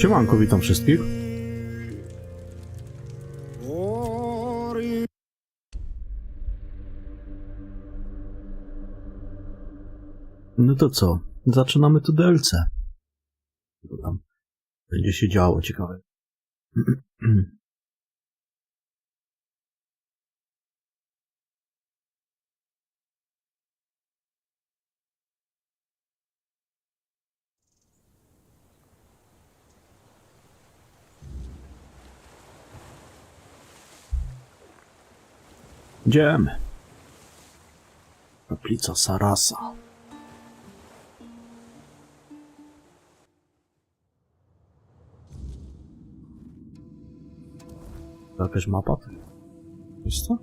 Siemanko, witam wszystkich. No to co? Zaczynamy tu DLC. Co tam będzie się działo ciekawe. Idziemy. Kaplica Sarasa. To jakaś mapa? Jest to?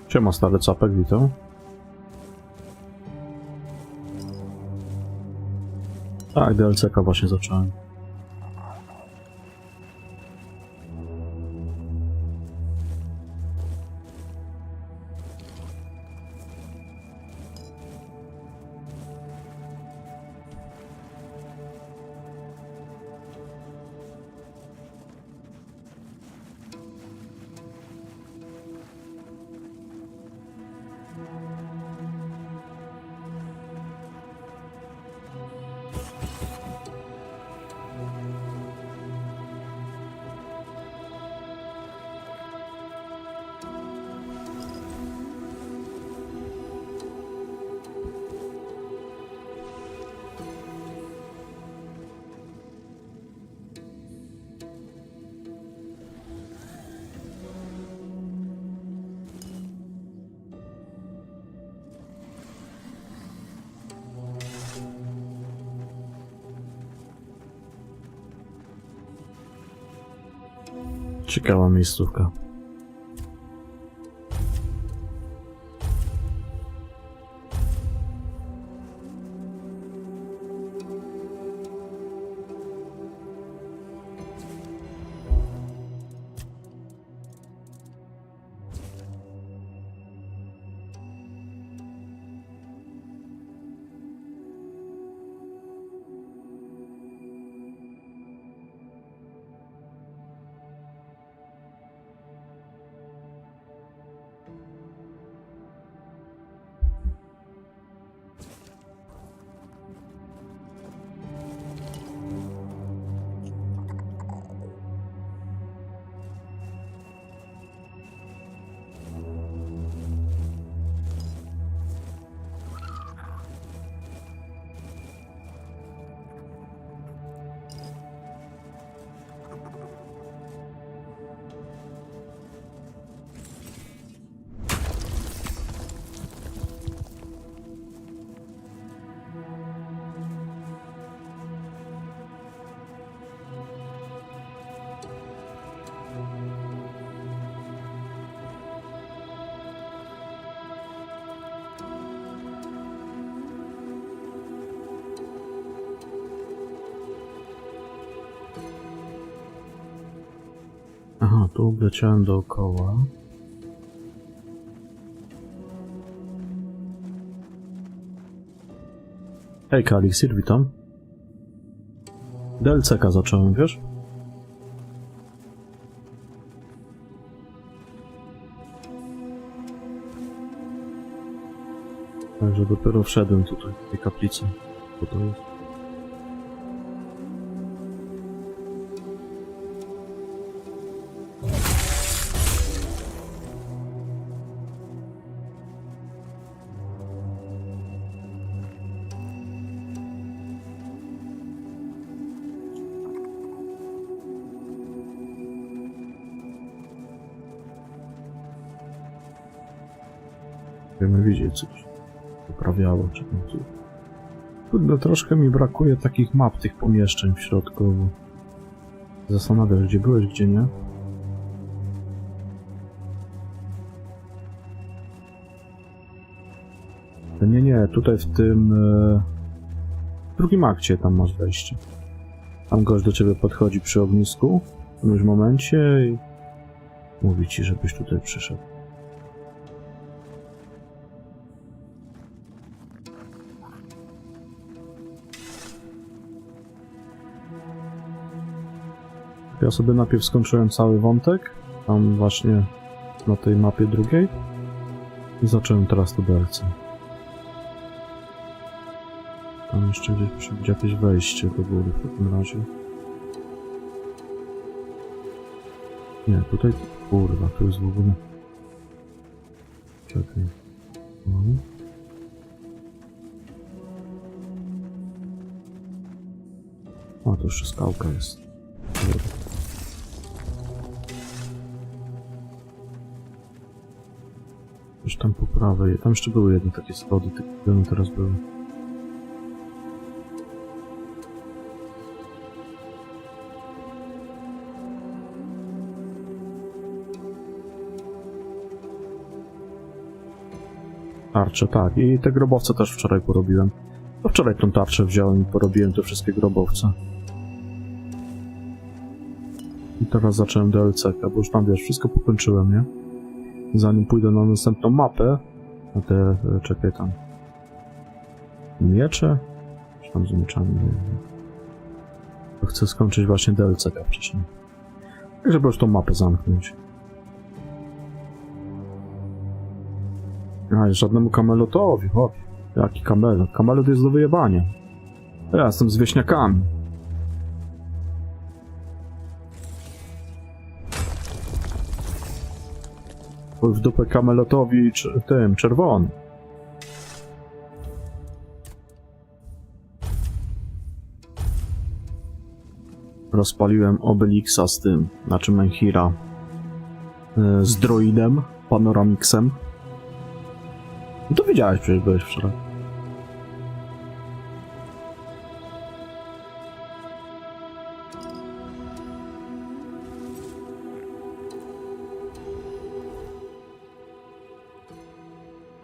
Siema stary capek, witam. Tak, DLC-ka właśnie zacząłem. Ciekawa miejscówka. Aha, tu obleciałem dookoła. Hej, Kaliksir, witam. DLC-ka zacząłem, wiesz? Także dopiero wszedłem tutaj, w tej kaplicy. Co to jest? Chcemy widzieć coś poprawiało, czy tam tu. Kurde, troszkę mi brakuje takich map tych pomieszczeń w środku. Zastanawiasz, gdzie byłeś, gdzie nie. Nie, tutaj w tym drugim akcie tam masz wejście. Tam gość do ciebie podchodzi przy ognisku w którymś momencie i mówi ci, żebyś tutaj przyszedł. Ja sobie najpierw skończyłem cały wątek, tam właśnie na tej mapie drugiej i zacząłem teraz to DLC. Tam jeszcze gdzieś musi być jakieś wejście do góry w takim razie. Nie, tutaj... Kurwa, tu jest w ogóle... Czekaj. O, to jeszcze skałka jest. Już tam po prawej, tam jeszcze były jedne takie schody, które teraz były. Tarcze, tak. I te grobowce też wczoraj porobiłem. To wczoraj tą tarczę wziąłem i porobiłem te wszystkie grobowce. I teraz zacząłem DLC-kę, bo już tam, wiesz, wszystko pokończyłem, nie? Zanim pójdę na następną mapę, na te, czekaj tam, miecze? Czy tam z mieczami, nie wiem. To chcę skończyć właśnie DLC-kę wcześniej. Tak, żeby już tą mapę zamknąć. A, żadnemu kamelotowi, chodź. Jaki kamelot? Kamelot jest do wyjebania. Ja jestem z wieśniakami. W dupę kamelotowi tym, czerwonym. Rozpaliłem Obelixa z tym, znaczy Menhira, z droidem, Panoramixem. No to wiedziałeś, przecież byłeś wczoraj.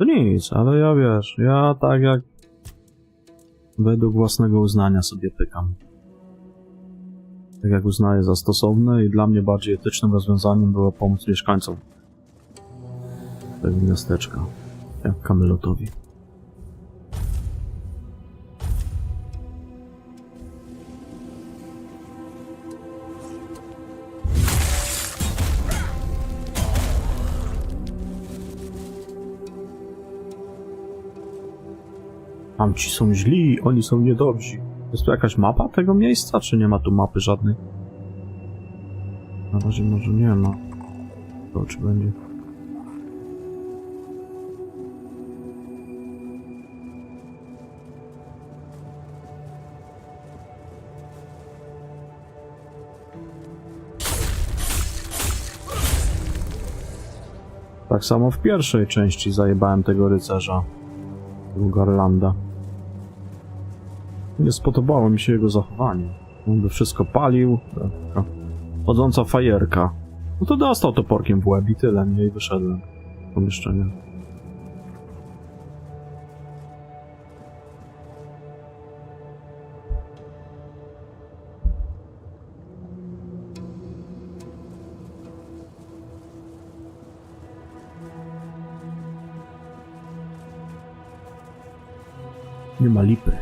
To nic, ale ja wiesz, ja tak jak według własnego uznania sobie pykam. Tak jak uznaję za stosowne i dla mnie bardziej etycznym rozwiązaniem było pomóc mieszkańcom tego miasteczka, jak Kamelotowi. Tamci są źli, oni są niedobrzy. Jest tu jakaś mapa tego miejsca, czy nie ma tu mapy żadnej? Na razie może nie ma. To czy będzie? Tak samo w pierwszej części zajebałem tego rycerza Volgarlanda. Nie spodobało mi się jego zachowanie. On by wszystko palił. Taka chodząca fajerka. No to dostał toporkiem w łeb i tyle, nie? I wyszedłem z pomieszczenia. Nie ma lipy.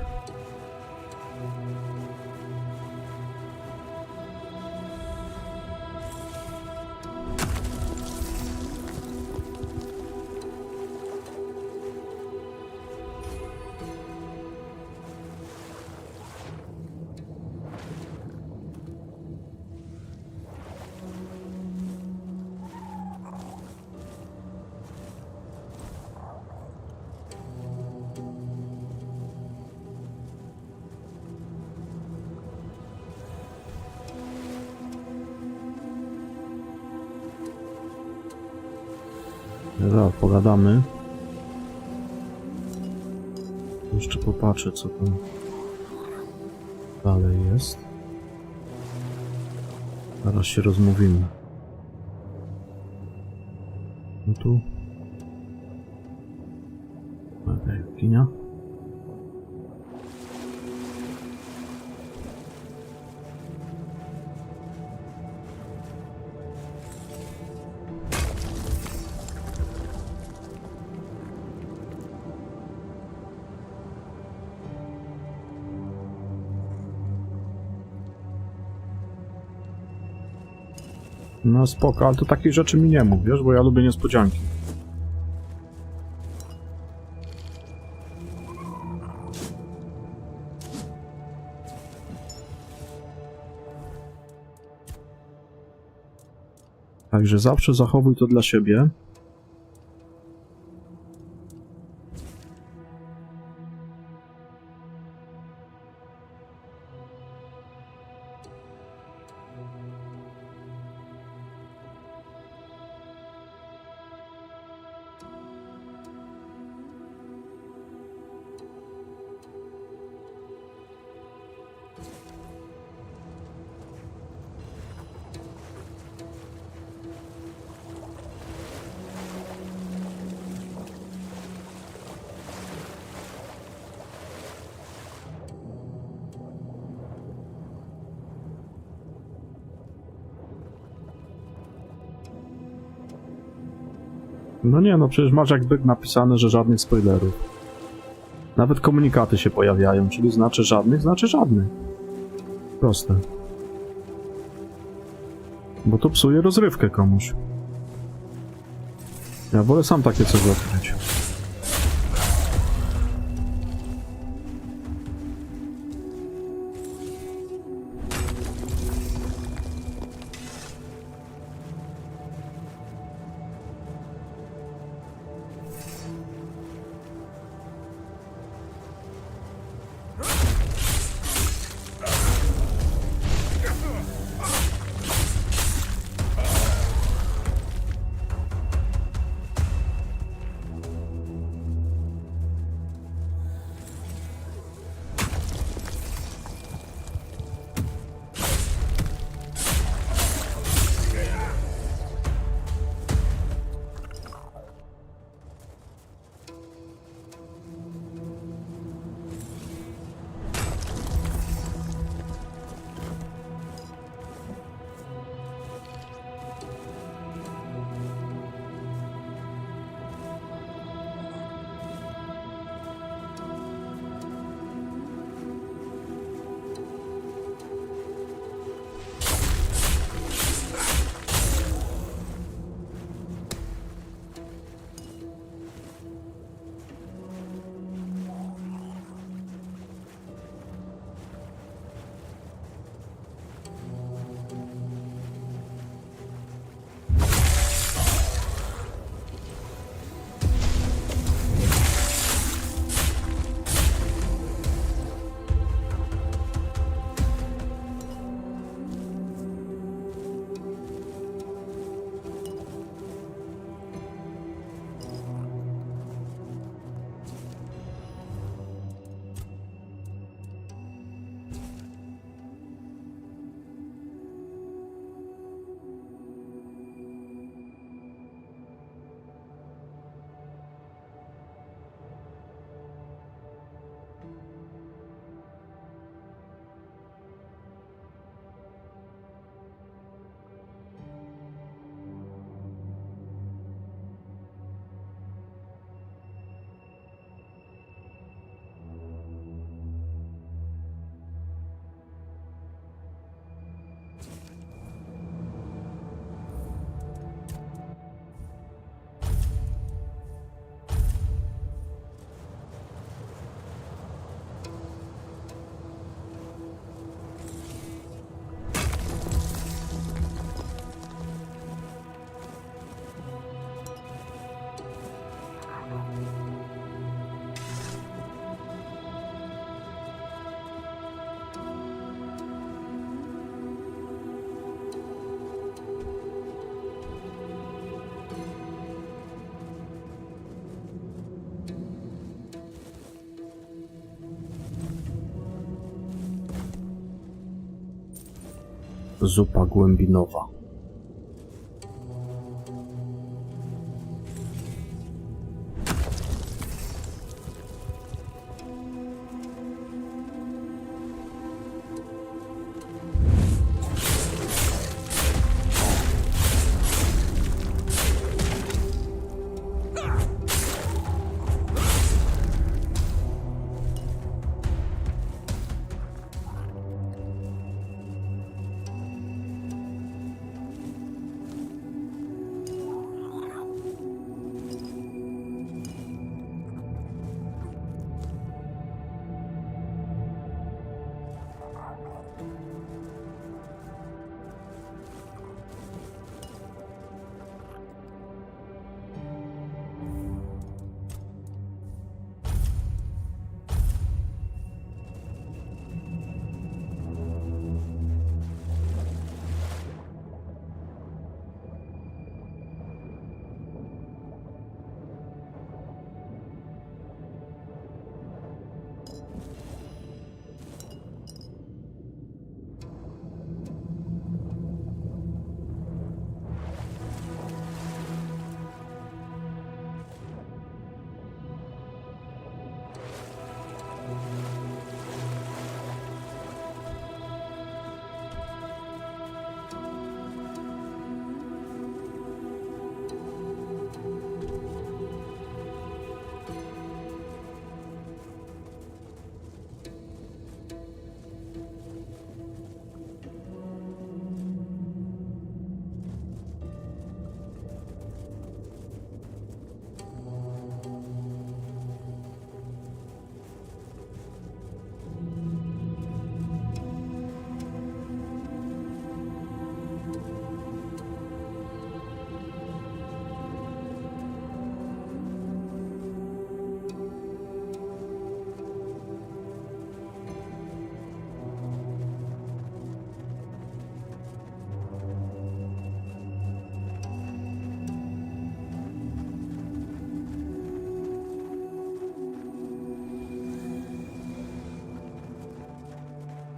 Zaraz pogadamy. Jeszcze popatrzę, co tam dalej jest. Zaraz się rozmówimy. No tu. Okej, kinia. No spoko, ale to takich rzeczy mi nie mów, wiesz, bo ja lubię niespodzianki. Także zawsze zachowuj to dla siebie. No nie, no przecież masz jak byk napisane, że żadnych spoilerów. Nawet komunikaty się pojawiają, czyli znaczy żadnych, znaczy żadnych. Proste. Bo to psuje rozrywkę komuś. Ja wolę sam takie coś odkryć. zupa głębinowa.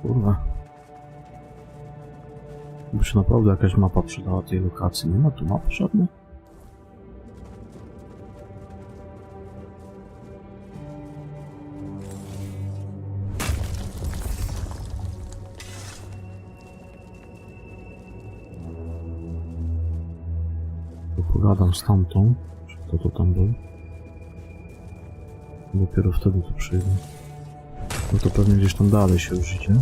Kurwa. By się naprawdę jakaś mapa przydała tej lokacji. Nie ma tu mapy żadnej? Pogadam z tamtą. Kto to tam był? Dopiero wtedy tu przyjdę. No to pewnie gdzieś tam dalej się już idzie.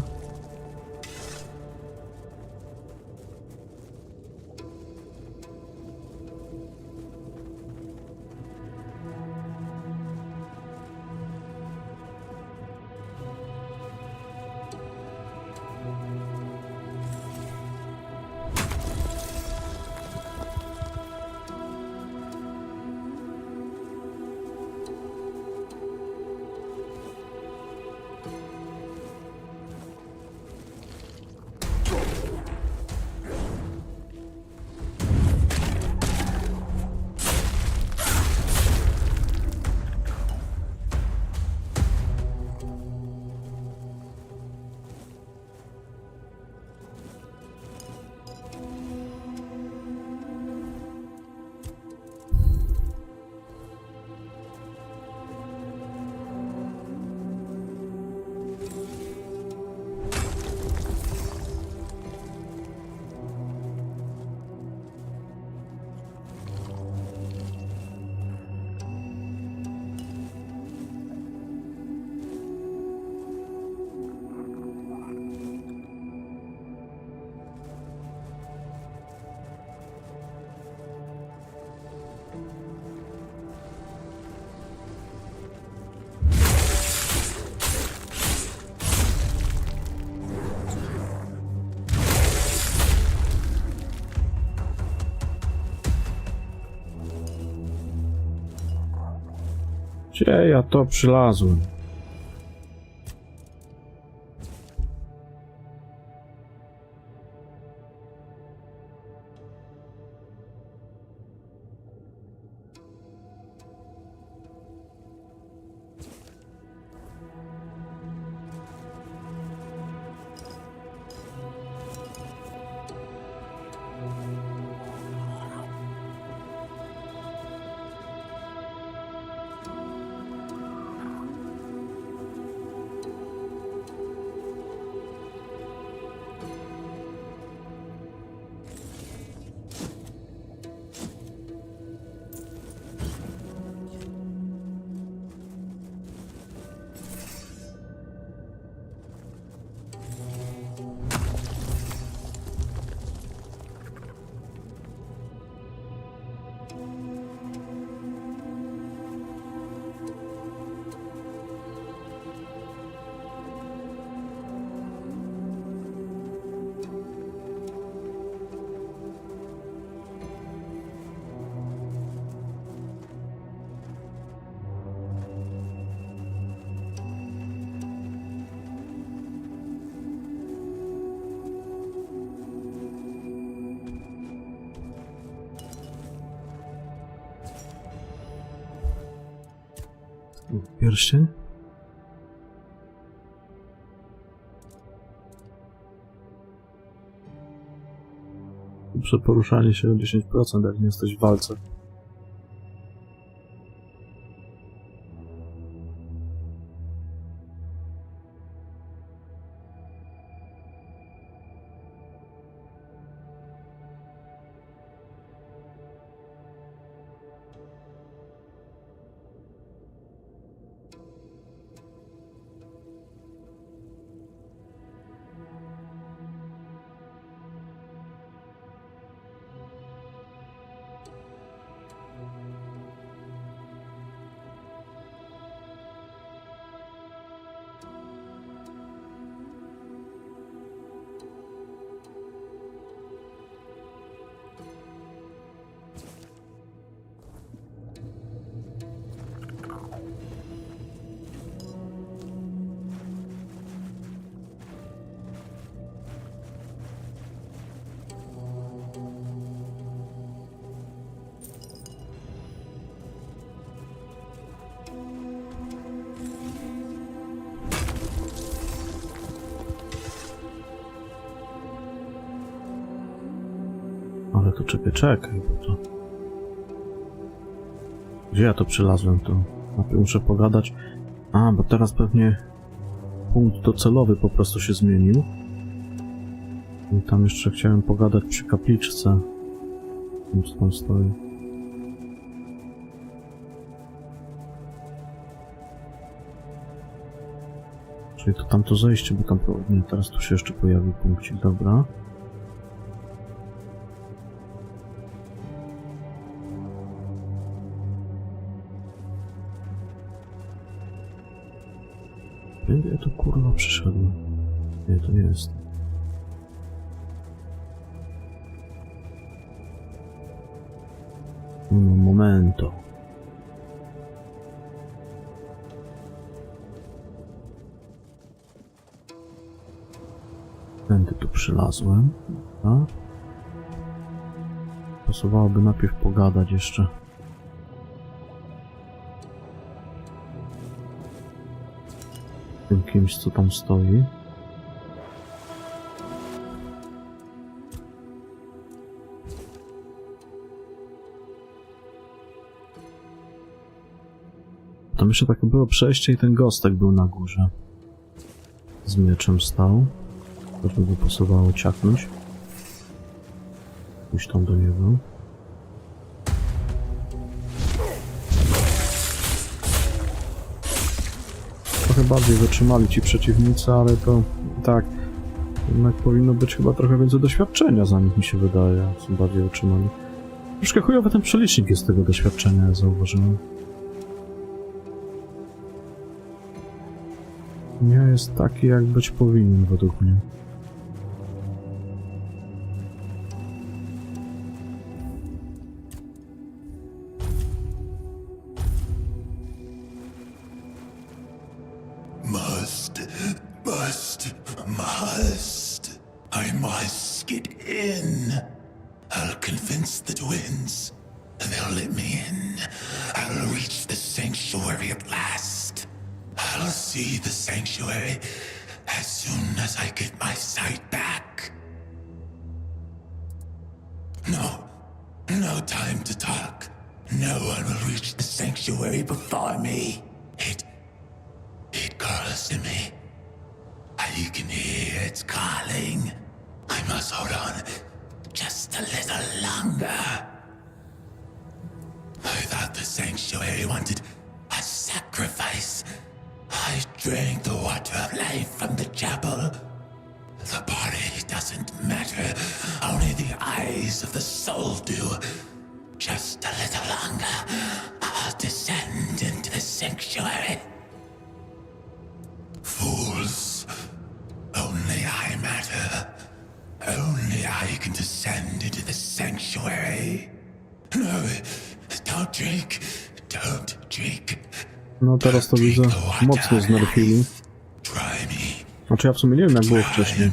Gdzie ja to przylazłem? Pierścień? Przeporuszanie się o 10%, jak nie jesteś w walce. Ale to czekaj, bo to... Gdzie ja to przylazłem, to najpierw muszę pogadać. A, bo teraz pewnie punkt docelowy po prostu się zmienił. I tam jeszcze chciałem pogadać przy kapliczce. Co tam stoi. Czyli to tamto zejście, bo tam... Nie, teraz tu się jeszcze pojawi punkcik, dobra. Ja tu kurwa przyszedłem. Nie, to nie jest. No, momento. Tędy tu przylazłem. A? Pasowałoby najpierw pogadać jeszcze. Tym kimś, co tam stoi. Tam jeszcze takie było przejście i ten gostek był na górze. Z mieczem stał. Też by go pasowało ciaknąć. Pójść tam do niego. Trochę bardziej wytrzymali ci przeciwnicy, ale to tak, jednak powinno być chyba trochę więcej doświadczenia za nich, mi się wydaje, są bardziej wytrzymali. Troszkę chujowy ten przelicznik jest tego doświadczenia, ja zauważyłem. Nie jest taki, jak być powinien, według mnie. I must get in. I'll convince the twins. They'll let me in. I'll reach the sanctuary at last. I'll see the sanctuary as soon as I get my sight back. No time to talk. No one will reach the sanctuary before me. It calls to me. I can hear its calling. I must hold on just a little longer. I thought the sanctuary wanted a sacrifice. I drank the water of life from the chapel. The body doesn't matter, only the eyes of the soul do. Just a little longer, I'll descend into the sanctuary. Fools. Only I matter. Only I can descend into the sanctuary. No, don't drink. Don't drink. No teraz to widzę mocno znerfili. Znaczy ja w sumie nie wiem jak było wcześniej.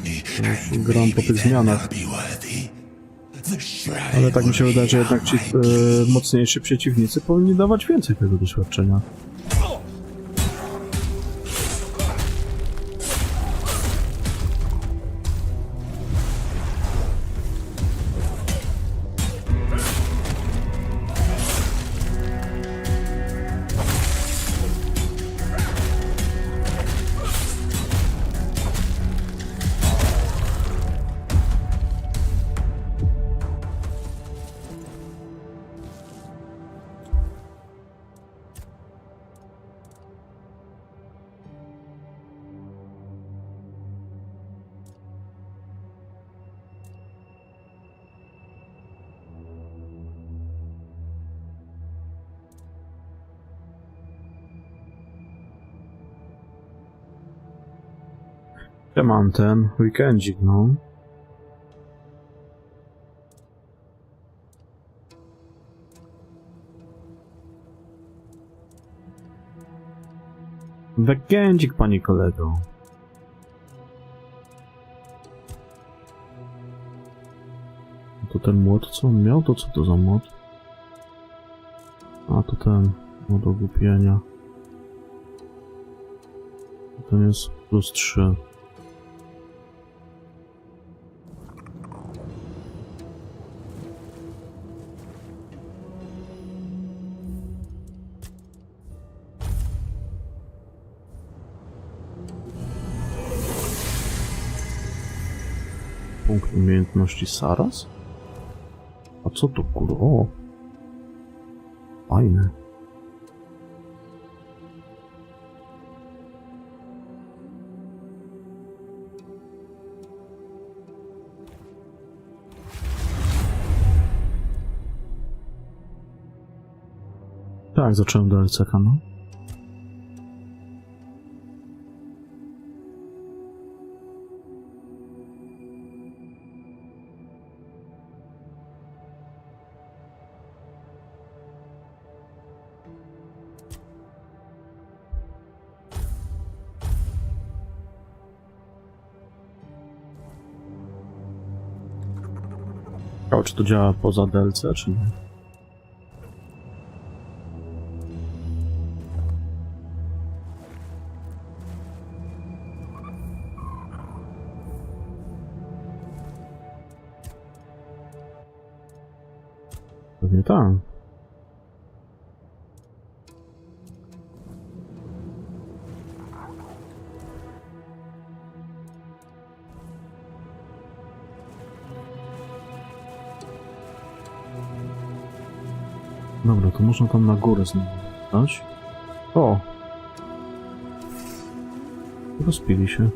Gram po tych zmianach. Ale tak mi się wydaje, że jednak ci mocniejsi przeciwnicy powinni dawać więcej tego doświadczenia. Ja mam ten weekendzik, no. Weekendzik, panie kolego. To ten młot, co on miał? To co to za młot? A, to ten młot ogłupienia. Ten jest +3. Punkt umiejętności Saras? A co to kurwa? O! Fajne. Tak, zacząłem DLC-ka, no. O, czy to działa poza DLC, czy nie? Pewnie tak. Dobra, to można tam na górę znowu dać. O! Rozpili się.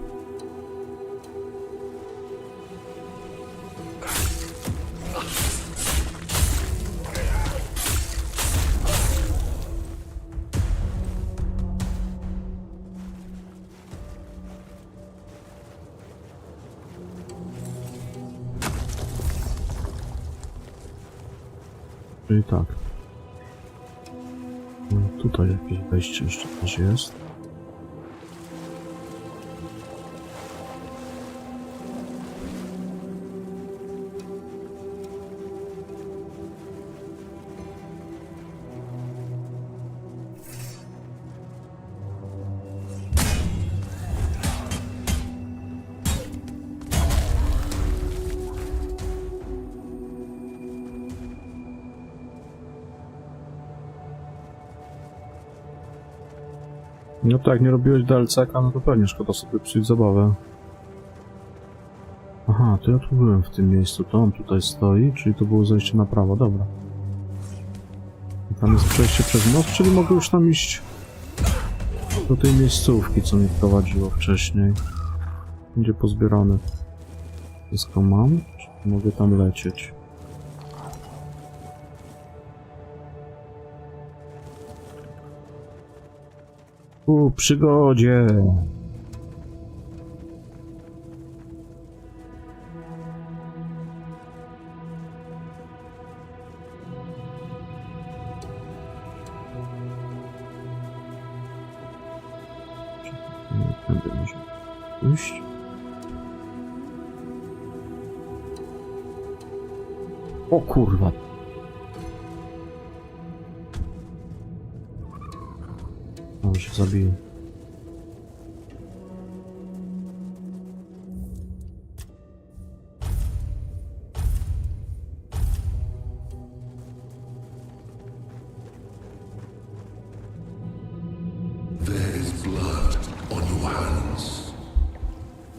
Czyli tak. No, tutaj jakieś wejście jeszcze też jest. No tak, nie robiłeś DLC-ka, no to pewnie szkoda sobie psuć zabawę. Aha, to ja tu byłem w tym miejscu, to on tutaj stoi, czyli to było zejście na prawo, dobra. I tam jest przejście przez most, czyli mogę już tam iść do tej miejscówki, co mnie wprowadziło wcześniej. Będzie pozbierane. Wszystko mam, mogę tam lecieć. Ku przygodzie! Tędy może pójść. O kurwa! O, się zabiję. There is blood on your hands.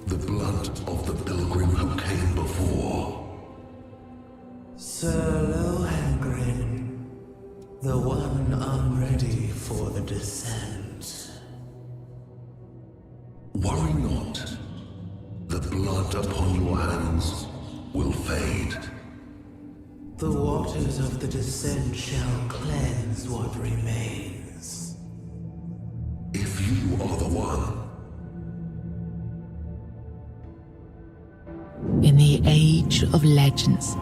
The blood of the pilgrim who came before. Sir Lohengrin, the one unready for the descent. Worry not. The blood upon your hands will fade. The waters of the descent shall cleanse what remains. If you are the one, age of legends,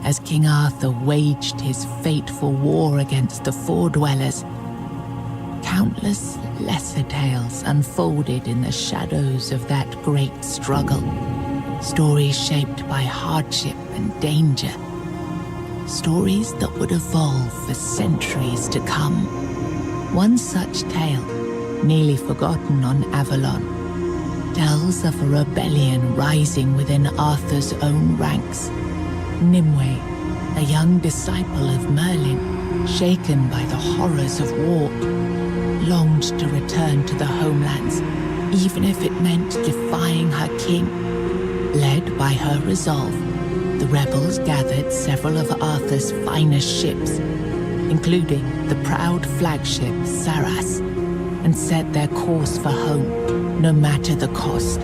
as King Arthur waged his fateful war against the Four-Dwellers. Countless lesser tales unfolded in the shadows of that great struggle. Stories shaped by hardship and danger. Stories that would evolve for centuries to come. One such tale, nearly forgotten on Avalon, tells of a rebellion rising within Arthur's own ranks. Nimue, a young disciple of Merlin, shaken by the horrors of war, longed to return to the homelands, even if it meant defying her king. Led by her resolve, the rebels gathered several of Arthur's finest ships, including the proud flagship Saras, and set their course for home, no matter the cost.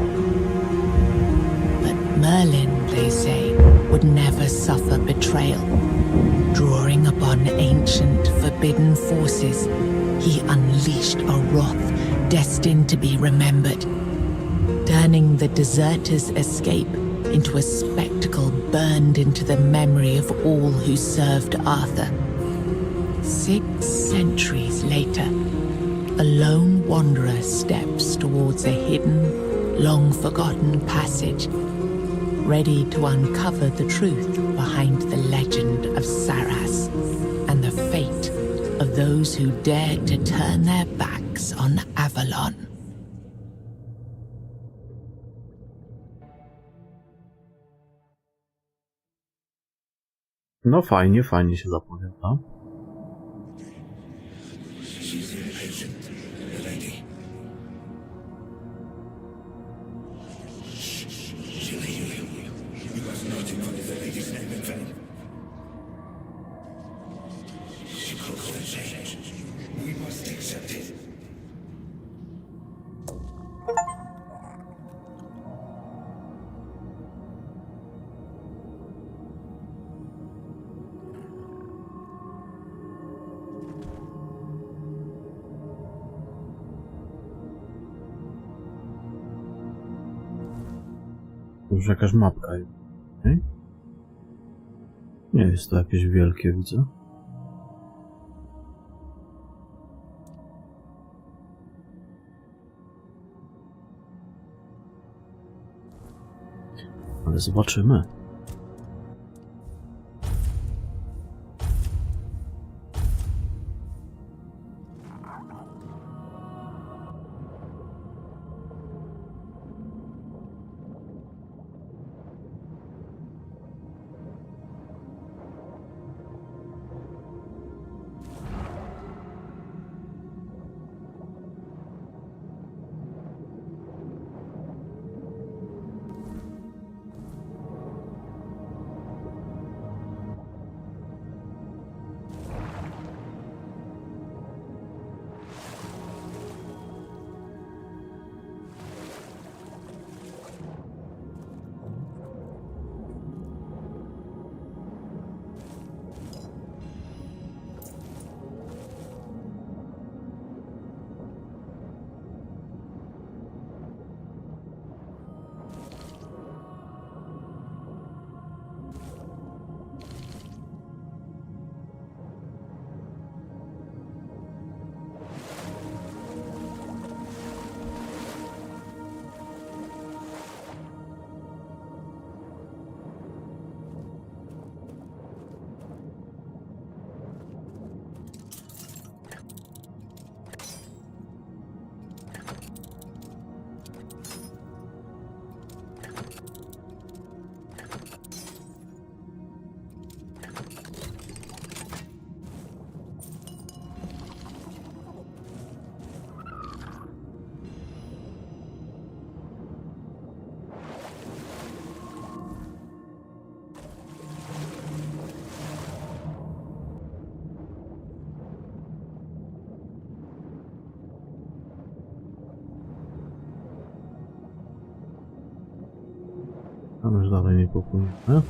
But Merlin, they say, would never suffer betrayal. Drawing upon ancient, forbidden forces, he unleashed a wrath destined to be remembered, turning the deserters' escape into a spectacle burned into the memory of all who served Arthur. 6 centuries later, a lone wanderer steps towards a hidden, long-forgotten passage, ready to uncover the truth behind the legend of Saras and the fate of those who dared to turn their backs on Avalon. No fajnie, fajnie się zapowiada. She's impatient, the lady. She'll heal you. You must not embody the lady's name in vain. She calls for change. We must accept it. Już jakaś mapka jest. Okay. Nie jest to jakieś wielkie, widzę. Ale zobaczymy. Tam już dalej nie popłyniemy.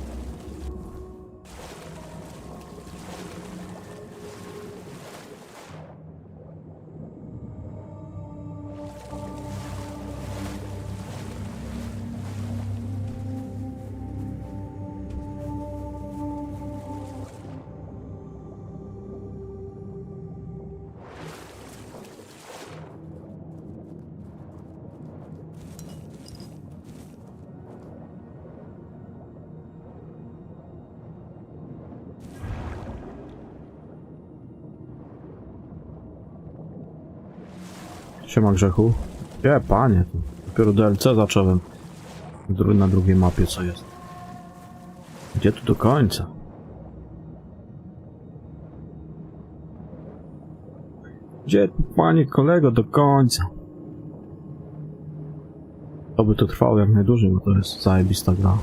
Siema Grzechu. Panie, dopiero DLC zacząłem. Na drugiej mapie co jest. Gdzie tu do końca? Gdzie tu, panie kolego, do końca? Oby to trwało jak najdłużej, bo to jest zajebista gra.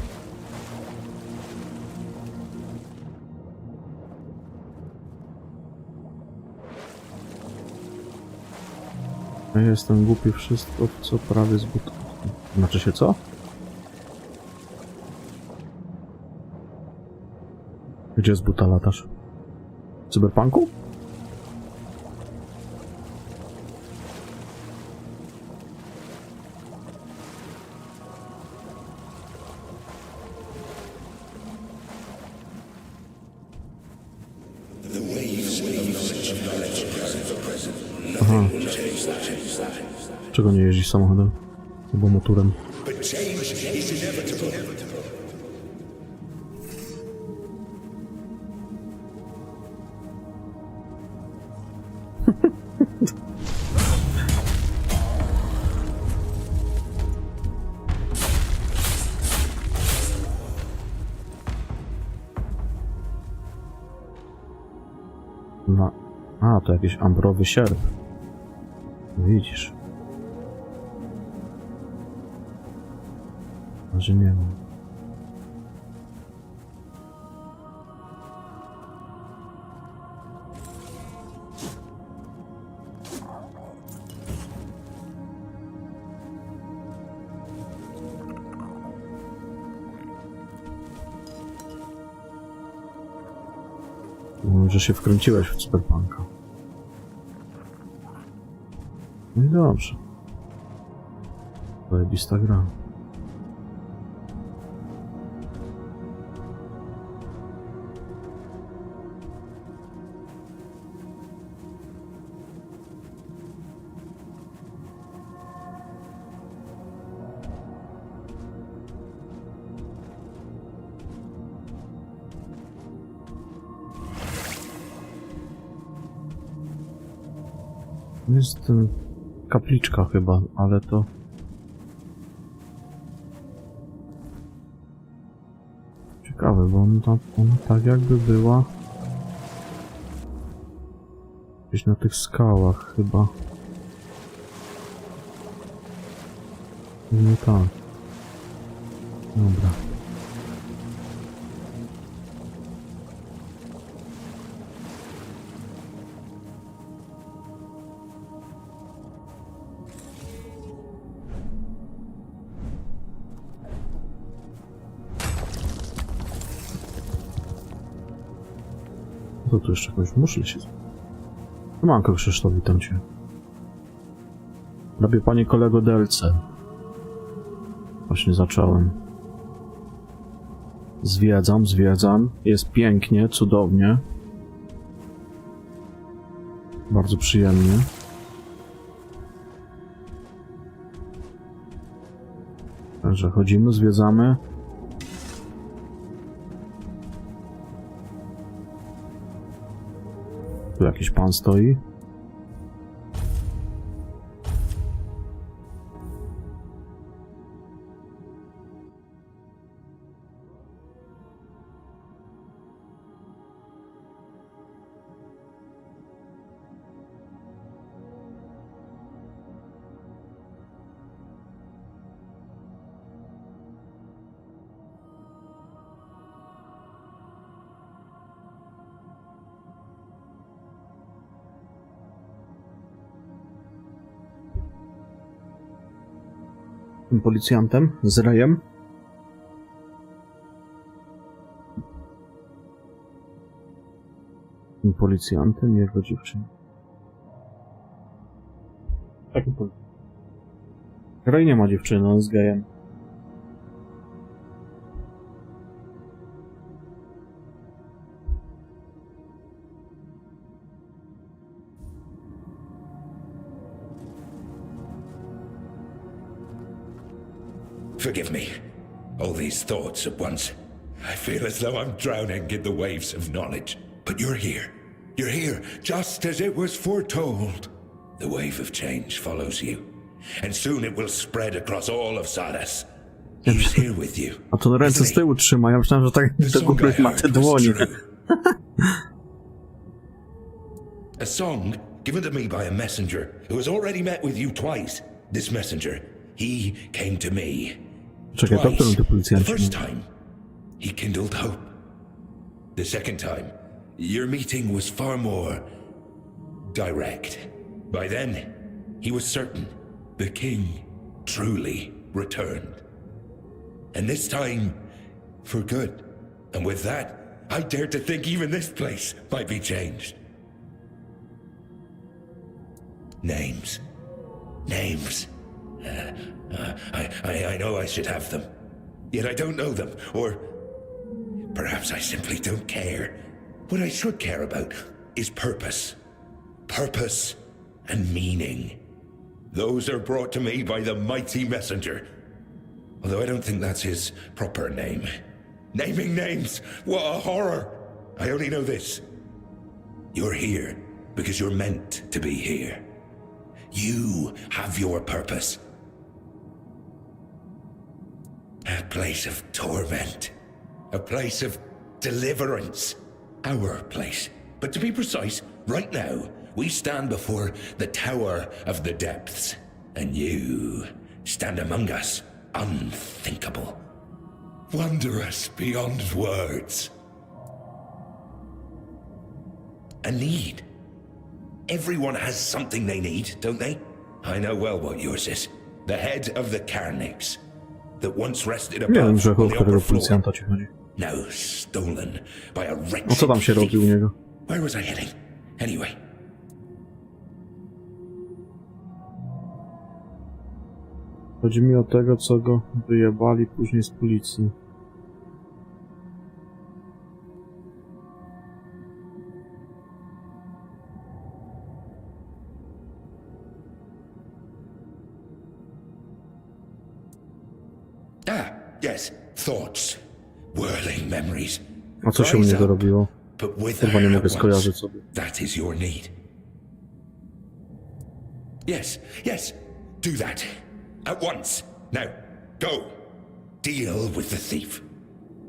Ja jestem głupi wszystko, co prawie z buta. Znaczy się co? Gdzie z buta latasz? W cyberpunku? Aha. Czego nie jeździsz samochodem? Albo motorem? No. A, to jakiś ambrowy sierp. Widzisz. Może nie wiem. Że się wkręciłeś w cyberpunka. No i dobrze. Zajebista gra. Jest kapliczka chyba, ale to... Ciekawe, bo ona tak jakby była... Gdzieś na tych skałach chyba. Nie tak. Dobra. To tu jeszcze jakąś muszlę się... Manko Krzysztof, witam cię. Robię, panie kolego, DLC. Właśnie zacząłem. Zwiedzam. Jest pięknie, cudownie. Bardzo przyjemnie. Także chodzimy, zwiedzamy. Tu jakiś pan stoi. Tym policjantem z rejem. Tym policjantem, jego dziewczyną. Taki policjant. Rej nie ma dziewczyny, on jest gejem. Forgive me. All these thoughts at once. I feel as though I'm drowning in the waves of knowledge. But you're here. You're here, just as it was foretold. The wave of change follows you, and soon it will spread across all of Sardas. He's here with you. A to ręce z tyłu trzyma, ja myślałem, że tak do góry ma te dłonie. A song given to me by a messenger who has already met with you twice. This messenger, he came to me. Czekaj, to którym ty The policjanci? first time, he kindled hope. The second time, your meeting was far more direct. By then, he was certain the king truly returned. And this time, for good. And with that, I dare to think even this place might be changed. Names. Names. I know I should have them. Yet I don't know them. Or perhaps I simply don't care. What I should care about is purpose. Purpose and meaning. Those are brought to me by the mighty messenger. Although I don't think that's his proper name. Naming names! What a horror! I only know this. You're here because you're meant to be here. You have your purpose. A place of torment. A place of deliverance. Our place. But to be precise, right now, we stand before the Tower of the Depths. And you stand among us, unthinkable. Wondrous beyond words. A need. Everyone has something they need, don't they? I know well what yours is. The head of the Carnix. That once rested Nie wiem, above że on o the którego upper floor. policjanta ci chodzi. Now stolen by a wretched A co tam się robi u niego? Where was I heading? Anyway. Chodzi mi o tego, co go wyjebali później z policji. Ah, yes. Thoughts. Whirling memories. A co się u Rise niego up, robiło? but with Chyba nie her mogę at skojarzyć once. sobie. That is your need. Yes, yes. Do that. At once. Now, go. Deal with the thief.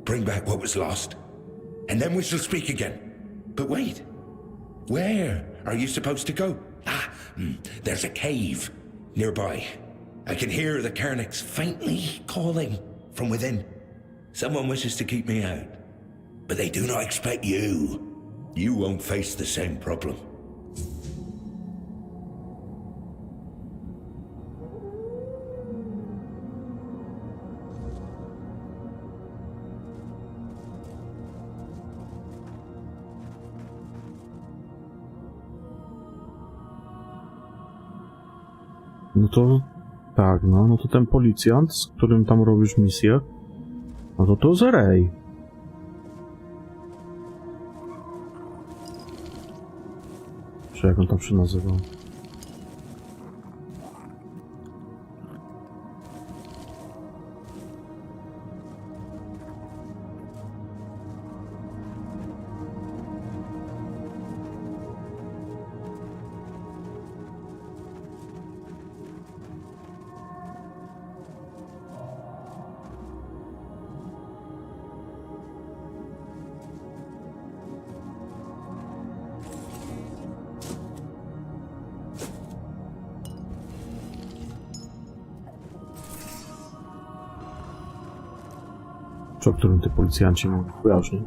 Bring back what was lost. And then we shall speak again. But wait. Where are you supposed to go? There's a cave nearby. I can hear the Carnix faintly calling from within. Someone wishes to keep me out. But they do not expect you. You won't face the same problem. No to... Tak, no to ten policjant, z którym tam robisz misję, no to Zerej. Czy jak on tam się nazywał? Czy o którym ty policjanci mówią? Kojarzy.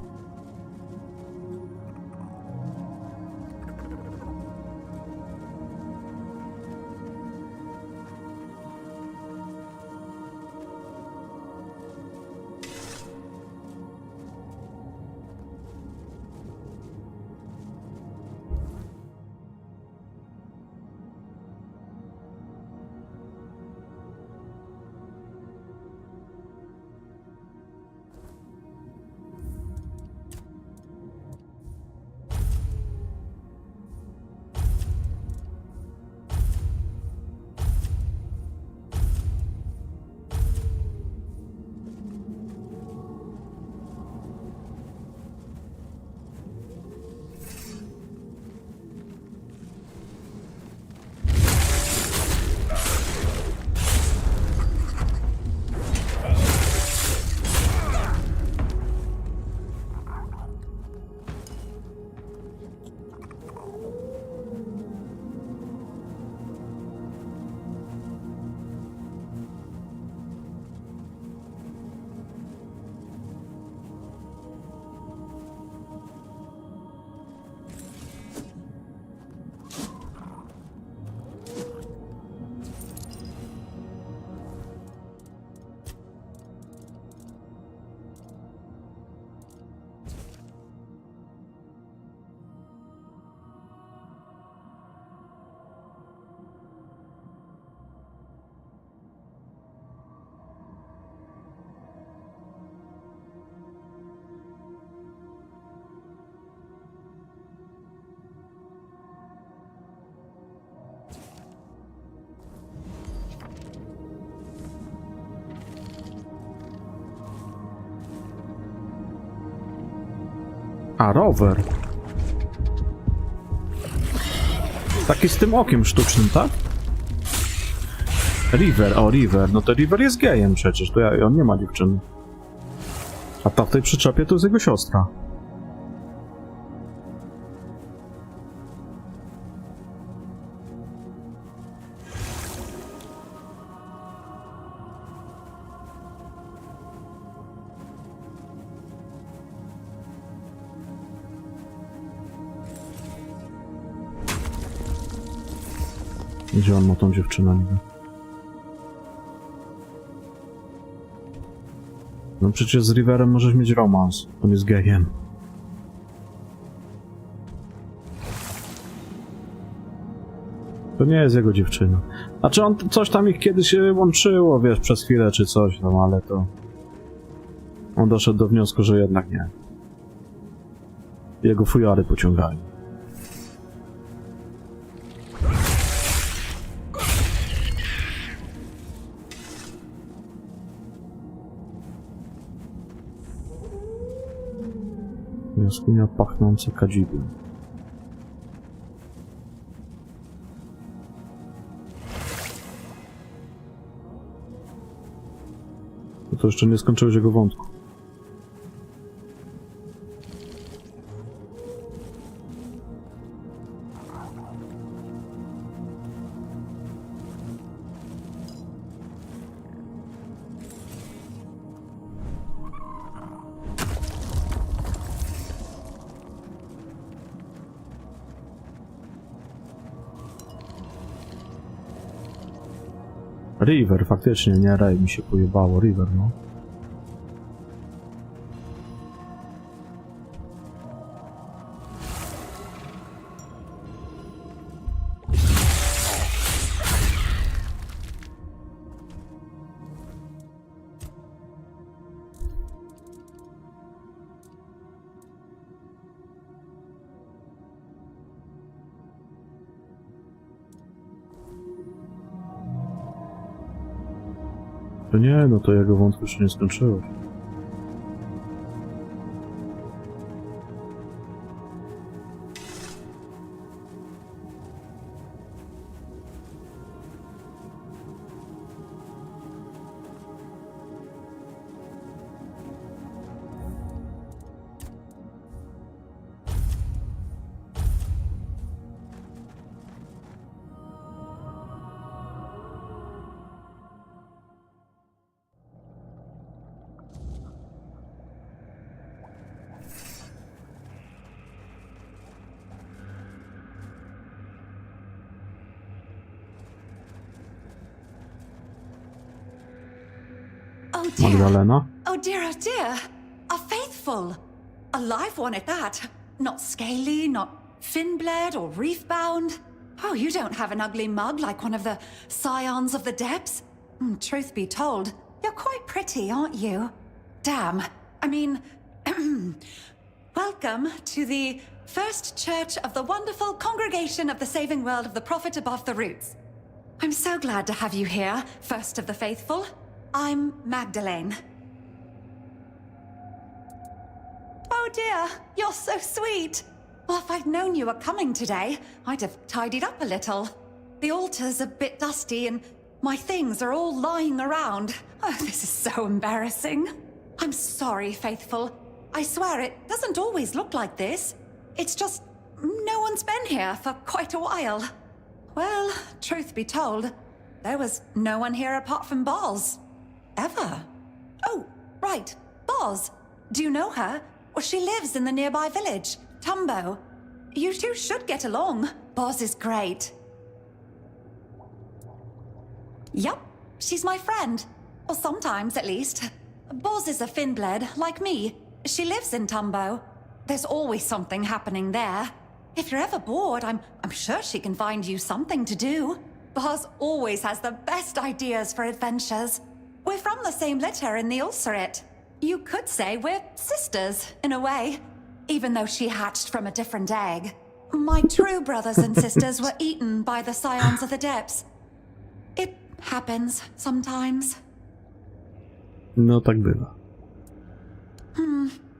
A, rower. Taki z tym okiem sztucznym, tak? River, o River. No to River jest gejem przecież, to on nie ma dziewczyny. A ta w tej przyczepie to jest jego siostra. Gdzie on ma tą dziewczynę niby? No przecież z Riverem możesz mieć romans. On jest gejem. To nie jest jego dziewczyna. Znaczy on coś tam ich kiedyś łączyło, wiesz, przez chwilę czy coś tam, ale to... On doszedł do wniosku, że jednak nie. Jego fujary pociągali. Jaskinia pachnąca kadzidłem. To jeszcze nie skończyłeś jego wątku. River, faktycznie, nie Ray, mi się pojebało, River, no. To nie, no to jego wątku się nie skończyło. Oh dear. Magdalena? Oh dear. A faithful. A live one at that. Not scaly, not fin-bled or reef-bound. Oh, you don't have an ugly mug like one of the scions of the depths. Truth be told, you're quite pretty, aren't you? Damn. I mean, welcome to the First Church of the wonderful Congregation of the Saving World of the Prophet Above the Roots. I'm so glad to have you here, First of the Faithful. I'm Magdalene. Oh dear, you're so sweet. Well, if I'd known you were coming today, I'd have tidied up a little. The altar's a bit dusty and my things are all lying around. Oh, this is so embarrassing. I'm sorry, Faithful. I swear it doesn't always look like this. It's just no one's been here for quite a while. Well, truth be told, there was no one here apart from Boz. Ever. Oh, right, Boz. Do you know her? Well, she lives in the nearby village, Tumbo. You two should get along. Boz is great. Yup, she's my friend. Or sometimes, at least. Boz is a Finbled, like me. She lives in Tumbo. There's always something happening there. If you're ever bored, I'm sure she can find you something to do. Boz always has the best ideas for adventures. We're from the same litter in the Ulcerate. You could say we're sisters, in a way, even though she hatched from a different egg. My true brothers and sisters were eaten by the scions of the depths. It happens sometimes. No tak bywa.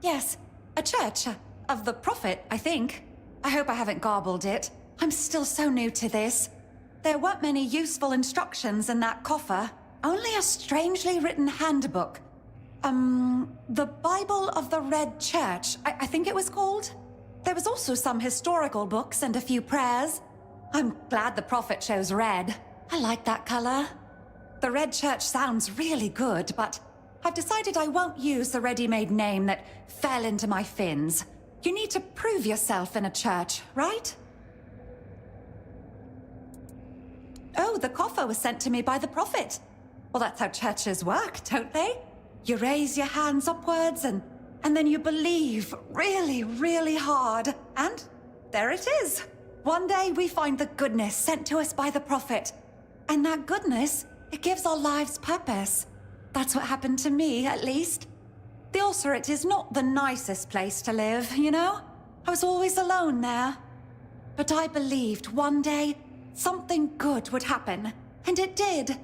Yes, a church. of the prophet, I think. I hope I haven't garbled it. I'm still so new to this. There weren't many useful instructions in that coffer. Only a strangely written handbook. The Bible of the Red Church, I think it was called. There was also some historical books and a few prayers. I'm glad the prophet chose red. I like that color. The Red Church sounds really good, but I've decided I won't use the ready-made name that fell into my fins. You need to prove yourself in a church, right? Oh, the coffer was sent to me by the prophet. Well, that's how churches work, don't they? You raise your hands upwards and then you believe really, really hard. And there it is. One day we find the goodness sent to us by the prophet. And that goodness, it gives our lives purpose. That's what happened to me, at least. The Ulcerate is not the nicest place to live, you know? I was always alone there. But I believed one day something good would happen. And it did.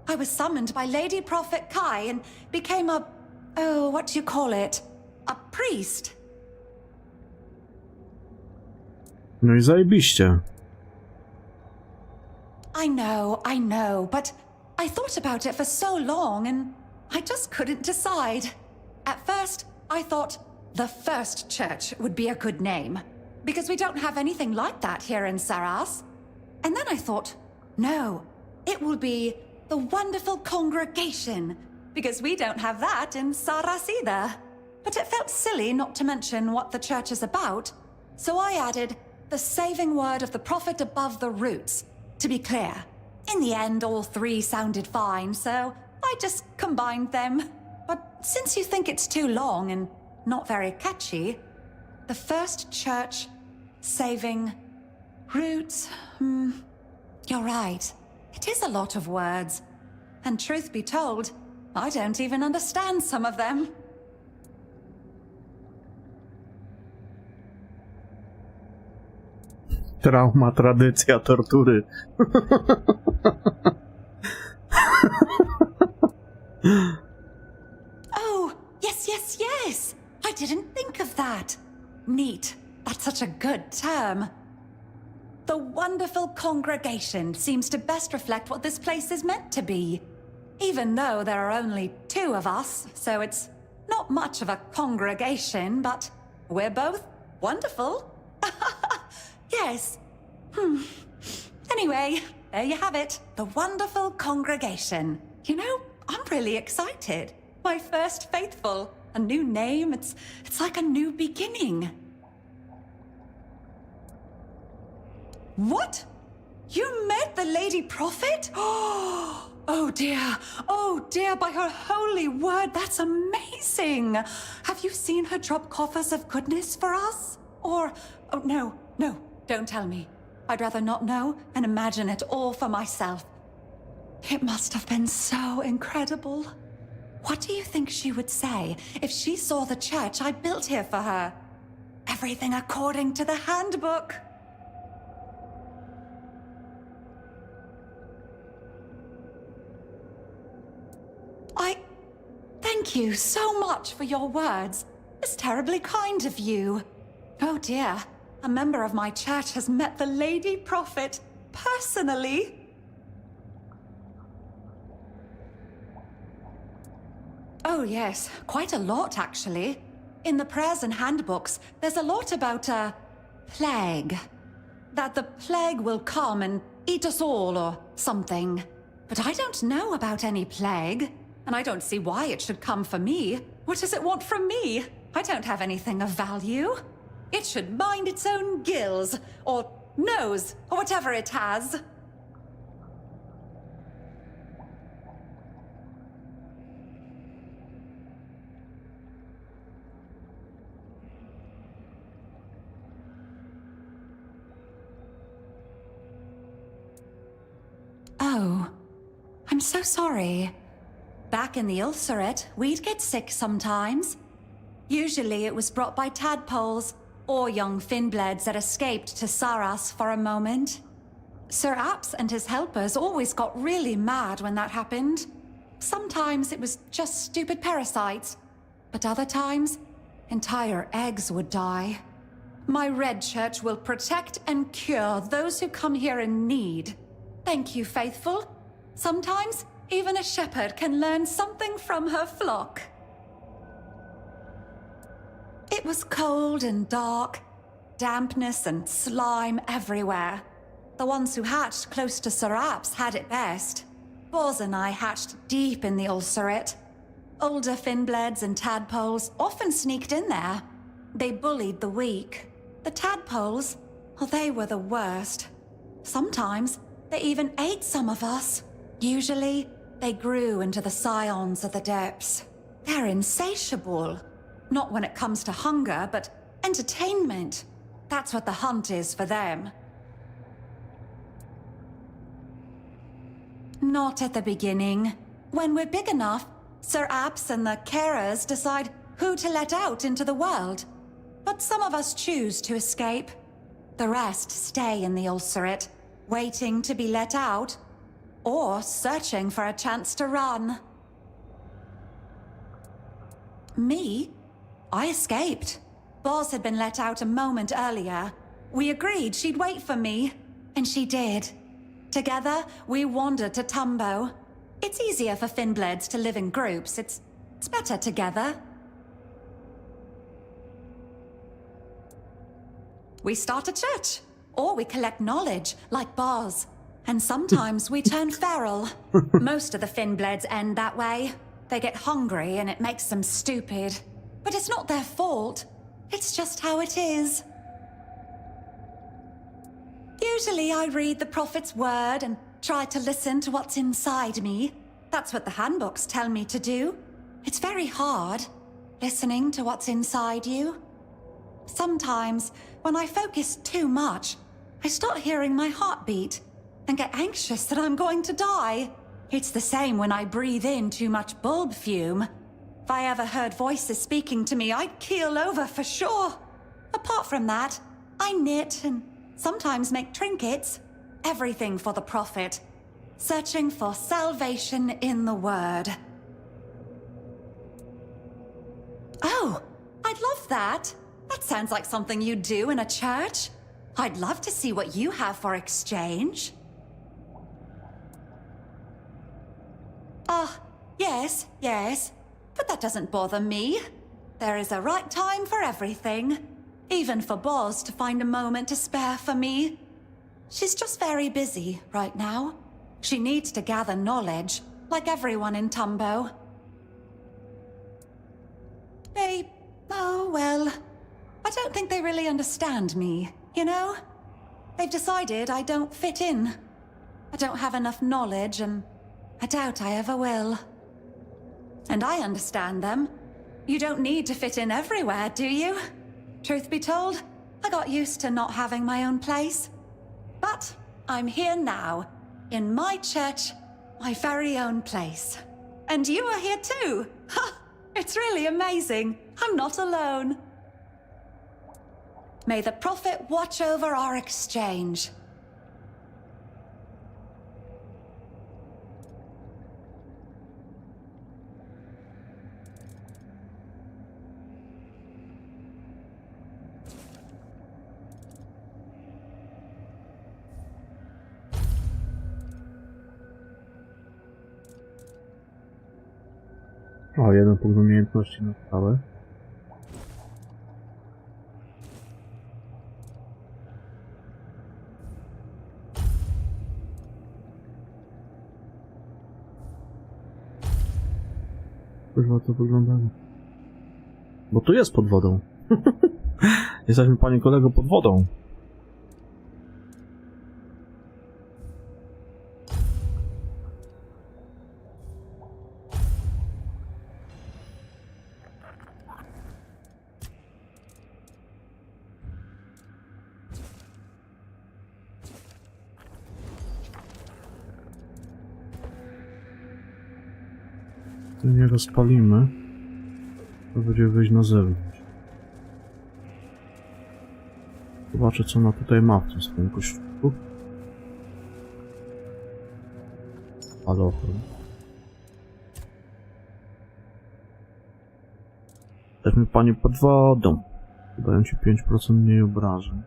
I was summoned by Lady Prophet Kai and became what do you call it? A priest. No i zajebiście. I know, but I thought about it for so long and I just couldn't decide. At first, I thought the First Church would be a good name, because we don't have anything like that here in Saras. And then I thought, no, it will be the Wonderful Congregation, because we don't have that in Saras either. But it felt silly not to mention what the church is about, so I added the saving word of the prophet above the roots, to be clear. In the end, all three sounded fine, so I just combined them. But since you think it's too long and not very catchy, the First Church, saving, roots, you're right. It is a lot of words. And truth be told, I don't even understand some of them. Trauma, tradycja, tortury. Oh, yes. I didn't think of that. Neat. That's such a good term. The Wonderful Congregation seems to best reflect what this place is meant to be. Even though there are only two of us, so it's not much of a congregation, but we're both wonderful. Yes. Anyway, there you have it. The Wonderful Congregation. You know, I'm really excited. My first faithful. A new name. It's like a new beginning. What? You met the Lady Prophet? Oh dear, by her holy word, that's amazing! Have you seen her drop coffers of goodness for us? Or, oh no, don't tell me. I'd rather not know and imagine it all for myself. It must have been so incredible. What do you think she would say if she saw the church I built here for her? Everything according to the handbook. Thank you so much for your words. It's terribly kind of you. Oh dear, a member of my church has met the Lady Prophet personally. Oh yes, quite a lot actually. In the prayers and handbooks, there's a lot about a plague. That the plague will come and eat us all or something. But I don't know about any plague. And I don't see why it should come for me. What does it want from me? I don't have anything of value. It should mind its own gills, or nose, or whatever it has. Oh, I'm so sorry. Back in the Ulcerate, we'd get sick sometimes. Usually it was brought by tadpoles, or young finbleds that escaped to Saras for a moment. Sir Apps and his helpers always got really mad when that happened. Sometimes it was just stupid parasites, but other times, entire eggs would die. My red church will protect and cure those who come here in need. Thank you, faithful. Sometimes, even a shepherd can learn something from her flock. It was cold and dark, dampness and slime everywhere. The ones who hatched close to Serap's had it best. Boz and I hatched deep in the ulcerate. Older finbleds and tadpoles often sneaked in there. They bullied the weak. The tadpoles, well, they were the worst. Sometimes, they even ate some of us. Usually, they grew into the scions of the depths. They're insatiable. Not when it comes to hunger, but entertainment. That's what the hunt is for them. Not at the beginning. When we're big enough, Sir Apps and the carers decide who to let out into the world. But some of us choose to escape. The rest stay in the ulcerate, waiting to be let out, or searching for a chance to run. Me? I escaped. Boz had been let out a moment earlier. We agreed she'd wait for me, and she did. Together, we wandered to Tumbo. It's easier for finbleds to live in groups. It's better together. We start a church, or we collect knowledge, like Boz. And sometimes we turn feral. Most of the finbleds end that way. They get hungry and it makes them stupid. But it's not their fault. It's just how it is. Usually I read the Prophet's word and try to listen to what's inside me. That's what the handbooks tell me to do. It's very hard, listening to what's inside you. Sometimes, when I focus too much, I start hearing my heartbeat and get anxious that I'm going to die. It's the same when I breathe in too much bulb fume. If I ever heard voices speaking to me, I'd keel over for sure. Apart from that, I knit and sometimes make trinkets. Everything for the Prophet. Searching for salvation in the Word. Oh, I'd love that. That sounds like something you'd do in a church. I'd love to see what you have for exchange. Yes. But that doesn't bother me. There is a right time for everything. Even for Boz to find a moment to spare for me. She's just very busy right now. She needs to gather knowledge, like everyone in Tumbo. I don't think they really understand me, you know? They've decided I don't fit in. I don't have enough knowledge, and I doubt I ever will. And I understand them. You don't need to fit in everywhere, do you? Truth be told, I got used to not having my own place. But I'm here now, in my church, my very own place. And you are here too! Ha! It's really amazing. I'm not alone. May the Prophet watch over our exchange. O, jeden punkt umiejętności na stałe. Kurwa, to wygląda. Bo tu jest pod wodą. Jesteśmy, panie kolego, pod wodą. Nie rozpalimy, to będzie wyjść na zewnątrz. Zobaczę, co ona tutaj ma w tym swoim kościółku. Falochron. Jesteśmy, panie, pod wodą. Dają ci 5% mniej obrażeń.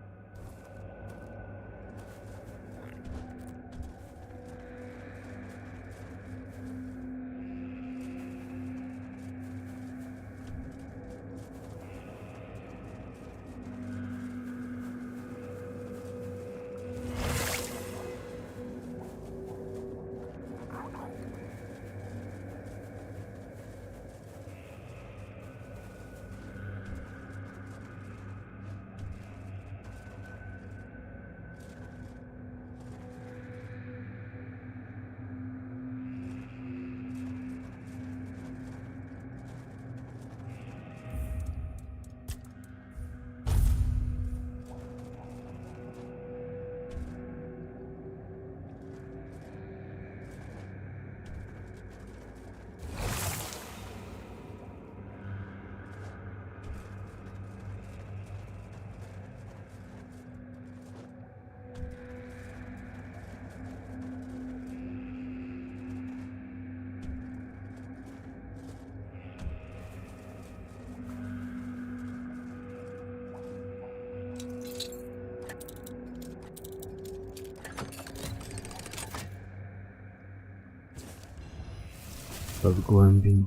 Bez głębi.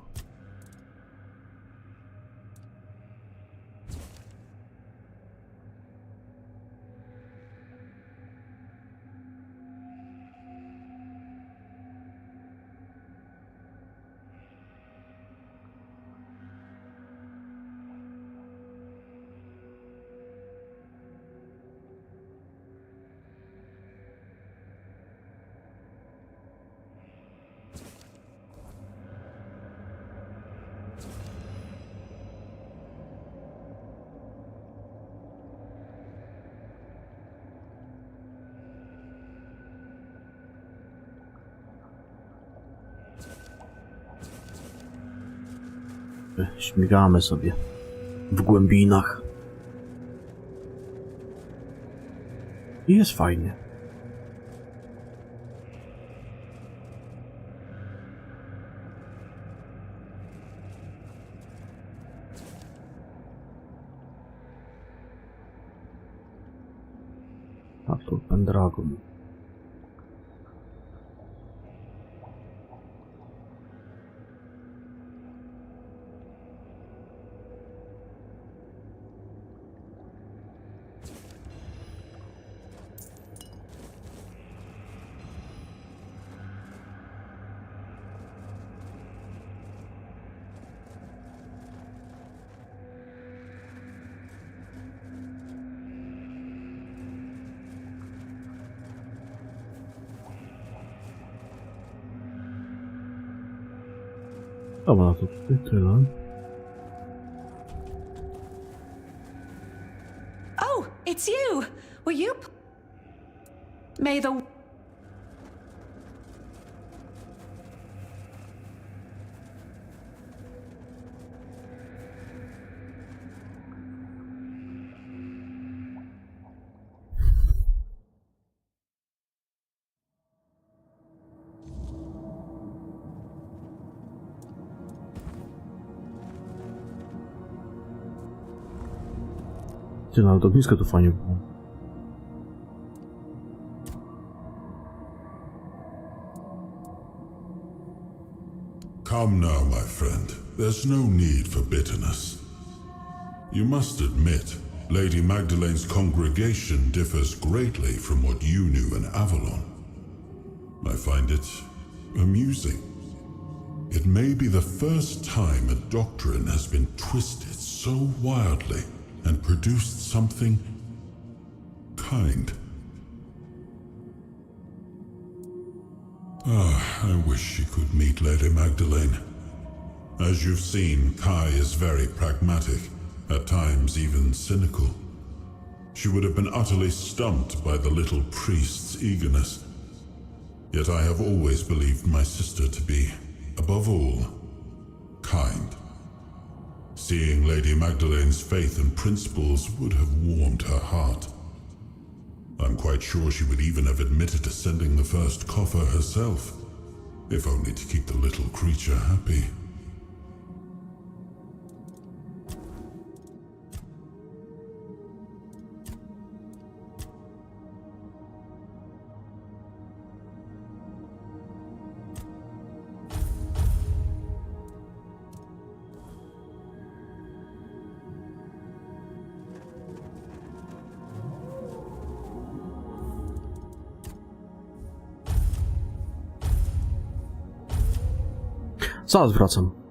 Śmigamy sobie w głębinach. I jest fajnie. A tu Pendragon. Dobra, to tutaj tyle. Oh, it's you! Were you... May the... Ty, no, ognisko tu fajnie było. Come now, my friend. There's no need for bitterness. You must admit, Lady Magdalene's congregation differs greatly from what you knew in Avalon. I find it amusing. It may be the first time a doctrine has been twisted so wildly and produced something kind. I wish she could meet Lady Magdalene. As you've seen, Kai is very pragmatic, at times even cynical. She would have been utterly stumped by the little priest's eagerness. Yet I have always believed my sister to be, above all, kind. Seeing Lady Magdalene's faith and principles would have warmed her heart. I'm quite sure she would even have admitted to sending the first coffer herself, if only to keep the little creature happy. Zaraz wracam.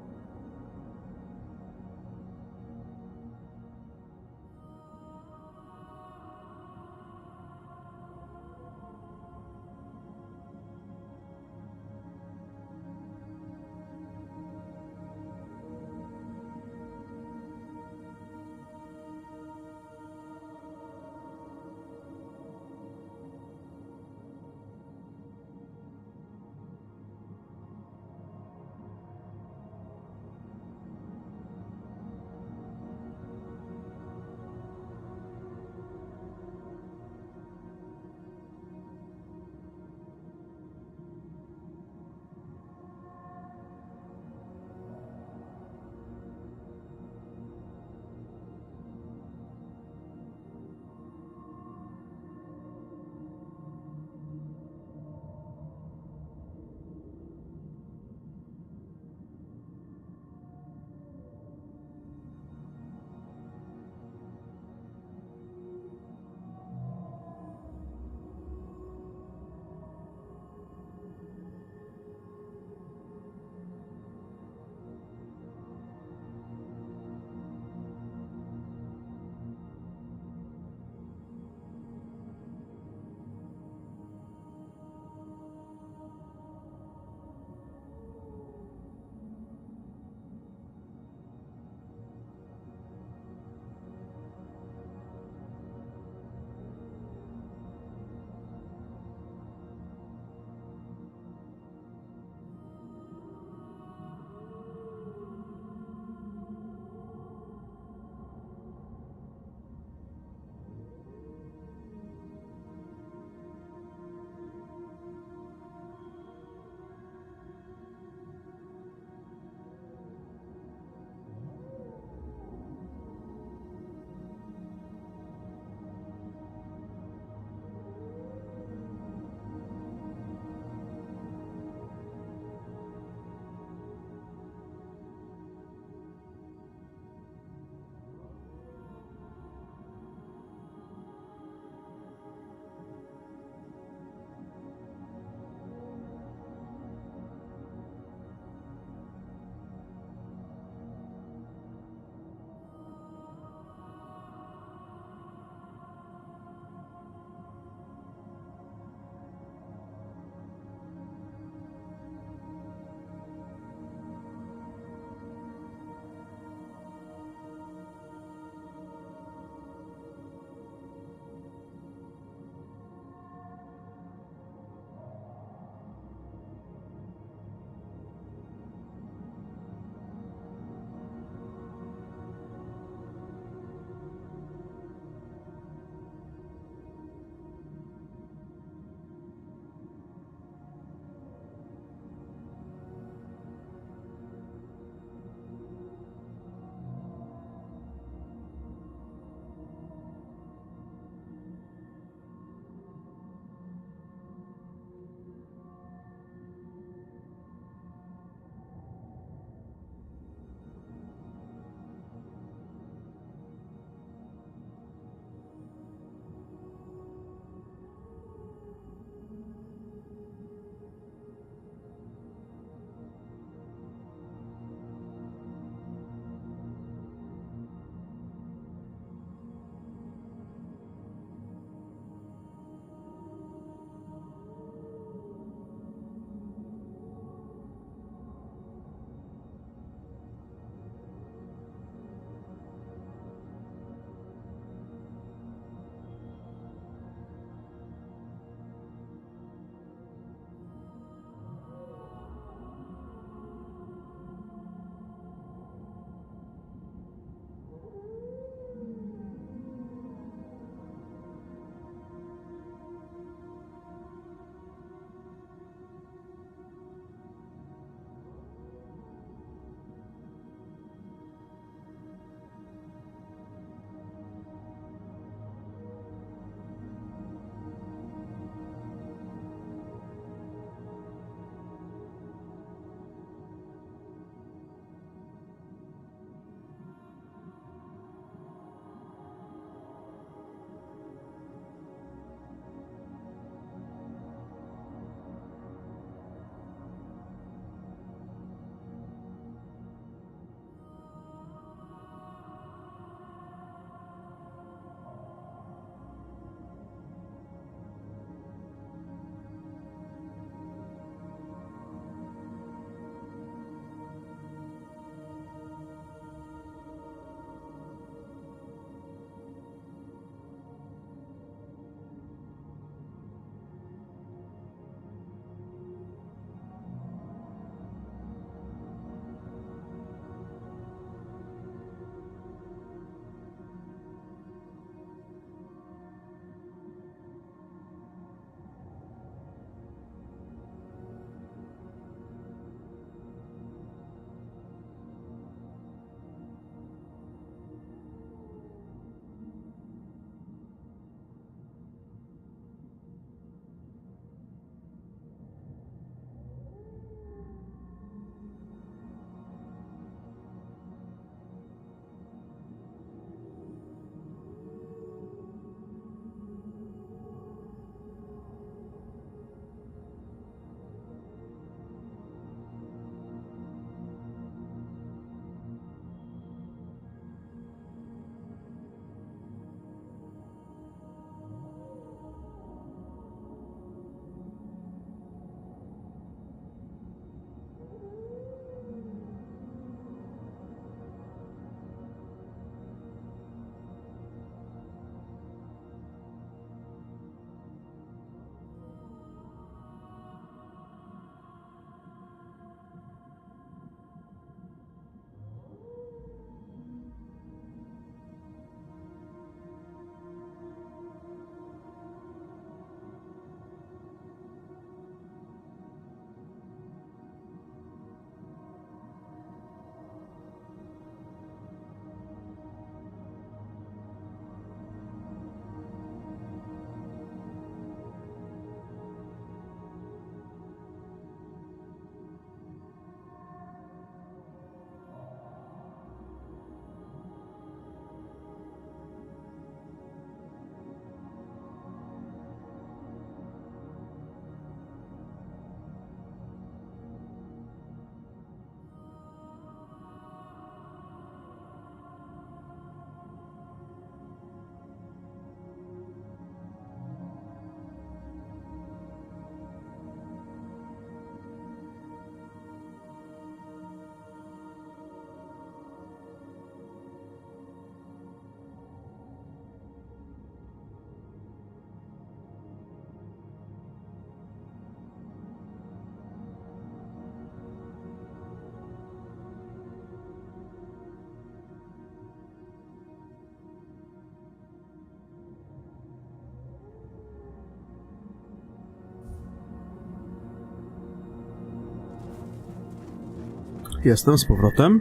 jestem z powrotem.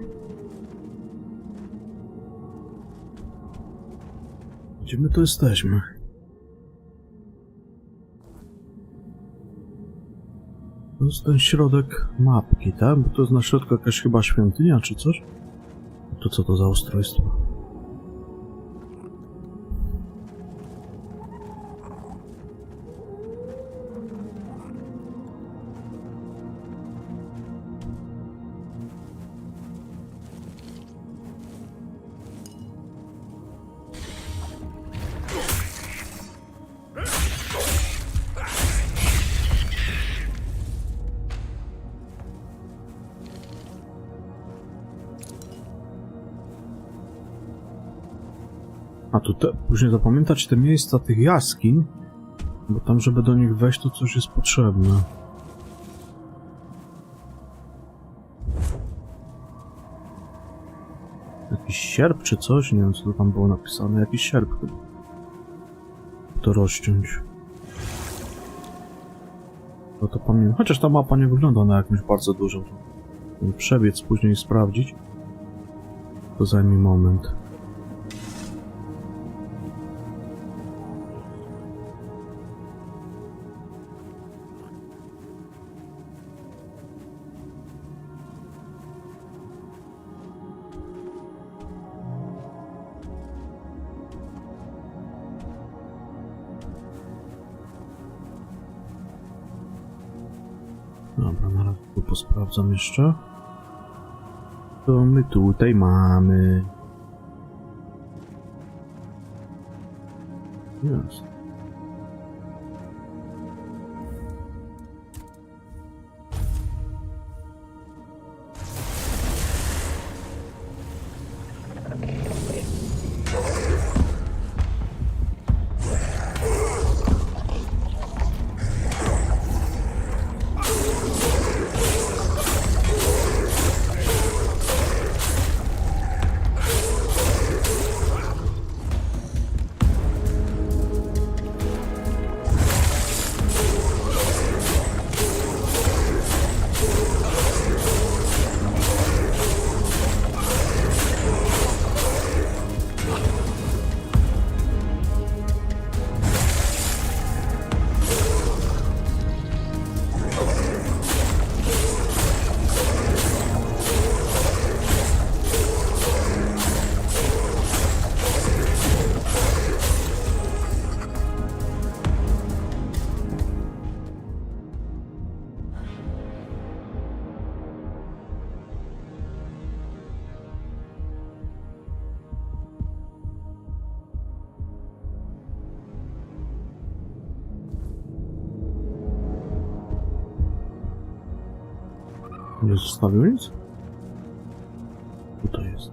Gdzie my tu jesteśmy? To jest ten środek mapki, tak? Bo to jest na środku jakaś chyba świątynia czy coś? To co to za ustrojstwo? A tu później zapamiętać te miejsca tych jaskiń, bo tam, żeby do nich wejść, to coś jest potrzebne. Jakiś sierp czy coś? Nie wiem, co to tam było napisane. Jakiś sierp chyba. To rozciąć. No to pamiętam. Chociaż ta mapa nie wygląda na jakąś bardzo dużą. Przebiec później sprawdzić. To zajmie moment. Dobra, na razie tu posprawdzam jeszcze. Co my tutaj mamy? Jest. Nie zostawił nic? Tutaj jest.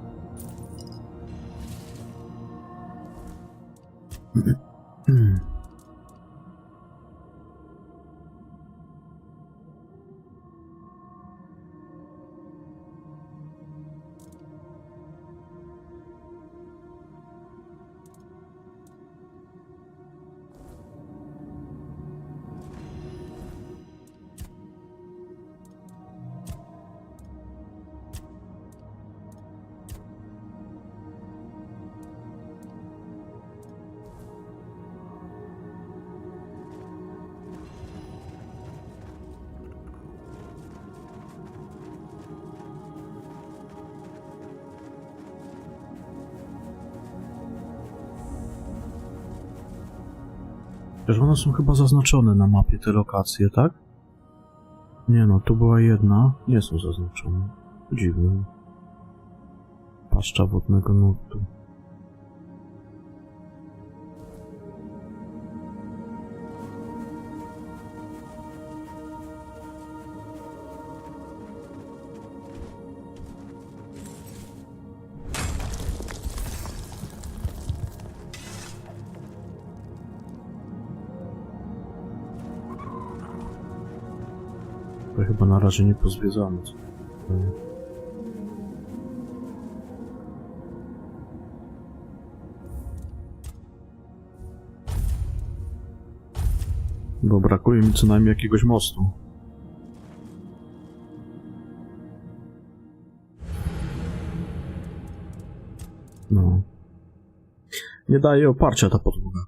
Przecież one są chyba zaznaczone na mapie, te lokacje, tak? Nie no, tu była jedna. Nie są zaznaczone. Dziwne. Paszcza wodnego nurtu. To chyba na razie nie pozwiedzamy. Bo brakuje mi co najmniej jakiegoś mostu. No. Nie daje oparcia ta podłoga.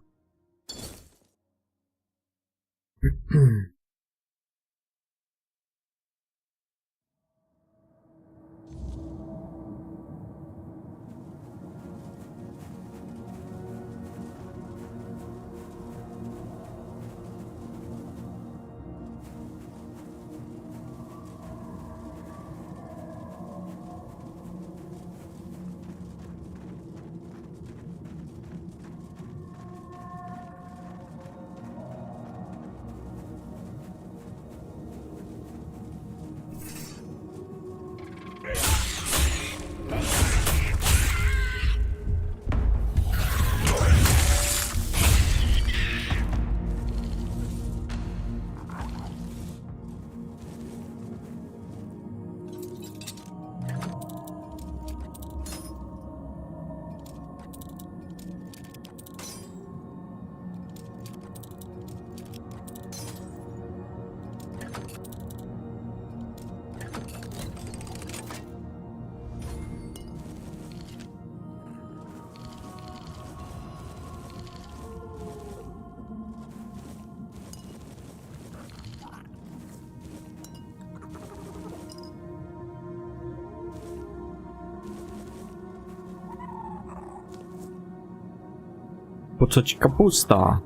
Po co ci kapusta?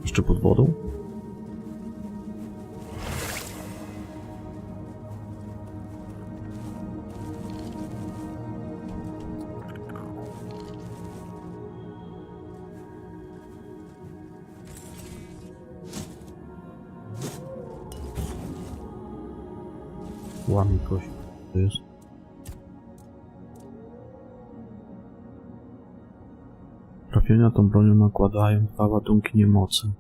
Jeszcze pod wodą? Łamie kość. To jest. Trafienia tą bronią nakładają 2 ładunki niemocy.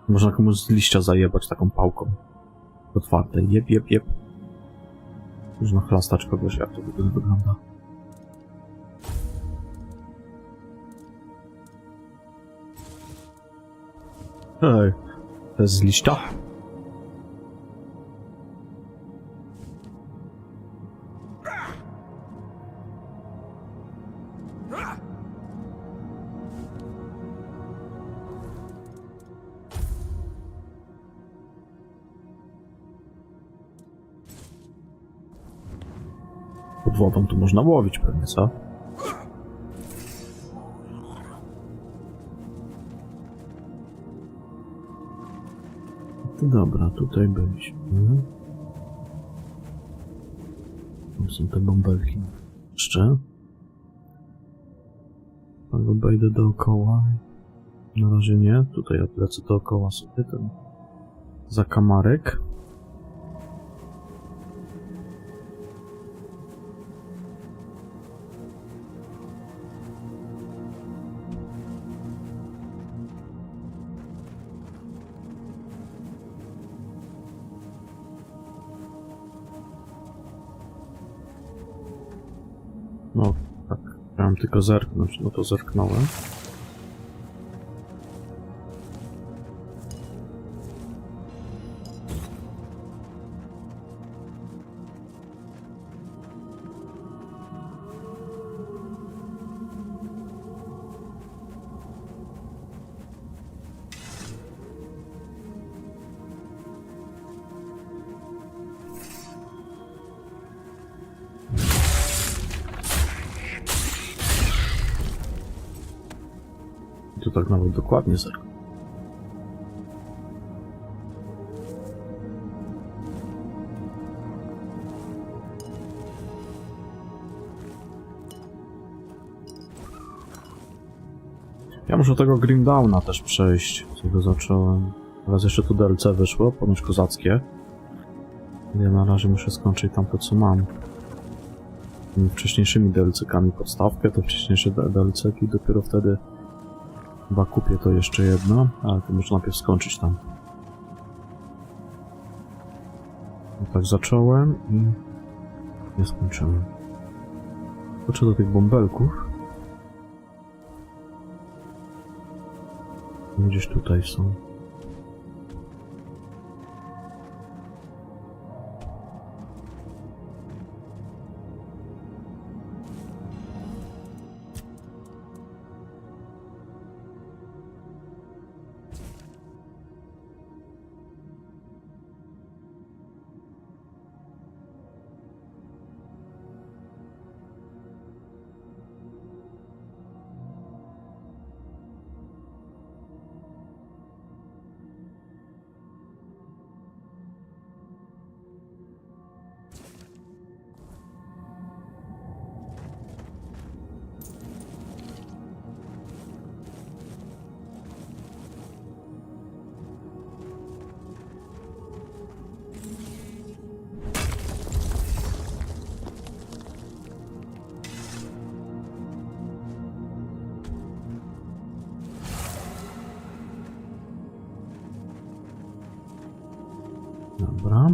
Można komuś z liścia zajebać taką pałką. Otwarte. Jeb. Można chlastać kogoś, jak to wygląda. Hej, to jest z liścia? Pod wodą tu można łowić pewnie, co? To dobra, tutaj byliśmy. Tam są te bąbelki. Jeszcze? Albo wejdę dookoła. Na razie nie. Tutaj ja lecę dookoła sobie ten zakamarek. No, tak. Chciałem tylko zerknąć, no to zerknąłem. Tu tak nawet dokładnie zerknę. Ja muszę tego Grimdowna też przejść, z tego zacząłem. Teraz jeszcze tu DLC wyszło, ponoć kozackie. Ja na razie muszę skończyć tamto, co mam. Tymi wcześniejszymi DLC-kami podstawkę, to wcześniejsze DLC-ki, dopiero wtedy chyba kupię to jeszcze jedno, ale to muszę najpierw skończyć tam. No tak zacząłem i nie skończyłem. Wrócę do tych bąbelków. Gdzieś tutaj są. Dobra.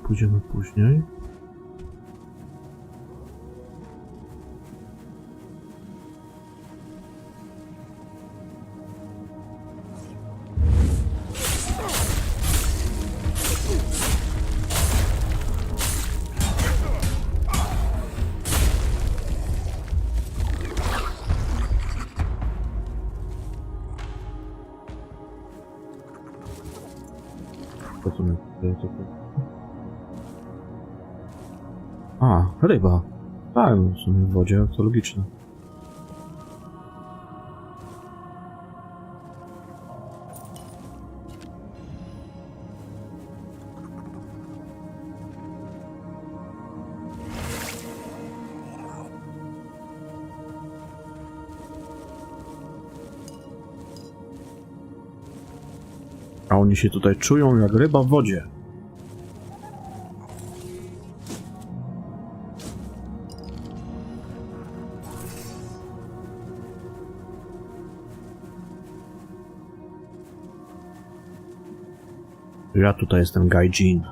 Pójdziemy później. Po co mnie to? A, ryba. Tak, w sumie w wodzie, to logiczne. A oni się tutaj czują jak ryba w wodzie. Ja tutaj jestem Gaijin.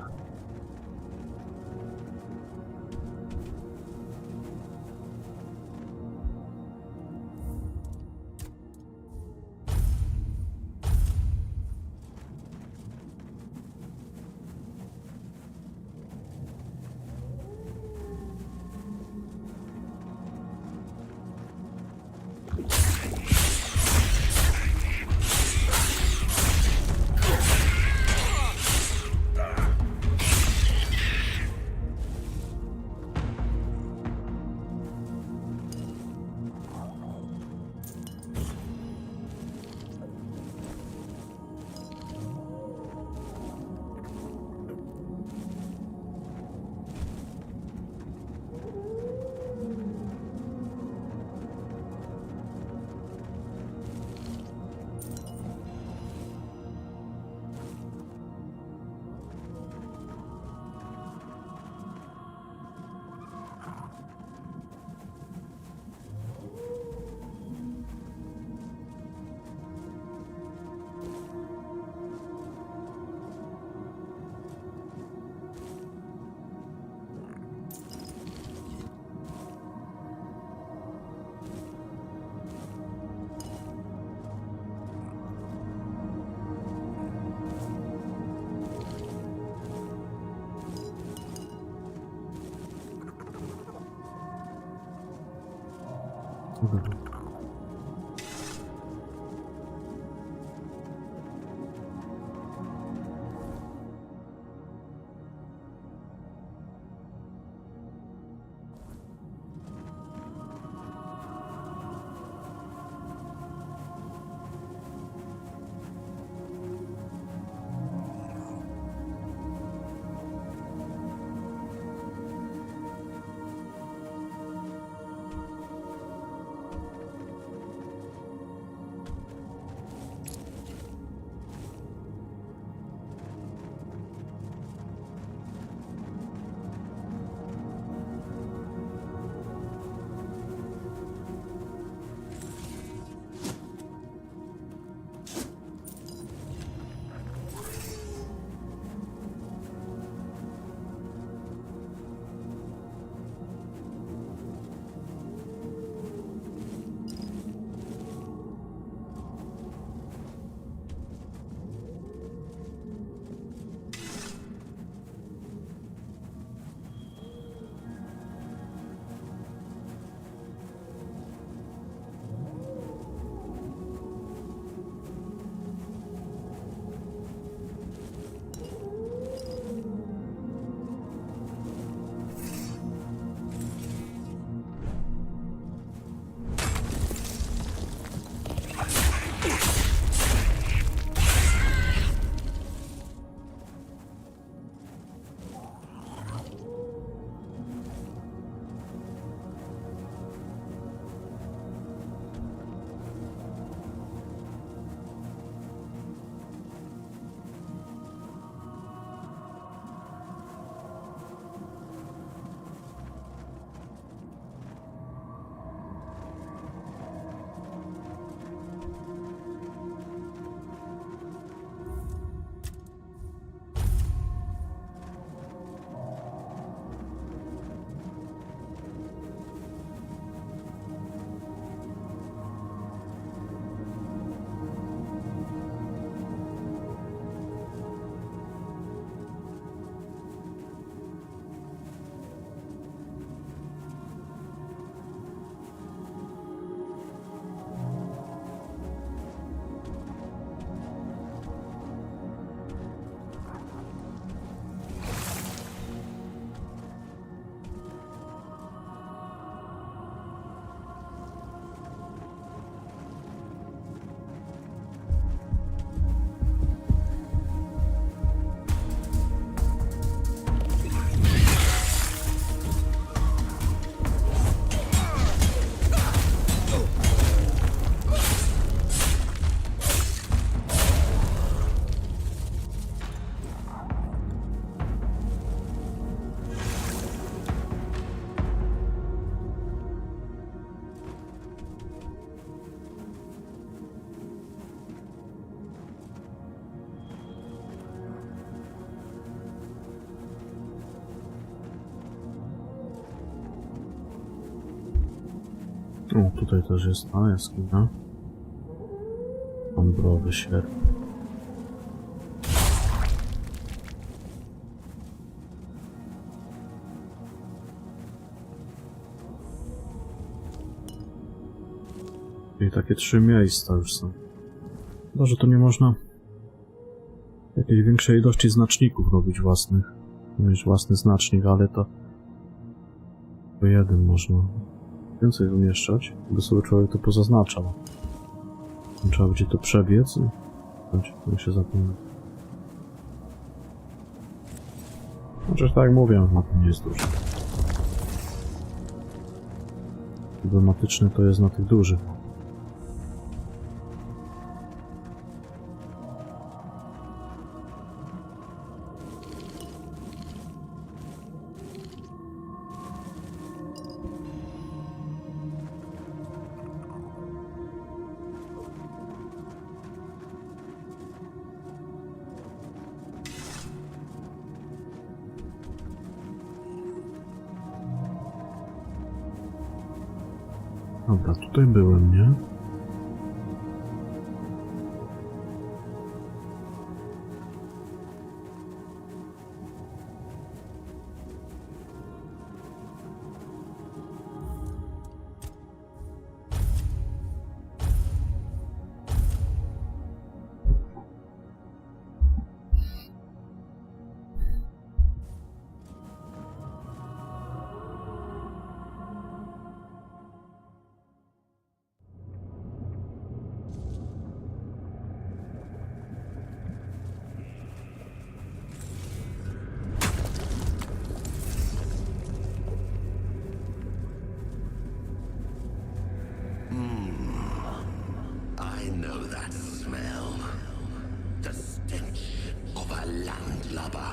O, tutaj też jest ta jaskinia. Ambrowy sierp. I takie 3 miejsca już są. Chyba, że to nie można jakiejś większej ilości znaczników robić własnych. Mieć własny znacznik, ale to jeden można więcej umieszczać, by sobie człowiek to pozaznaczał. Trzeba będzie to przebiec i to się zapomnę. Chociaż tak jak mówię, mapy nie jest dużo. Problematyczne to jest na tych dużych. Dobra, tutaj byłem, nie? I know that smell. The stench of a landlubber.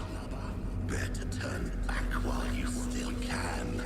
Better turn back while you still can.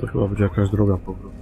To chyba będzie jakaś droga powrót.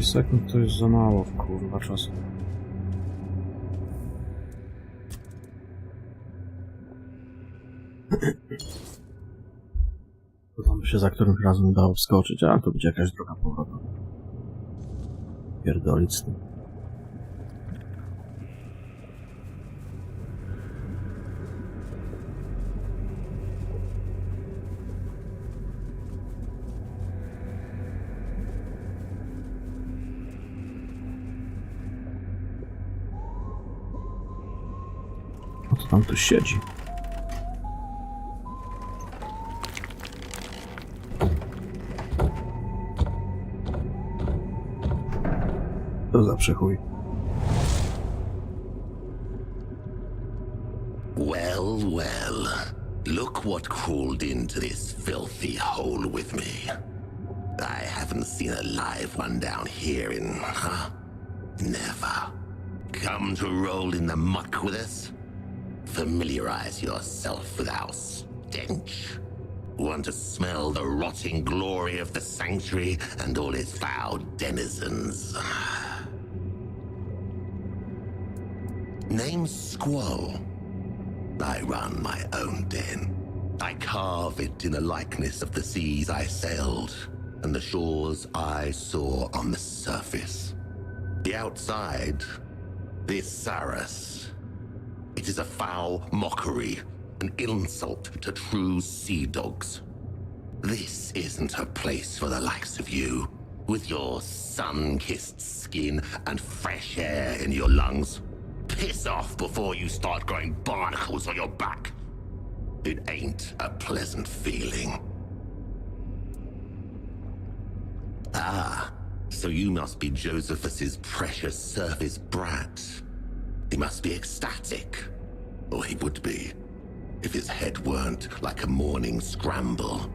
Sekund to jest za mało, kurwa, czasu. To tam by się za którymś razem udało wskoczyć, a to będzie jakaś droga powrotu. Pierdolić z tym. Co tam tu siedzi? To zawsze chuj. Well, well. Look what crawled into this filthy hole with me. I haven't seen a live one down here in, never. Come to roll in the muck with us? Familiarize yourself with our stench. Want to smell the rotting glory of the sanctuary and all its foul denizens. Name's Squall. I run my own den. I carve it in the likeness of the seas I sailed and the shores I saw on the surface. The outside, this Saras. It is a foul mockery, an insult to true sea dogs. This isn't a place for the likes of you, with your sun-kissed skin and fresh air in your lungs. Piss off before you start growing barnacles on your back. It ain't a pleasant feeling. Ah, so you must be Josephus's precious surface brat. He must be ecstatic, or he would be, if his head weren't like a morning scramble.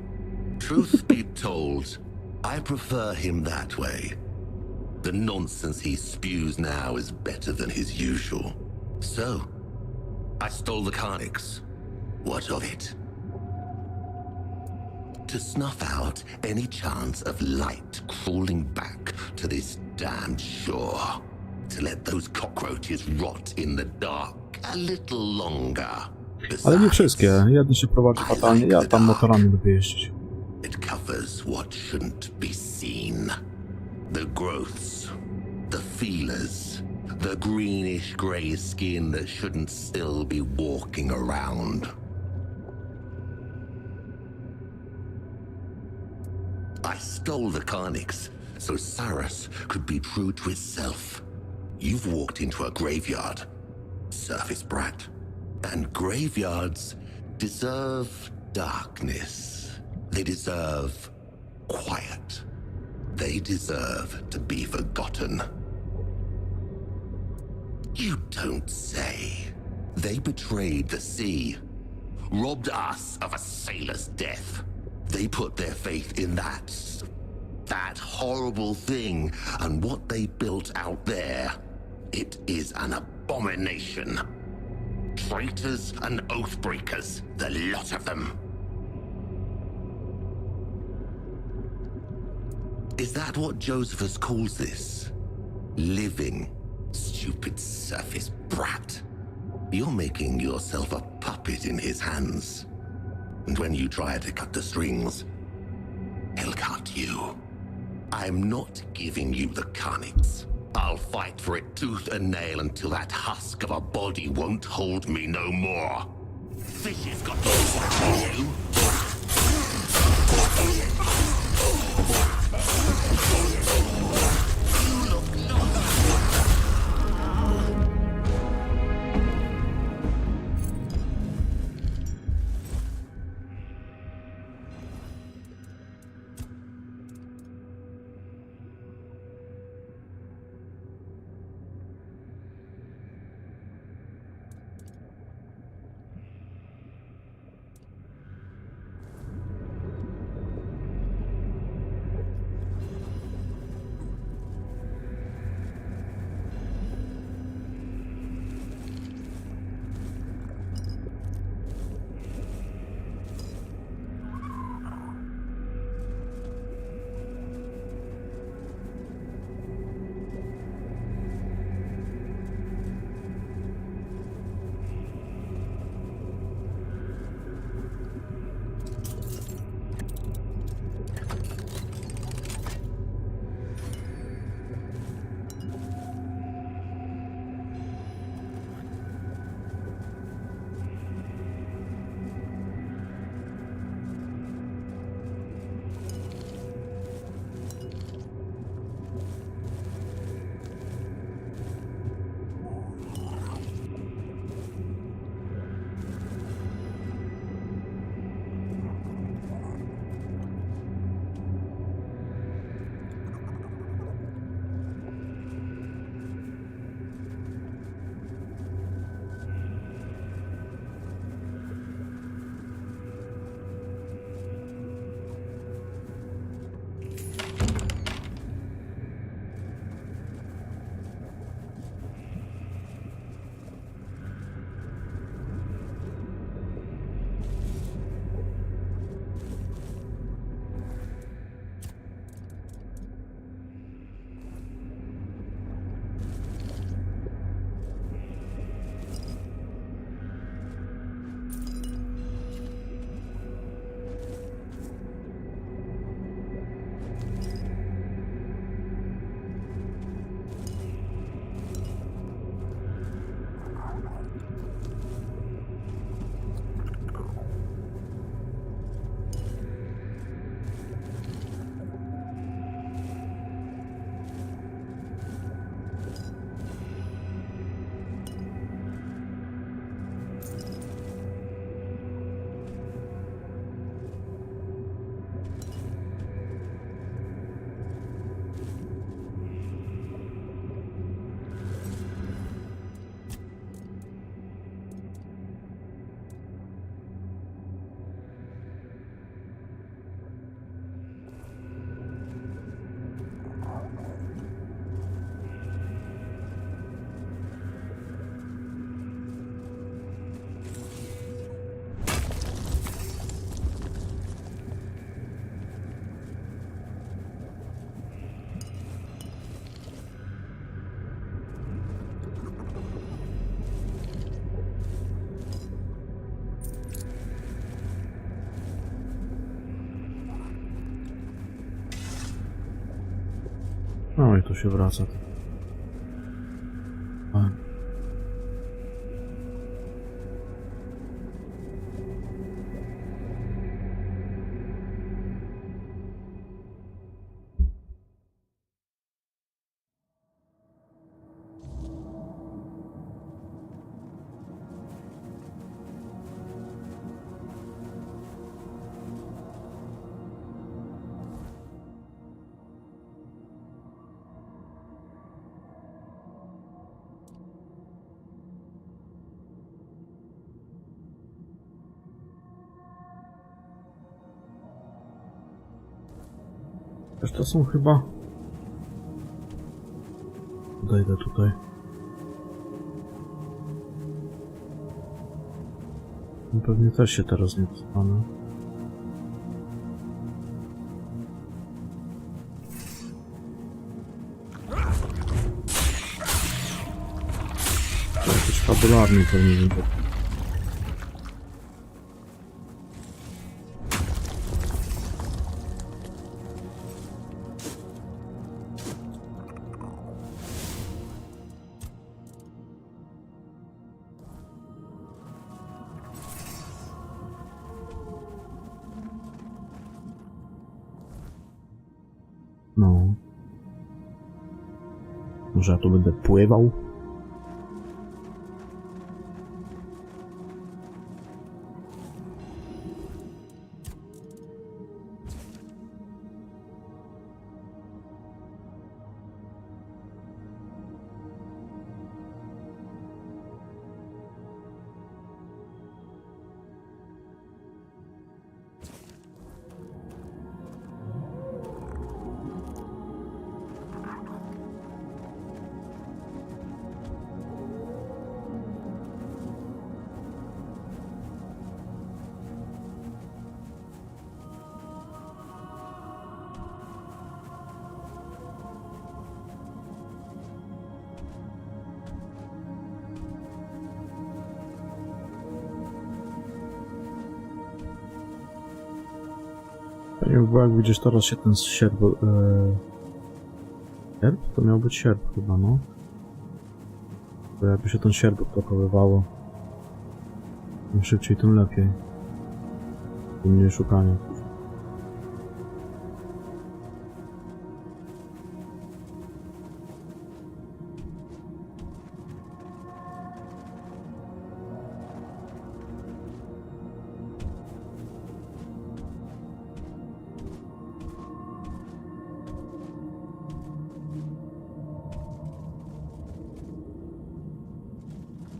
Truth be told, I prefer him that way. The nonsense he spews now is better than his usual. So, I stole the Carnix. What of it? To snuff out any chance of light crawling back to this damned shore. To let those cockroaches rot in the dark a little longer. Ale nie wszystkie. Jedne się prowadzi fatalnie, ja tam motorami lubię jeździć. It covers what shouldn't be seen. The growths, the feelers, the greenish grey skin that shouldn't still be walking around. I stole the Carnix so Saras could be true to itself. You've walked into a graveyard, surface brat. And graveyards deserve darkness. They deserve quiet. They deserve to be forgotten. You don't say. They betrayed the sea, robbed us of a sailor's death. They put their faith in that horrible thing, and what they built out there, it is an abomination. Traitors and oathbreakers, the lot of them. Is that what Josephus calls this? Living, stupid surface brat. You're making yourself a puppet in his hands. And when you try to cut the strings, he'll cut you. I'm not giving you the Carnix. I'll fight for it tooth and nail until that husk of a body won't hold me no more. This has got to be you. No i tu się wraca. A. Też to są chyba... Dojdę tutaj. Pewnie też się teraz nie dostanę. To jakiś fabularny pewnie będzie. No. Może ja tu będę pływał? Bo jak widzisz, teraz się ten sierp... Sierp? To miał być sierp chyba, no. Bo jakby się ten sierp odblokowywało. Im szybciej, tym lepiej. Tym mniej szukania.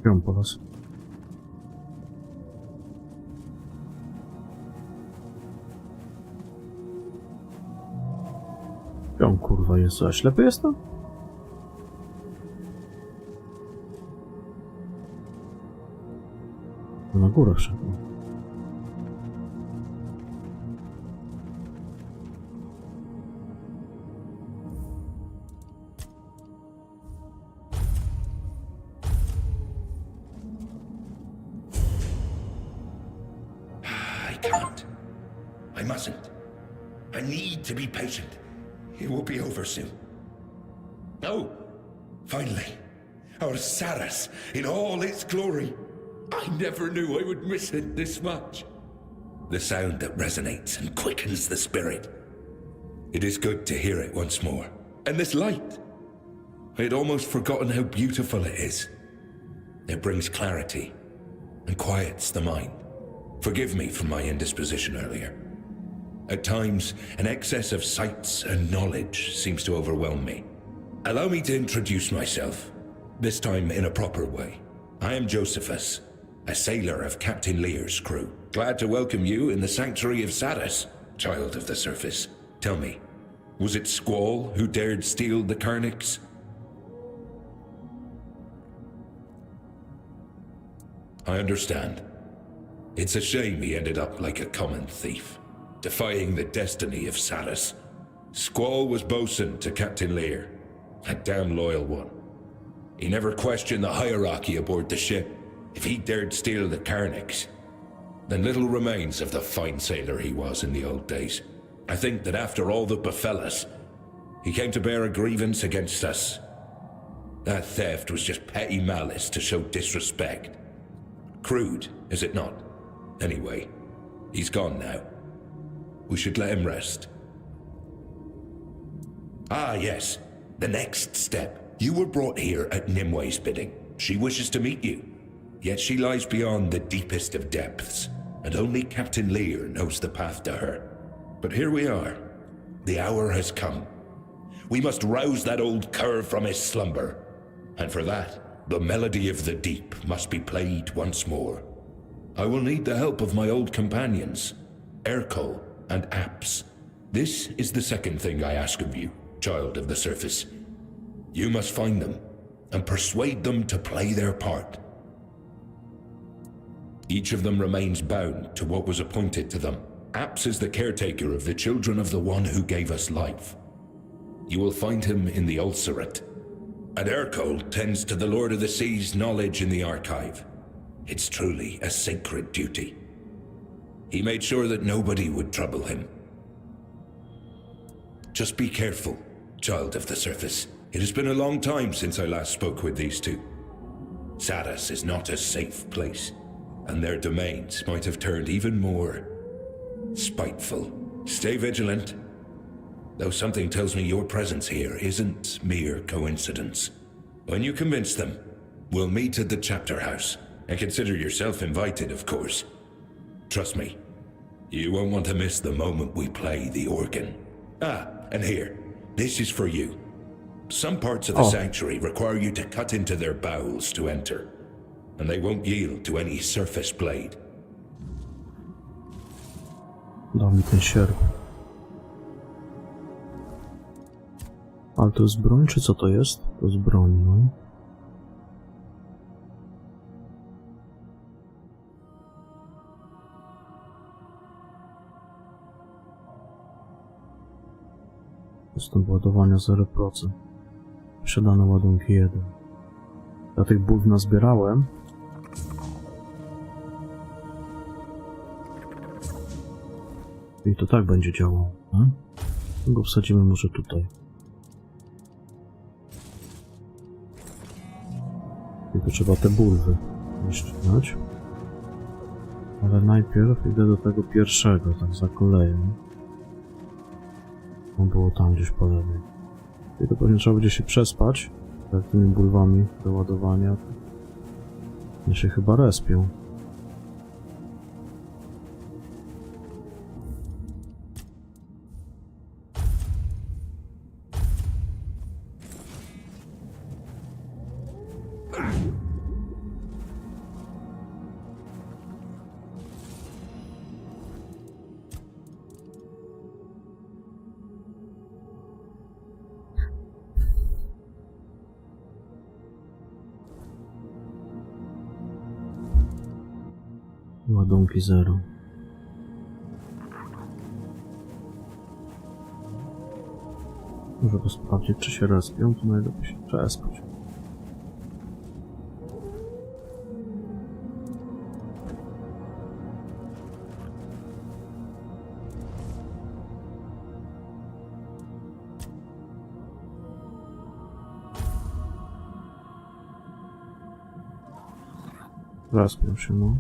Pią po was. Pią, kurwa, jest, a ślepy jestem? Na górę wszedł. I mustn't. I need to be patient. It will be over soon. Oh, finally. Our Saras in all its glory. I never knew I would miss it this much. The sound that resonates and quickens the spirit. It is good to hear it once more. And this light. I had almost forgotten how beautiful it is. It brings clarity and quiets the mind. Forgive me for my indisposition earlier. At times, an excess of sights and knowledge seems to overwhelm me. Allow me to introduce myself, this time in a proper way. I am Josephus, a sailor of Captain Lear's crew. Glad to welcome you in the sanctuary of Saras, child of the surface. Tell me, was it Squall who dared steal the Carnix? I understand. It's a shame he ended up like a common thief, defying the destiny of Saras. Squall was bosun to Captain Lear, a damn loyal one. He never questioned the hierarchy aboard the ship. If he dared steal the Carnix, then little remains of the fine sailor he was in the old days. I think that after all that befell us, He came to bear a grievance against us. That theft was just petty malice to show disrespect. Crude, is it not? Anyway, he's gone now. We should let him rest. Ah, yes. The next step. You were brought here at Nimwe's bidding. She wishes to meet you. Yet she lies beyond the deepest of depths, and only Captain Lear knows the path to her. But here we are. The hour has come. We must rouse that old cur from his slumber. And for that, the melody of the deep must be played once more. I will need the help of my old companions, Ercol and Apps. This is the second thing I ask of you, child of the surface. You must find them and persuade them to play their part. Each of them remains bound to what was appointed to them. Apps is the caretaker of the children of the one who gave us life. You will find him in the Ulcerate. And Ercol tends to the Lord of the Sea's knowledge in the archive. It's truly a sacred duty. He made sure that nobody would trouble him. Just be careful, child of the surface. It has been a long time since I last spoke with these two. Sadas is not a safe place, and their domains might have turned even more spiteful. Stay vigilant, though something tells me your presence here isn't mere coincidence. When you convince them, we'll meet at the chapter house, and consider yourself invited, of course. Trust me, you won't want to miss the moment we play the organ. Ah, and here, this is for you. Some parts of the sanctuary require you to cut into their bowels to enter, and they won't yield to any surface blade. Dał mi ten sierp. Ale to jest broń, czy co to jest? To jest broń, no. Dostęp ładowania 0%. Posiadane ładunki 1. Ja tych bólw nazbierałem. I to tak będzie działało, nie? Go wsadzimy może tutaj. Tylko trzeba te bulwy wyścignąć. Ale najpierw idę do tego pierwszego, tak za koleją. On było tam gdzieś po lewej. I to pewnie trzeba będzie się przespać. Tak, tymi bulwami do ładowania. One się chyba respią. Ładunki 0. Muszę to sprawdzić, czy się respią, to najlepiej się przespać. Respią się, no.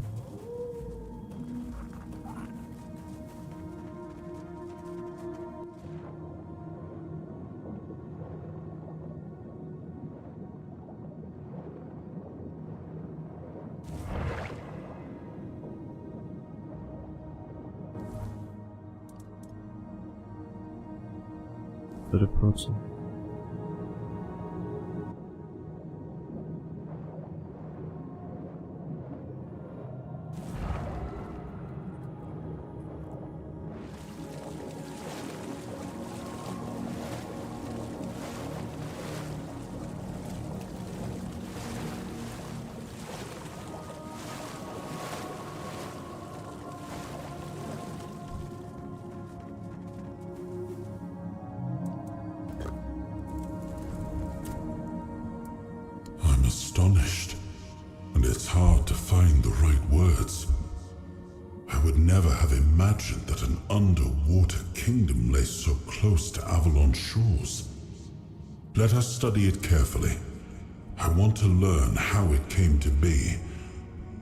%. Astonished, and it's hard to find the right words. I would never have imagined that an underwater kingdom lay so close to Avalon shores. Let us study it carefully. I want to learn how it came to be,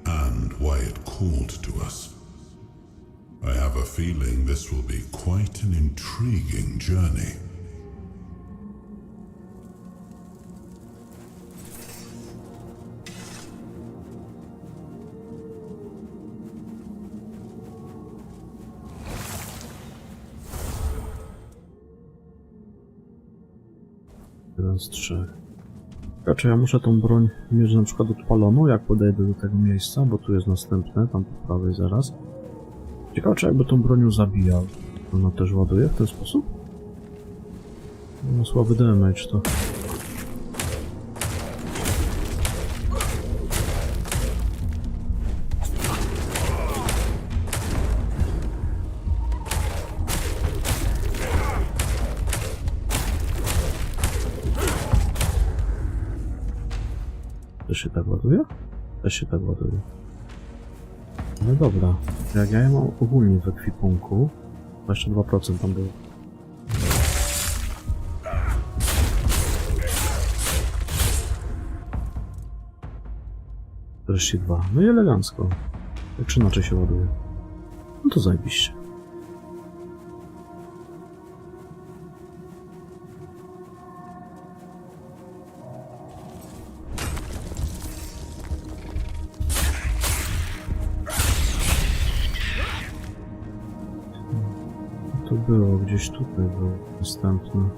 and why it called to us. I have a feeling this will be quite an intriguing journey. Jeden z trzech. Czy ja muszę tą broń mieć na przykład odpaloną, jak podejdę do tego miejsca, bo tu jest następne, tam po prawej zaraz. Ciekawe, czy jakby tą bronią zabijał. Ona też ładuje w ten sposób? No słaby damage to. Też się tak ładuje? Też się tak ładuje. No dobra, jak ja je mam ogólnie w ekwipunku, 22% tam było. Wreszcie 2. No i elegancko. Jak czy inaczej się ładuje. No to zajebiście. To było, gdzieś tutaj było następne.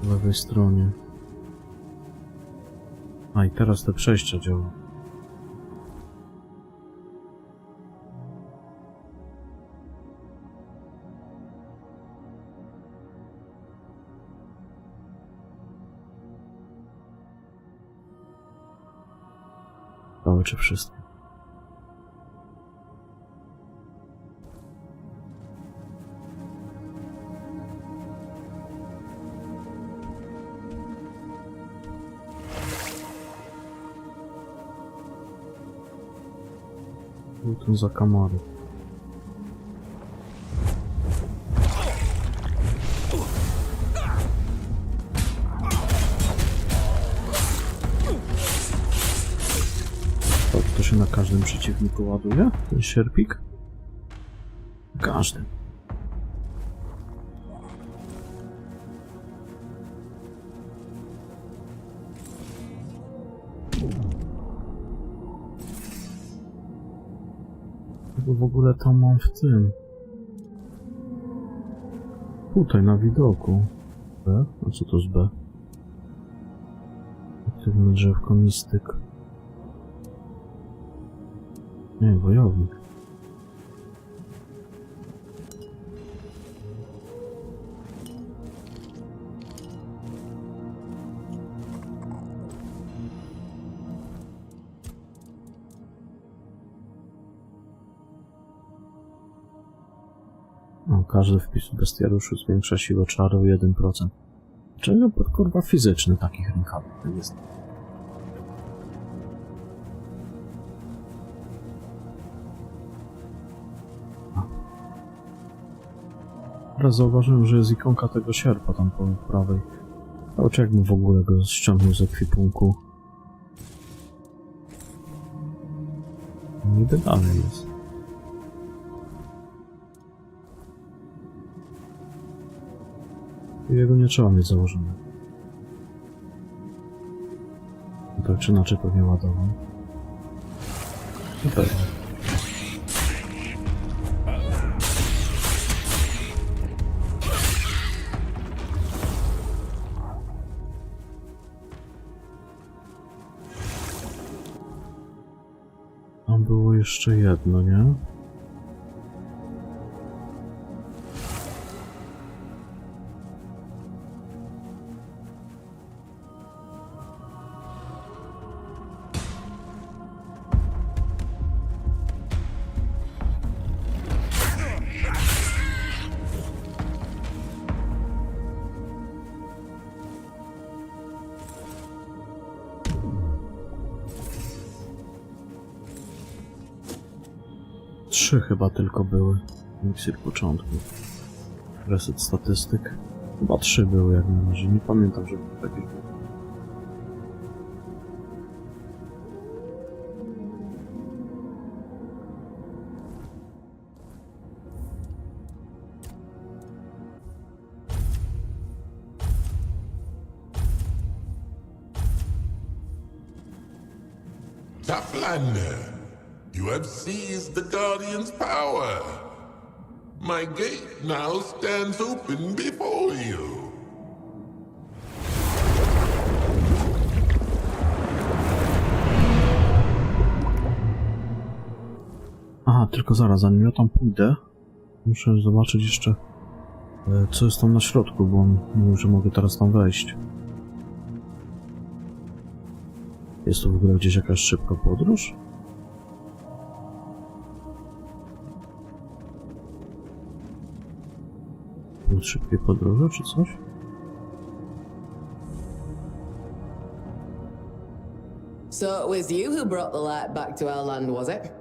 Po lewej stronie. A i teraz te przejścia działa. Całe czy wszystkie? Tu za kamerą. To się na każdym przeciwniku ładuje? Ten sierpik? Każdym. W ogóle to mam w tym. Tutaj na widoku. B? A co to z B? Aktywne drzewko, mistyk. Nie, wojownik. Każdy wpis bestiariuszu zwiększa siłę czaru o 1%. Czego pod kurwa fizyczny takich rękawic jest? Teraz zauważyłem, że jest ikonka tego sierpa tam po prawej. A czy jakbym w ogóle go ściągnął z ekwipunku? Niby dalej jest. Jego nie trzeba mieć założone. Tak czy inaczej pewnie ładował. No pewnie. Tam było jeszcze jedno, nie? Trzy chyba tylko były. Miksir początku. Reset statystyk. Chyba 3 były jak na razie, nie pamiętam, żeby jakieś było. Taflander, you have seized the Guardian's power. My gate now stands open before you. Aha, tylko zaraz, zanim ja tam pójdę, muszę zobaczyć jeszcze, co jest tam na środku, bo on mówił, że mogę teraz tam wejść. Jest tu w ogóle gdzieś jakaś szybka podróż? Punkt szybkiej podróży, czy coś? So it was you who brought the light back to our land, was it?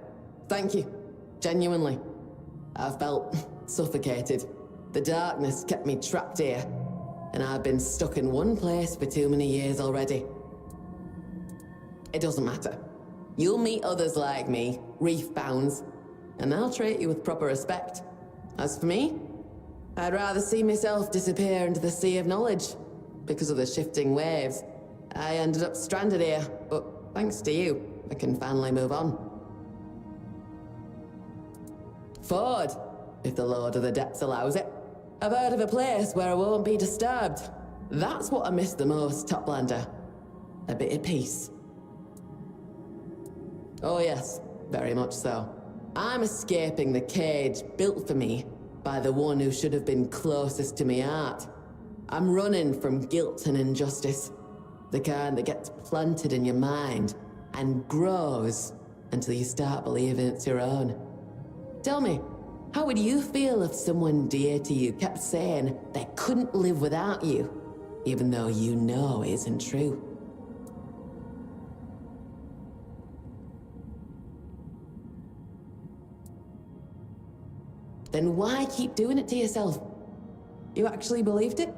Thank you. Genuinely. I felt suffocated. The darkness kept me trapped here, and I've been stuck in one place for too many years already. It doesn't matter. You'll meet others like me, reef bounds, and they'll treat you with proper respect. As for me, I'd rather see myself disappear into the sea of knowledge. Because of the shifting waves, I ended up stranded here, but thanks to you, I can finally move on. Forward, if the Lord of the Depths allows it. I've heard of a place where I won't be disturbed. That's what I miss the most, Toplander. A bit of peace. Oh yes, very much so. I'm escaping the cage built for me by the one who should have been closest to me heart. I'm running from guilt and injustice. The kind that gets planted in your mind and grows until you start believing it's your own. Tell me, how would you feel if someone dear to you kept saying they couldn't live without you, even though you know it isn't true? Then why keep doing it to yourself? You actually believed it?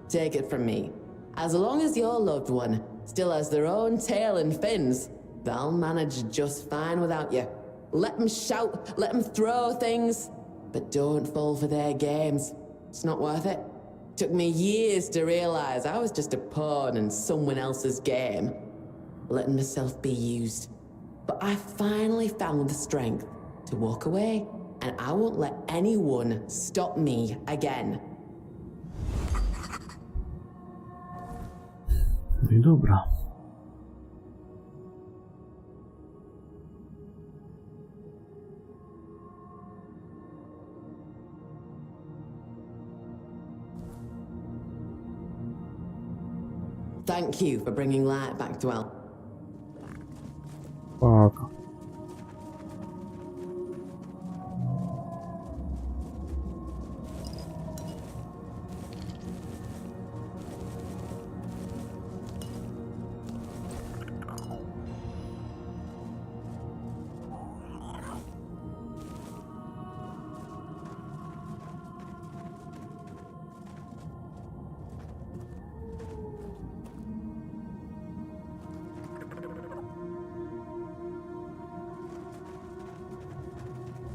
Take it from me. As long as your loved one still has their own tail and fins, they'll manage just fine without you. Let them shout, let them throw things, but don't fall for their games. It's not worth it. Took me years to realize I was just a pawn in someone else's game, letting myself be used. But I finally found the strength to walk away, and I won't let anyone stop me again. No i dobra. Thank you for bringing light back to El. Fuck.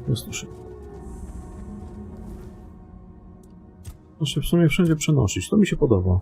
Jest to szybko. To się w sumie wszędzie przenosić. To mi się podoba.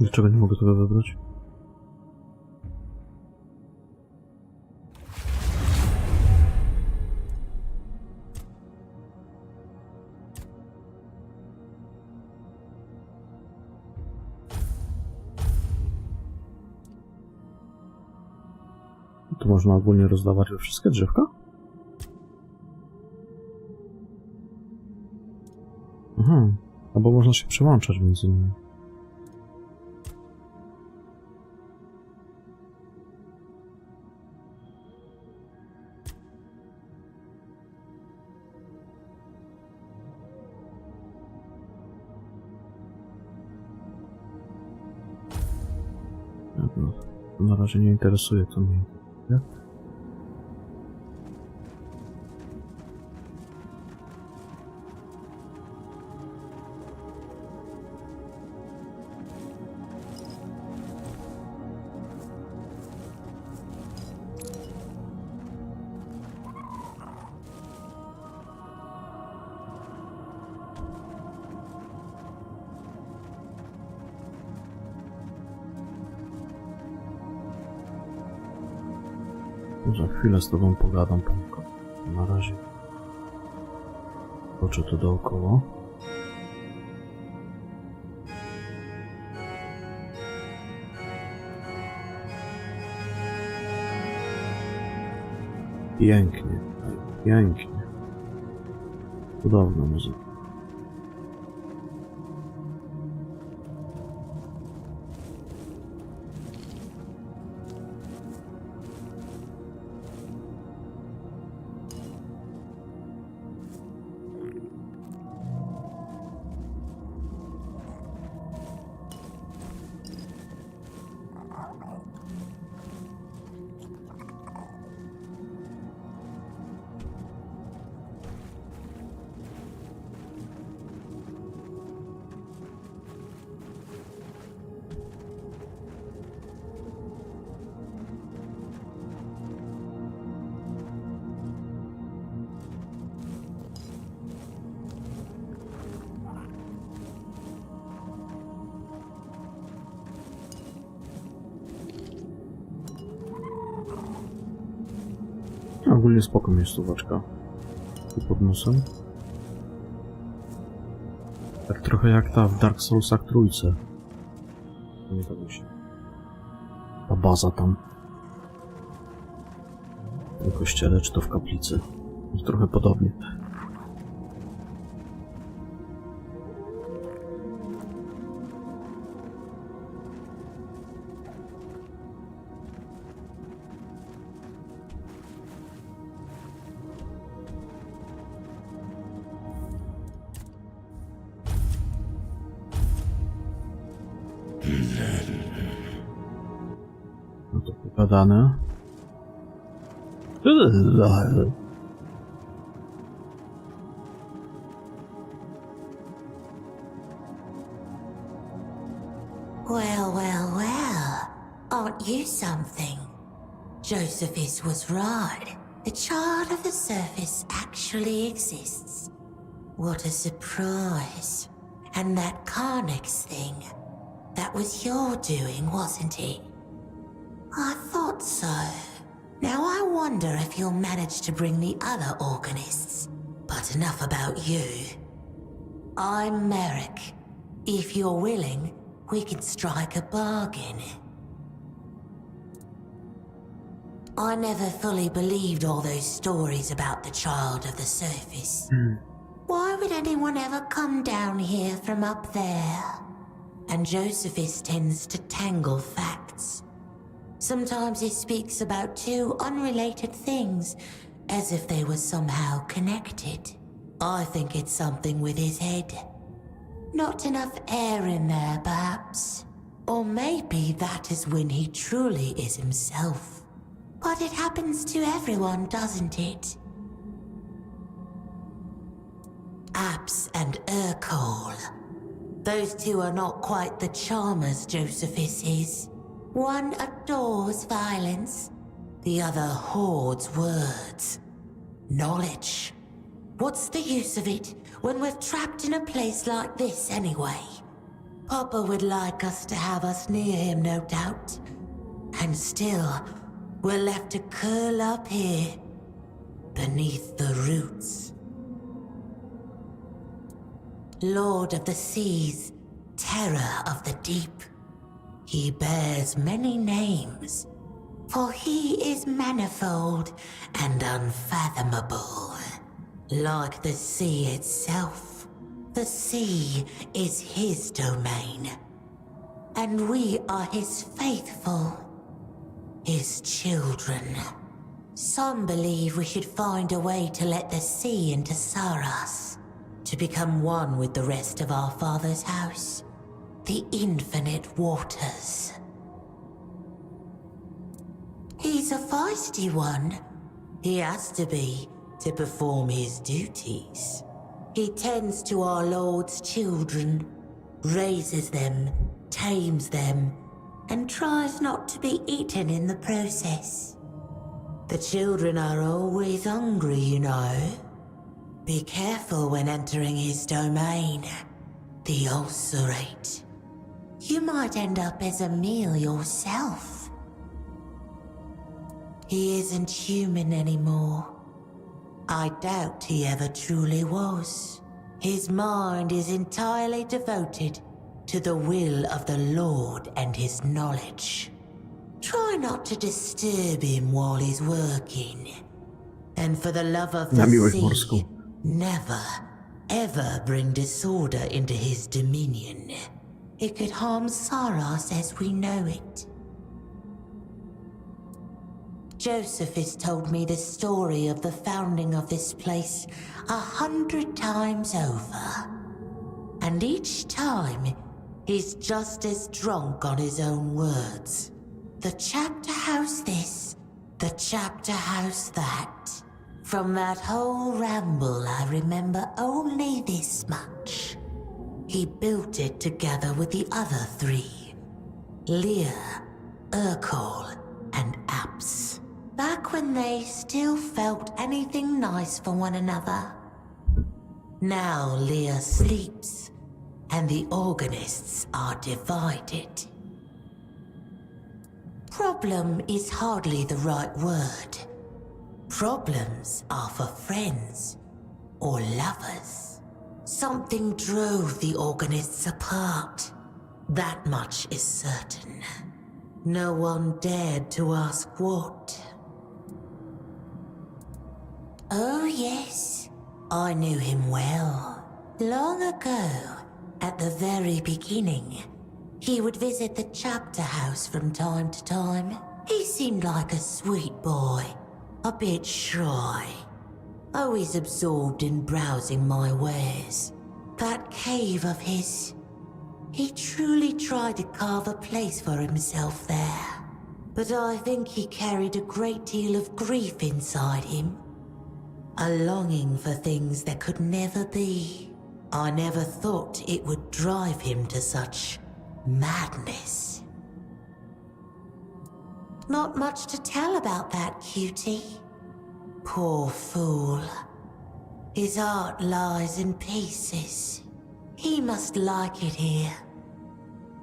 Dlaczego nie mogę tego wybrać? To można ogólnie rozdawać we wszystkie drzewka? Aha, albo można się przełączać między nimi. Na razie nie interesuje to mnie. Nie? Za chwilę z tobą pogadam, Panko. Na razie toczę to dookoła. Pięknie, pięknie. Cudowna muzyka. Ogólnie spoko miejscóweczka. Tu pod nosem. Tak trochę jak ta w Dark Soulsach trójce. Nie tak mi się. Ta baza tam. W kościele czy to w kaplicy. Trochę podobnie. No to pogadane. Well, well, well. Aren't you something? Josephus was right. The Child of the Surface actually exists. What a surprise. And that Carnix thing, that was your doing, wasn't it? I thought so. Now I wonder if you'll manage to bring the other organists. But enough about you. I'm Merrick. If you're willing, we can strike a bargain. I never fully believed all those stories about the Child of the Surface. Why would anyone ever come down here from up there? And Josephus tends to tangle facts. Sometimes he speaks about two unrelated things, as if they were somehow connected. I think it's something with his head. Not enough air in there, perhaps. Or maybe that is when he truly is himself. But it happens to everyone, doesn't it? Apps and Urkol. Those two are not quite the charmers Josephus is. One adores violence, the other hoards words. Knowledge. What's the use of it when we're trapped in a place like this anyway? Papa would like us to have us near him, no doubt. And still, we're left to curl up here, beneath the roots. Lord of the seas, terror of the deep, he bears many names, for he is manifold and unfathomable. Like the sea itself, the sea is his domain, and we are his faithful, his children. Some believe we should find a way to let the sea into Saras, to become one with the rest of our father's house, the infinite waters. He's a feisty one. He has to be to perform his duties. He tends to our Lord's children, raises them, tames them, and tries not to be eaten in the process. The children are always hungry, you know. Be careful when entering his domain. The ulcerate. You might end up as a meal yourself. He isn't human anymore. I doubt he ever truly was. His mind is entirely devoted to the will of the Lord and his knowledge. Try not to disturb him while he's working. And for the love of the sea, never, ever bring disorder into his dominion. It could harm Saras as we know it. Joseph has told me the story of the founding of this place 100 times over. And each time, he's just as drunk on his own words. The chapter house this, the chapter house that. From that whole ramble, I remember only this much. He built it together with the other three. Lear, Urkel, and Apps. Back when they still felt anything nice for one another. Now Lear sleeps, and the organists are divided. Problem is hardly the right word. Problems are for friends or lovers. Something drove the organists apart. That much is certain. No one dared to ask what. Oh yes, I knew him well. Long ago, at the very beginning, he would visit the chapter house from time to time. He seemed like a sweet boy, a bit shy, always absorbed in browsing my wares. That cave of his, he truly tried to carve a place for himself there. But I think he carried a great deal of grief inside him. A longing for things that could never be. I never thought it would drive him to such madness. Not much to tell about that cutie. Poor fool. His art lies in pieces. He must like it here.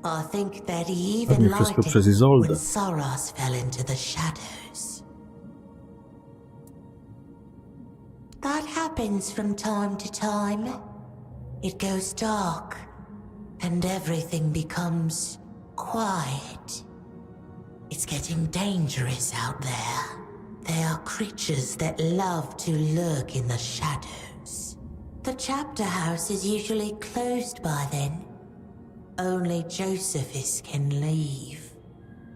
I think that he even liked it when Saras fell into the shadows. That happens from time to time. It goes dark, and everything becomes quiet. It's getting dangerous out there. There are creatures that love to lurk in the shadows. The chapter house is usually closed by then. Only Josephus can leave.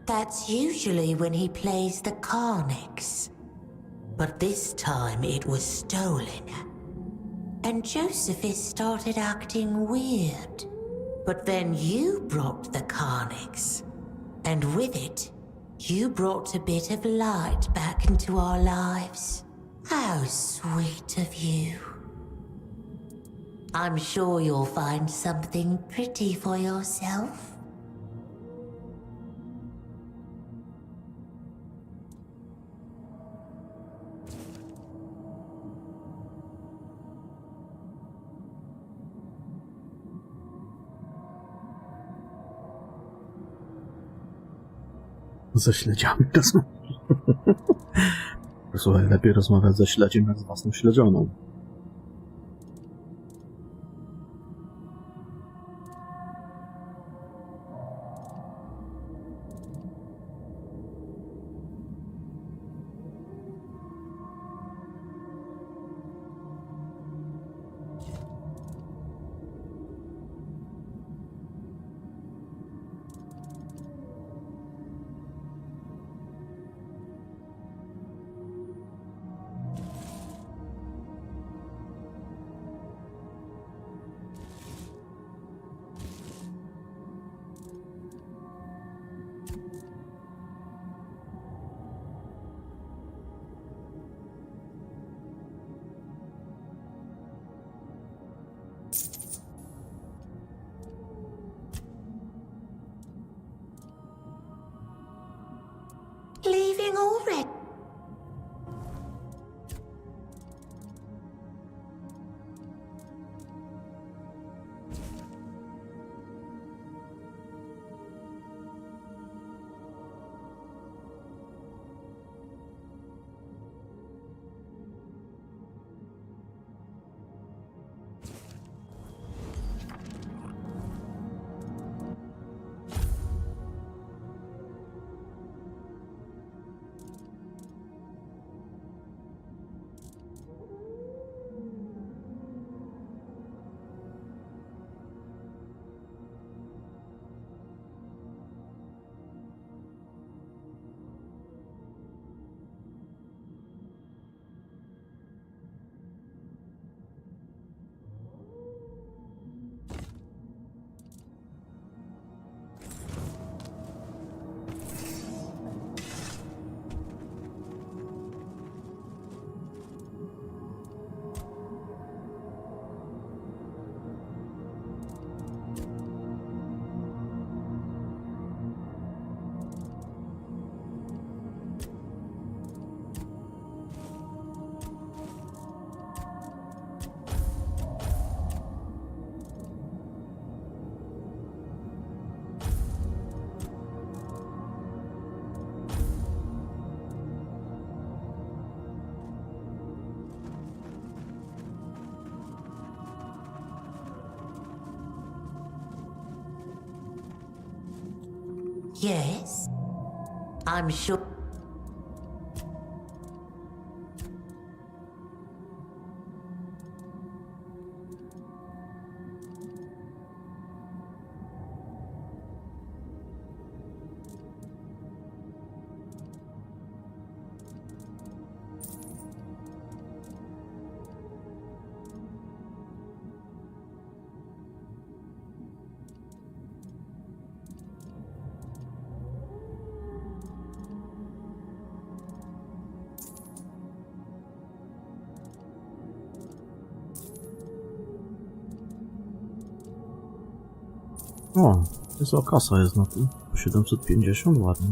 That's usually when he plays the Carnix. But this time it was stolen. And Josephus started acting weird. But then you brought the Carnix. And with it, you brought a bit of light back into our lives. How sweet of you. I'm sure you'll find something pretty for yourself. Ze śledziami rozmawiać. Słuchaj, lepiej rozmawiać ze śledziem jak z własną śledzioną. Leaving already? Yes. I'm sure. O, jest kasa jest na tym. 750, ładnie.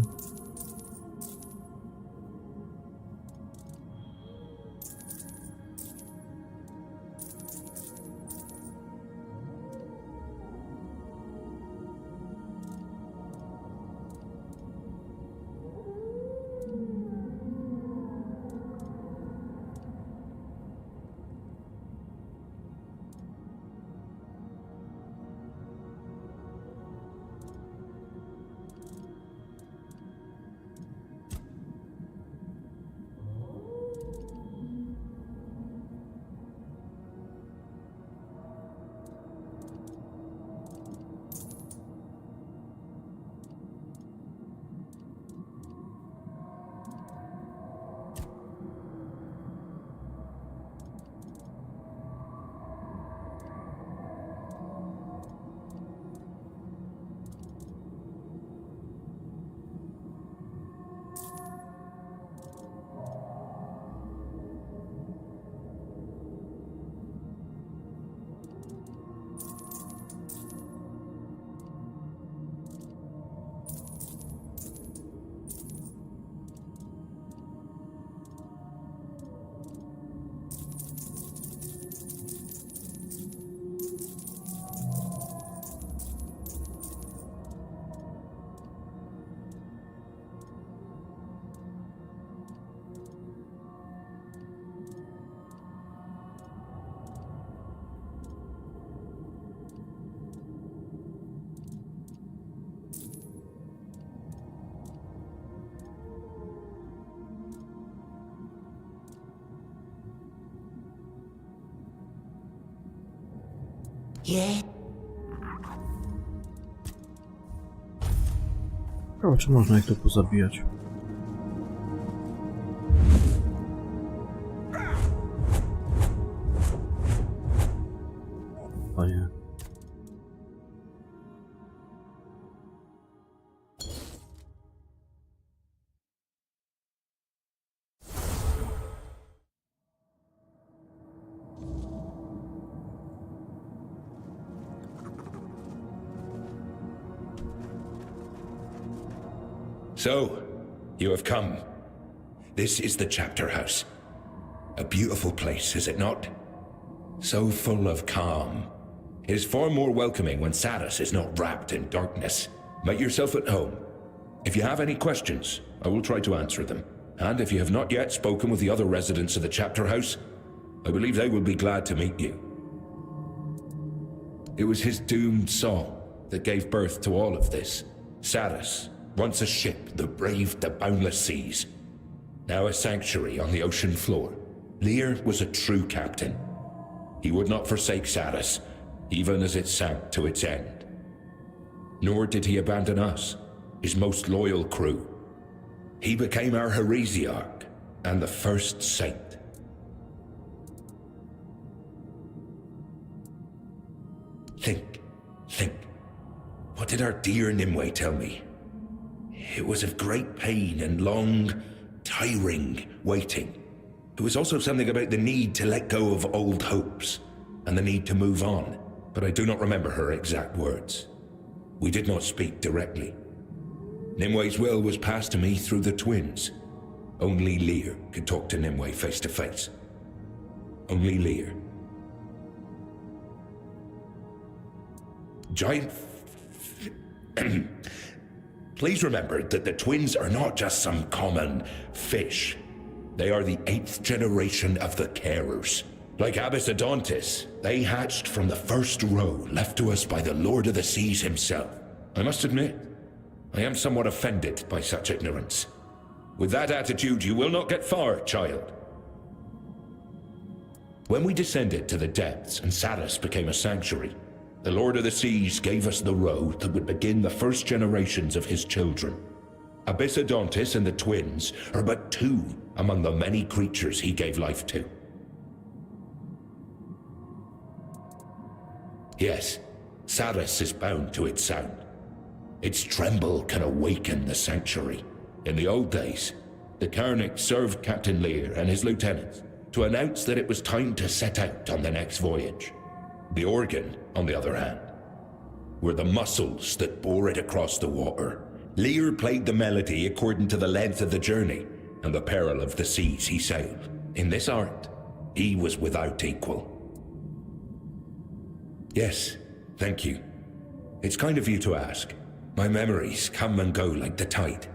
Yeah? O, czy można ich tu pozabijać? O nie. So, you have come. This is the chapter house. A beautiful place, is it not? So full of calm. It is far more welcoming when Saris is not wrapped in darkness. Make yourself at home. If you have any questions, I will try to answer them. And if you have not yet spoken with the other residents of the chapter house, I believe they will be glad to meet you. It was his doomed song that gave birth to all of this. Saris, once a ship that braved the boundless seas, now a sanctuary on the ocean floor. Lear was a true captain. He would not forsake Saris, even as it sank to its end. Nor did he abandon us, his most loyal crew. He became our heresiarch and the first saint. Think. What did our dear Nimue tell me? It was of great pain and long, tiring waiting. It was also something about the need to let go of old hopes and the need to move on, but I do not remember her exact words. We did not speak directly. Nimue's will was passed to me through the twins. Only Lear could talk to Nimue face to face. Only Lear. Giant... Please remember that the twins are not just some common fish. They are the 8th generation of the Carers. Like Abysodontis, they hatched from the first row left to us by the Lord of the Seas himself. I must admit, I am somewhat offended by such ignorance. With that attitude, you will not get far, child. When we descended to the depths and Saris became a sanctuary, the Lord of the Seas gave us the road that would begin the first generations of his children. Abysodontis and the twins are but 2 among the many creatures he gave life to. Yes, Saris is bound to its sound. Its tremble can awaken the sanctuary. In the old days, the Karnak served Captain Lear and his lieutenants to announce that it was time to set out on the next voyage. The organ, on the other hand, were the muscles that bore it across the water. Lear played the melody according to the length of the journey and the peril of the seas he sailed. In this art, he was without equal. Yes, thank you. It's kind of you to ask. My memories come and go like the tide.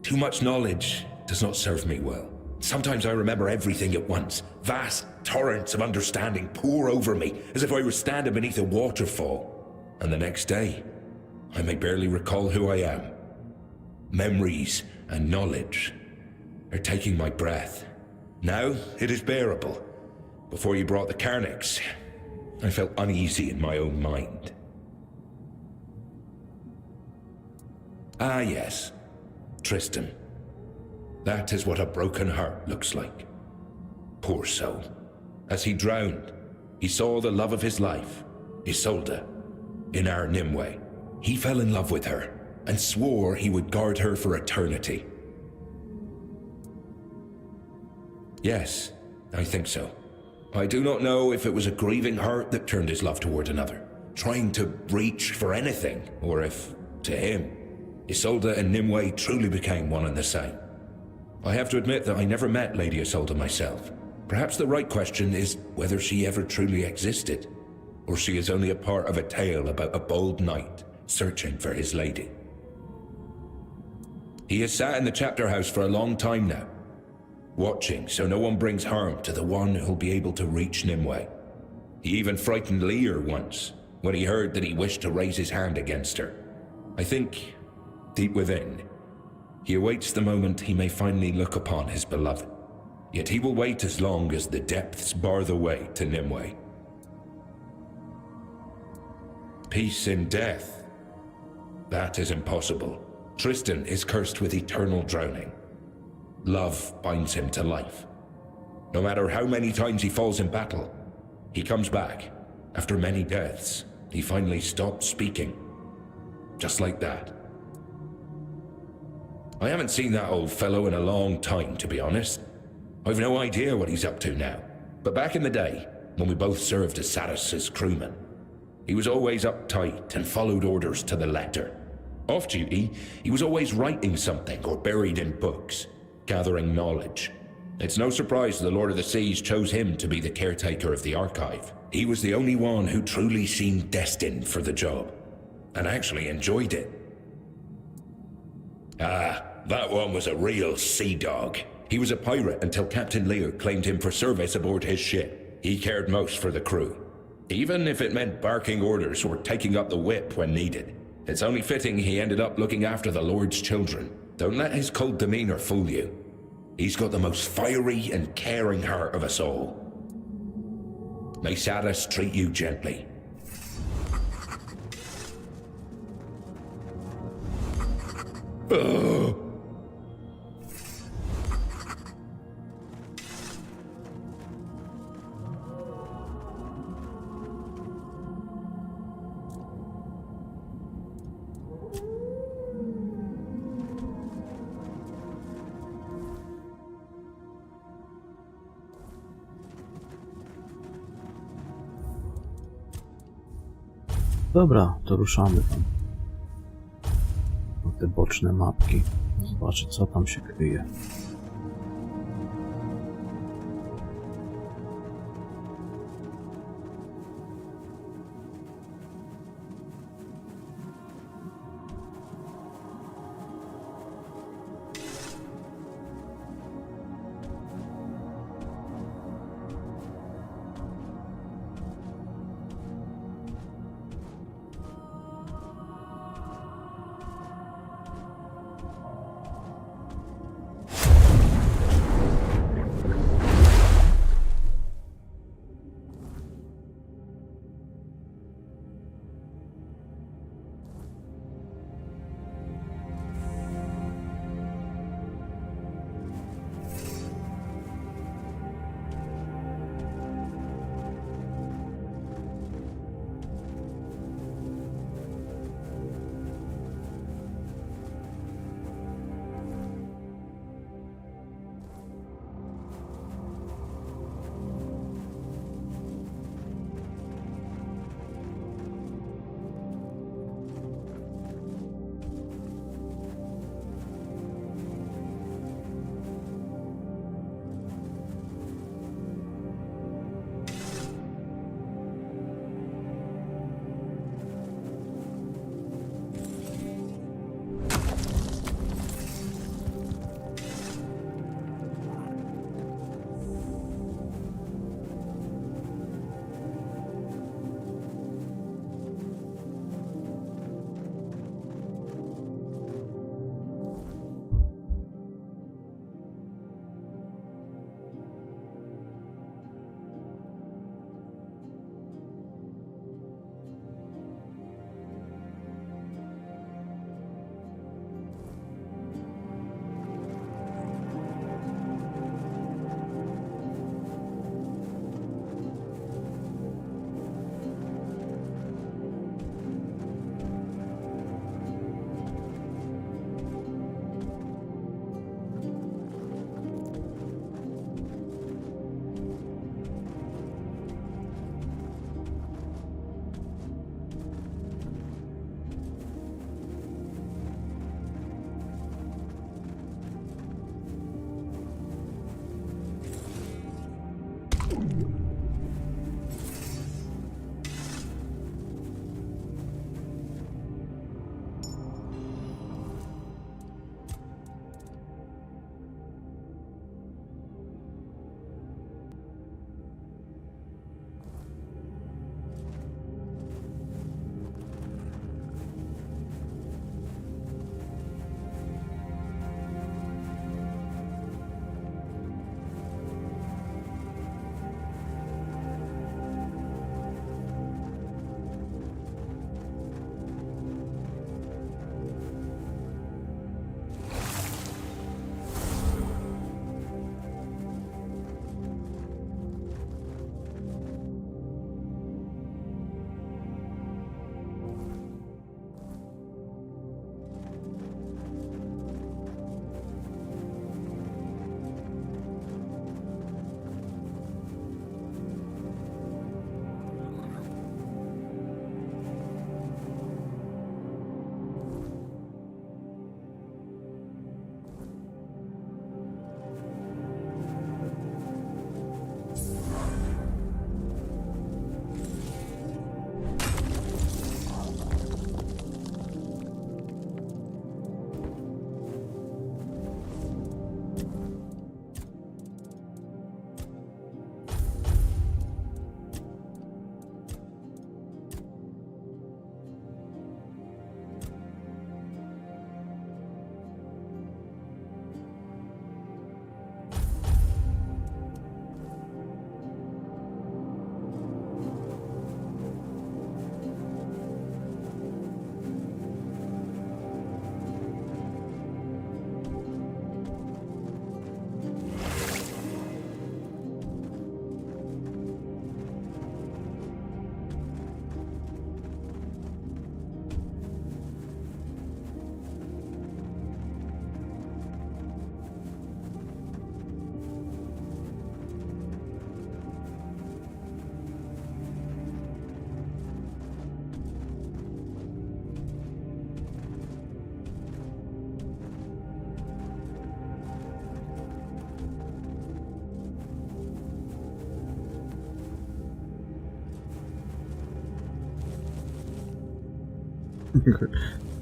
Too much knowledge does not serve me well. Sometimes I remember everything at once. Vast torrents of understanding pour over me as if I were standing beneath a waterfall. And the next day, I may barely recall who I am. Memories and knowledge are taking my breath. Now it is bearable. Before you brought the Karnaks, I felt uneasy in my own mind. Ah yes, Tristan. That is what a broken heart looks like. Poor soul. As he drowned, he saw the love of his life, Isolde, in our Nimue. He fell in love with her and swore he would guard her for eternity. Yes, I think so. I do not know if it was a grieving heart that turned his love toward another, trying to reach for anything, or if, to him, Isolde and Nimue truly became one and the same. I have to admit that I never met Lady Isolde myself. Perhaps the right question is whether she ever truly existed, or she is only a part of a tale about a bold knight searching for his lady. He has sat in the chapter house for a long time now, watching so no one brings harm to the one who'll be able to reach Nimue. He even frightened Lear once, when he heard that he wished to raise his hand against her. I think, deep within, he awaits the moment he may finally look upon his beloved. Yet he will wait as long as the depths bar the way to Nimue. Peace in death. That is impossible. Tristan is cursed with eternal drowning. Love binds him to life. No matter how many times he falls in battle, he comes back. After many deaths, he finally stops speaking. Just like that. I haven't seen that old fellow in a long time, to be honest. I've no idea what he's up to now. But back in the day, when we both served as Satis's crewmen, he was always uptight and followed orders to the letter. Off duty, he was always writing something or buried in books, gathering knowledge. It's no surprise the Lord of the Seas chose him to be the caretaker of the archive. He was the only one who truly seemed destined for the job, and actually enjoyed it. Ah, that one was a real sea dog. He was a pirate until Captain Lear claimed him for service aboard his ship. He cared most for the crew, even if it meant barking orders or taking up the whip when needed. It's only fitting he ended up looking after the Lord's children. Don't let his cold demeanor fool you. He's got the most fiery and caring heart of us all. May Satis treat you gently. Ugh. Dobra, to ruszamy tam. Na te boczne mapki. Zobaczyć, co tam się kryje.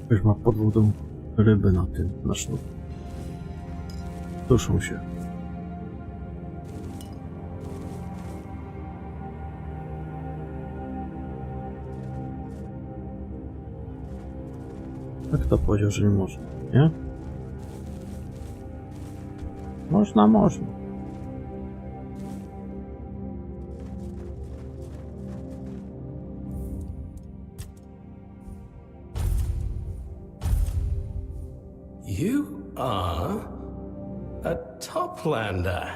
Już ma pod wodą ryby na tym, na sznur. Duszą się. A kto powiedział, że nie można, nie? Można, można. You are a toplander.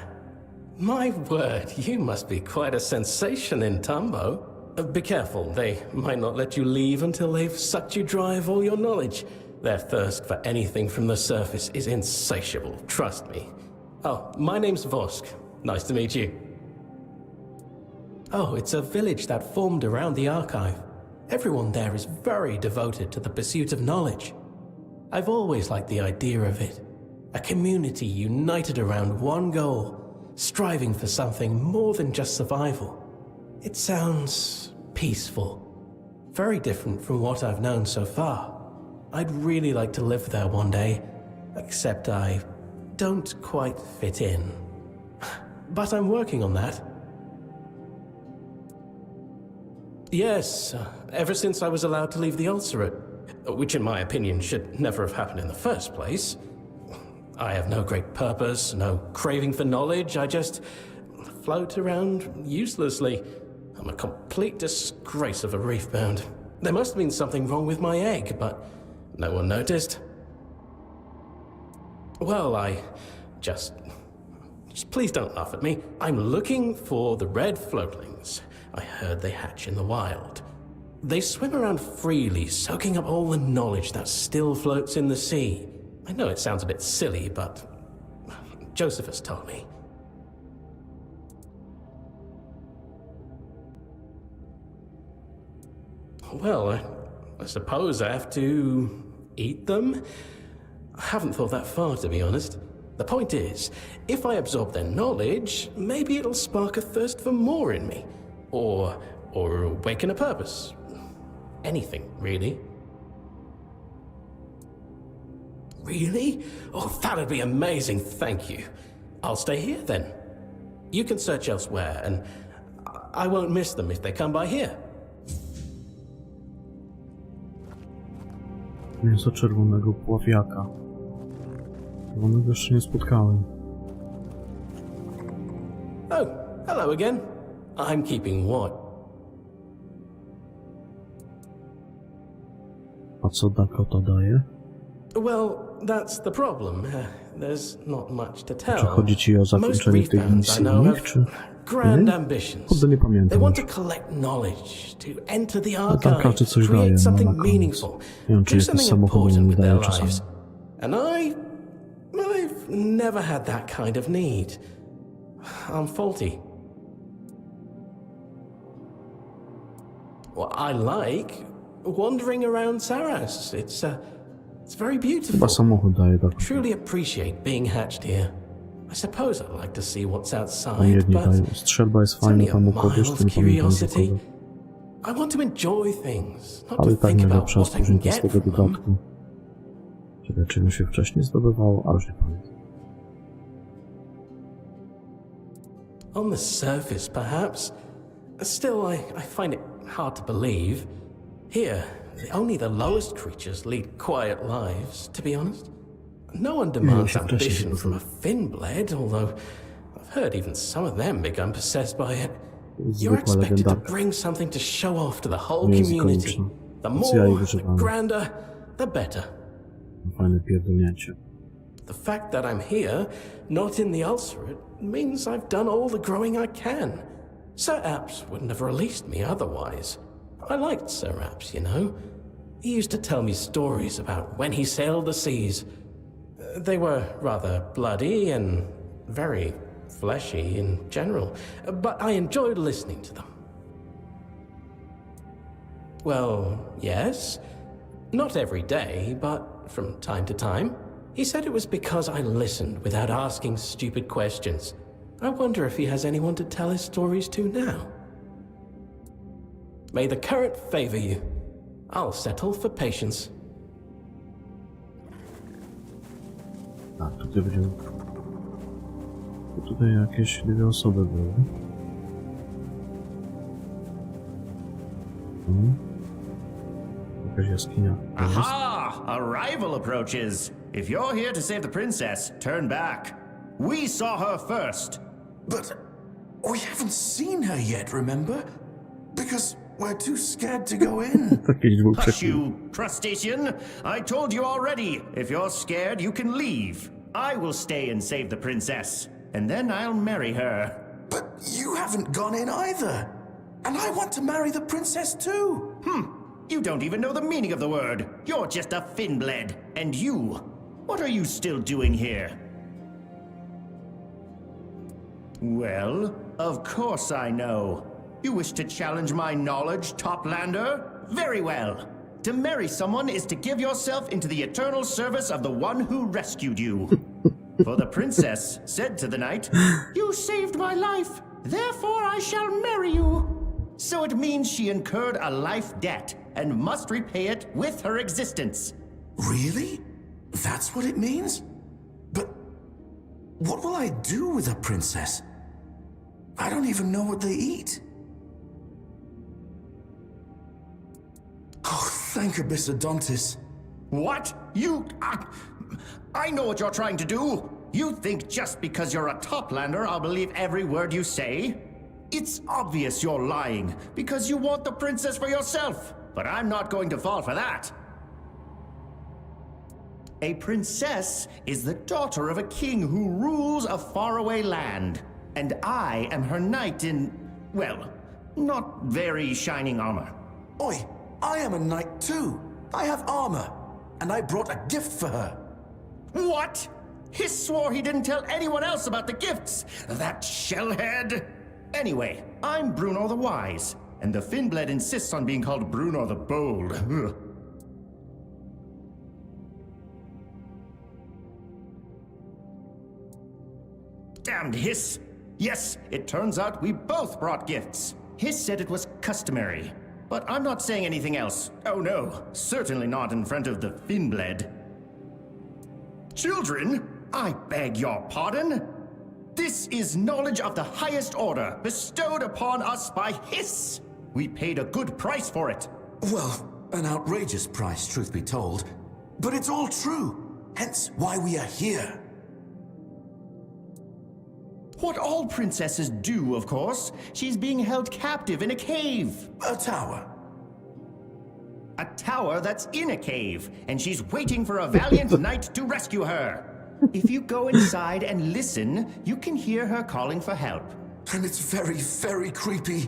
My word, you must be quite a sensation in Tumbo. Be careful, they might not let you leave until they've sucked you dry of all your knowledge. Their thirst for anything from the surface is insatiable, trust me. Oh, my name's Vosk. Nice to meet you. Oh, it's a village that formed around the archive. Everyone there is very devoted to the pursuit of knowledge. I've always liked the idea of it. A community united around one goal, striving for something more than just survival. It sounds peaceful. Very different from what I've known so far. I'd really like to live there one day, except I don't quite fit in. But I'm working on that. Yes, ever since I was allowed to leave the ulcerate, which in my opinion should never have happened in the first place. I have no great purpose, no craving for knowledge, I just float around uselessly. I'm a complete disgrace of a reef-bound. There must have been something wrong with my egg, but no one noticed. Well, just please don't laugh at me. I'm looking for the red floatlings. I heard they hatch in the wild. They swim around freely, soaking up all the knowledge that still floats in the sea. I know it sounds a bit silly, but Josephus told me. Well, I suppose I have to eat them? I haven't thought that far, to be honest. The point is, if I absorb their knowledge, maybe it'll spark a thirst for more in me. Or awaken a purpose. Anything, really. Really? Oh, that'd be amazing, thank you. I'll stay here, then. You can search elsewhere, and I won't miss them if they come by here. Mięso czerwonego pławiaka. Czerwonego jeszcze nie spotkałem. Oh, hello again. I'm keeping watch. A co Dakota daje? Well, that's the problem. There's not much to Czy tell. chodzi ci o Most zakończenie tych reef-bounds I misji know innych, have czy... grand nie? ambitions. Kurde, nie They pamiętam want już. to collect knowledge, to enter the A tam każdy archives, coś daje, create no, something na koniec. meaningful, Nie wiem, czy do jakiś something samochód important mi with daje their czasami. lives. And I've never had that kind of need. I'm faulty. Well, I like wandering around Saras. It's very beautiful. Chyba samochód daje Dakota. Truly appreciate being hatched here. I suppose I'd like to see what's Tam outside, jedni but dają. Strzelba jest it's only fajna, a tam układziesz, mild to nie pamiętam curiosity. do kogo. I want to enjoy things, not Ale to tak think mega about czas what I can później z get tego from them. dodatku. Czekaj, czy mi się wcześniej zdobywało? A już nie pamiętam. On the surface, perhaps. Still, I find it hard to believe. Here, only the lowest creatures lead quiet lives, to be honest. No one demands się wcześniej ambition from a zdobywa. fin-blade, although I've heard even some of them become possessed by it. You're Zwykła expected to legendarka. bring something to show off to the whole Nie jest community. konieczna. The Więc ja jej more, the używam. grander, the better. Fajne pierdolnięcie. The fact that I'm here, not in the ulcerate, means I've done all the growing I can. Sir Apps wouldn't have released me otherwise. I liked Sir Apps, you know. He used to tell me stories about when he sailed the seas. They were rather bloody and very fleshy in general, but I enjoyed listening to them. Well, yes. Not every day, but from time to time. He said it was because I listened without asking stupid questions. I wonder if he has anyone to tell his stories to now. May the current favor you. I'll settle for patience. A, tutaj będziemy... Tutaj jakieś dwie osoby były. Jakaś jaskinia. Aha! A rival approaches. If you're here to save the princess, turn back. We saw her first. But we haven't seen her yet, remember? Because we're too scared to go in. Jakieś dwóch Hush, przeciwników. you crustacean! I told you already. If you're scared, you can leave. I will stay and save the princess, and then I'll marry her. But you haven't gone in either. And I want to marry the princess too. You don't even know the meaning of the word. You're just a Finbled. And you, what are you still doing here? Well, of course I know. You wish to challenge my knowledge, Toplander? Very well. To marry someone is to give yourself into the eternal service of the one who rescued you. For the princess said to the knight, "You saved my life, therefore I shall marry you." So it means she incurred a life debt and must repay it with her existence. Really? That's what it means? But what will I do with a princess? I don't even know what they eat. Oh, thank Abyssodontis. What? You... I know what you're trying to do. You think just because you're a Toplander I'll believe every word you say? It's obvious you're lying, because you want the princess for yourself. But I'm not going to fall for that. A princess is the daughter of a king who rules a faraway land. And I am her knight in, well, not very shining armor. Oi, I am a knight too. I have armor, and I brought a gift for her. What? He swore he didn't tell anyone else about the gifts. That shellhead. Anyway, I'm Bruno the Wise, and the Finbled insists on being called Bruno the Bold. Ugh. Damned Hiss! Yes, it turns out we both brought gifts. Hiss said it was customary, but I'm not saying anything else. Oh no, certainly not in front of the Finbled. Children, I beg your pardon. This is knowledge of the highest order, bestowed upon us by Hiss. We paid a good price for it. Well, an outrageous price, truth be told. But it's all true, hence why we are here. What all princesses do, of course. She's being held captive in a cave. A tower. A tower that's in a cave, and she's waiting for a valiant knight to rescue her. If you go inside and listen, you can hear her calling for help. And it's very, very creepy.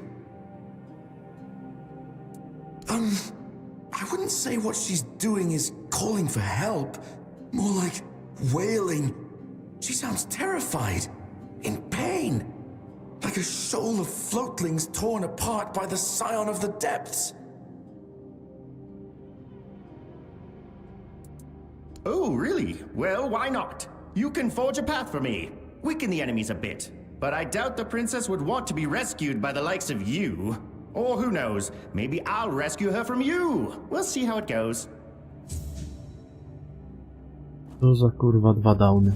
I wouldn't say what she's doing is calling for help. More like wailing. She sounds terrified. In pain. Like a shoal of floatlings torn apart by the scion of the depths. Oh, really? Well, why not? You can forge a path for me. Weaken the enemies a bit. But I doubt the princess would want to be rescued by the likes of you. Or who knows, maybe I'll rescue her from you. We'll see how it goes. To za kurwa dwa downy.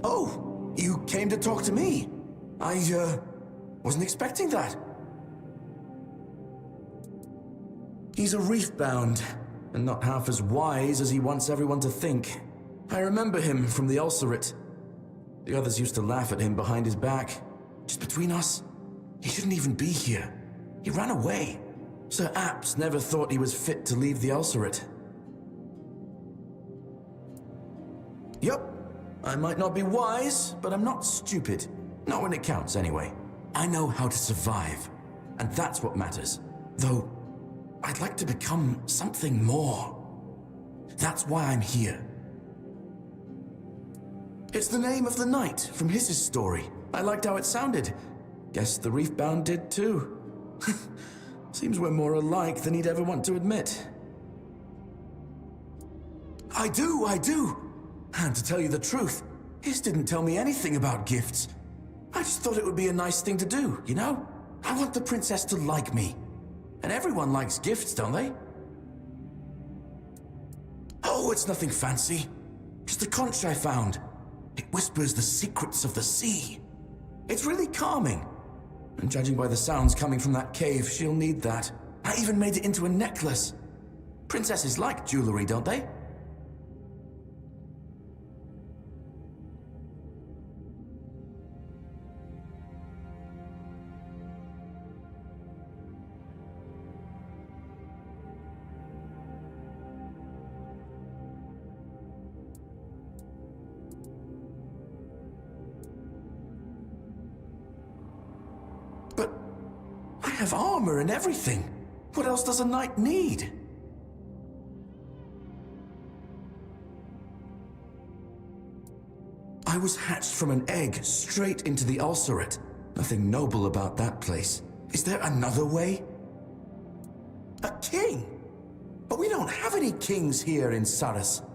Oh, you came to talk to me. I wasn't expecting that. He's a reef-bound, and not half as wise as he wants everyone to think. I remember him from the Ulcerate. The others used to laugh at him behind his back. Just between us, he shouldn't even be here. He ran away. Sir Apps never thought he was fit to leave the Ulcerate. Yup, I might not be wise, but I'm not stupid. Not when it counts, anyway. I know how to survive, and that's what matters. Though, I'd like to become something more. That's why I'm here. It's the name of the knight from his story. I liked how it sounded. Guess the Reefbound did too. Seems we're more alike than he'd ever want to admit. I do. And to tell you the truth, Hiss didn't tell me anything about gifts. I just thought it would be a nice thing to do, you know? I want the princess to like me. And everyone likes gifts, don't they? Oh, it's nothing fancy. Just a conch I found. It whispers the secrets of the sea. It's really calming. And judging by the sounds coming from that cave, she'll need that. I even made it into a necklace. Princesses like jewelry, don't they? I have armor and everything. What else does a knight need? I was hatched from an egg straight into the Ulcerate. Nothing noble about that place. Is there another way? A king? But we don't have any kings here in Saras.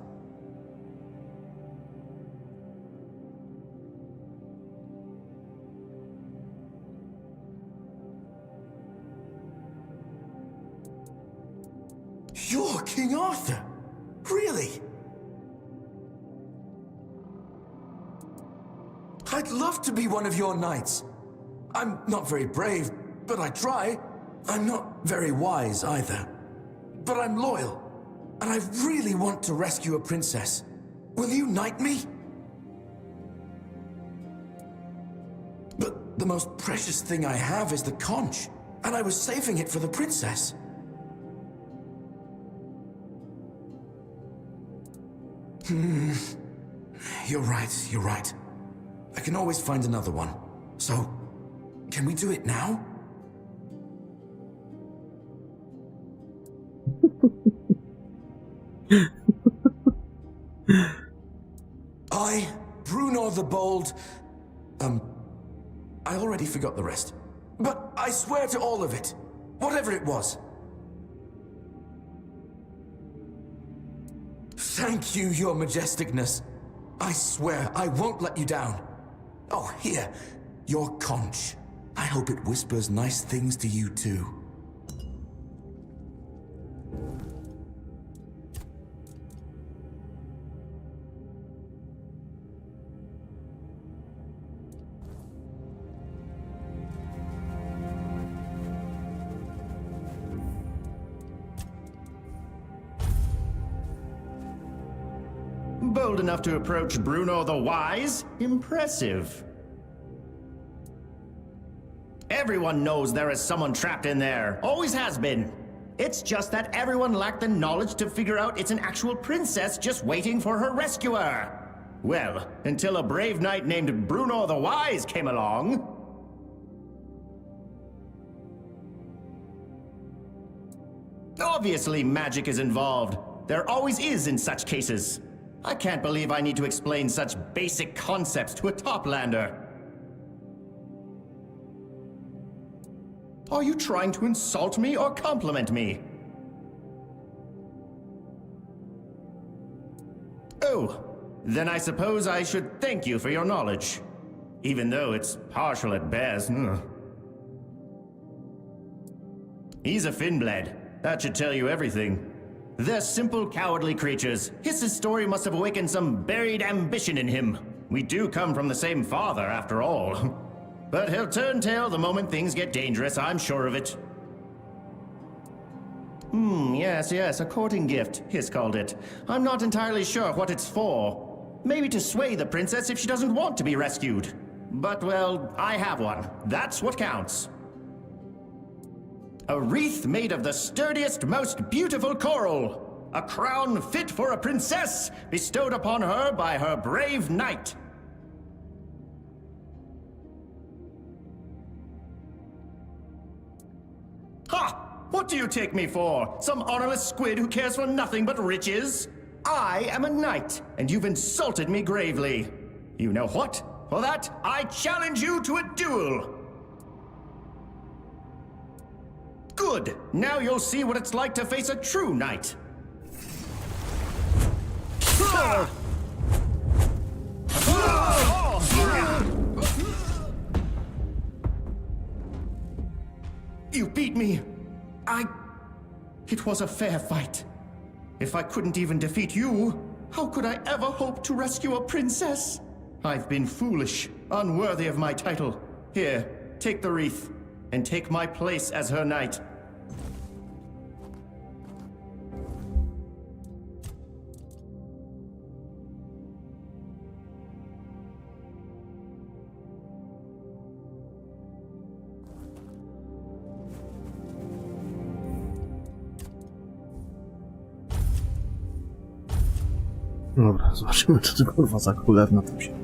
You're King Arthur? Really? I'd love to be one of your knights. I'm not very brave, but I try. I'm not very wise either. But I'm loyal, and I really want to rescue a princess. Will you knight me? But the most precious thing I have is the conch, and I was saving it for the princess. You're right. I can always find another one. So, can we do it now? I, Bruno the Bold, I already forgot the rest. But I swear to all of it, whatever it was. Thank you, your majesticness. I swear I won't let you down. Oh, here, your conch. I hope it whispers nice things to you too. Bold enough to approach Bruno the Wise? Impressive. Everyone knows there is someone trapped in there. Always has been. It's just that everyone lacked the knowledge to figure out it's an actual princess just waiting for her rescuer. Well, until a brave knight named Bruno the Wise came along. Obviously, magic is involved. There always is in such cases. I can't believe I need to explain such basic concepts to a toplander. Are you trying to insult me or compliment me? Oh, then I suppose I should thank you for your knowledge. Even though it's partial at best. He's a Finblade. That should tell you everything. They're simple, cowardly creatures. Hiss's story must have awakened some buried ambition in him. We do come from the same father, after all. But he'll turn tail the moment things get dangerous, I'm sure of it. Yes, a courting gift, Hiss called it. I'm not entirely sure what it's for. Maybe to sway the princess if she doesn't want to be rescued. But, well, I have one. That's what counts. A wreath made of the sturdiest, most beautiful coral. A crown fit for a princess, bestowed upon her by her brave knight. Ha! What do you take me for? Some honorless squid who cares for nothing but riches? I am a knight, and you've insulted me gravely. You know what? For that, I challenge you to a duel. Good. Now you'll see what it's like to face a true knight. You beat me. It was a fair fight. If I couldn't even defeat you, how could I ever hope to rescue a princess? I've been foolish, unworthy of my title. Here, take the wreath, and take my place as her knight. Dobra, zobaczymy, co to kurwa za kulew na tym się.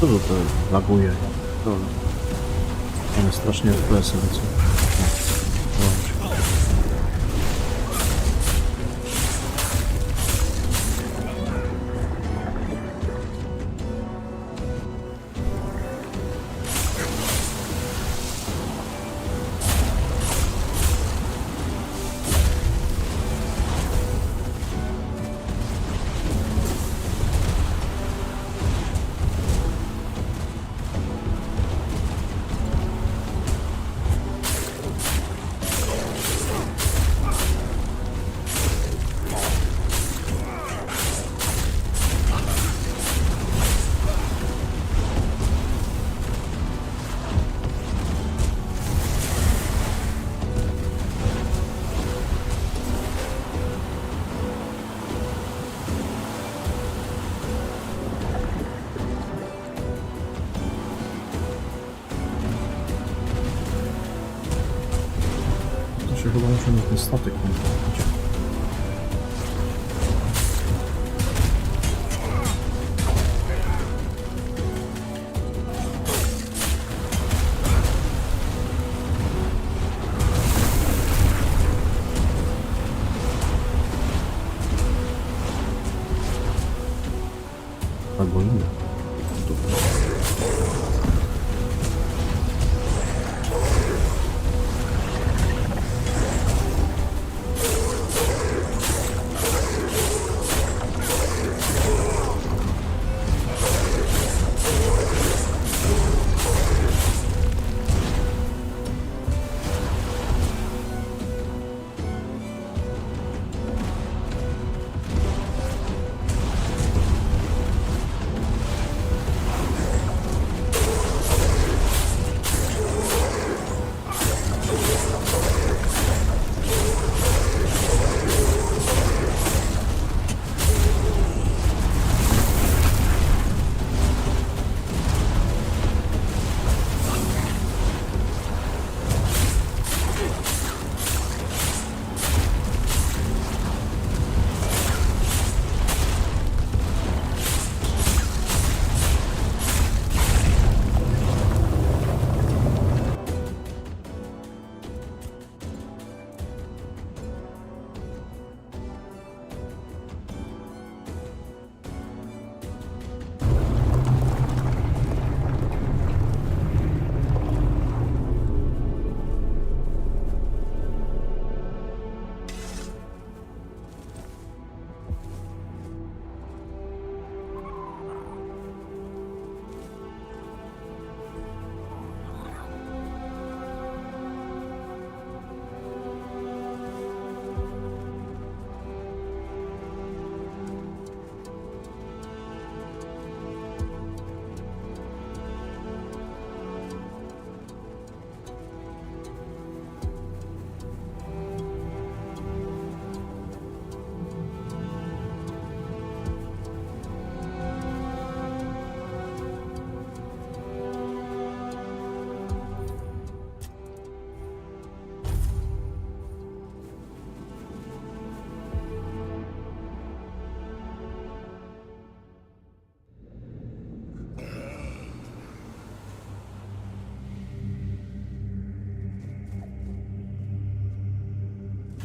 Dużo to laguje. Dobra. Ale strasznie FPS-y lecą. Chyba muszę na ten statek kontrolować. Albo inne.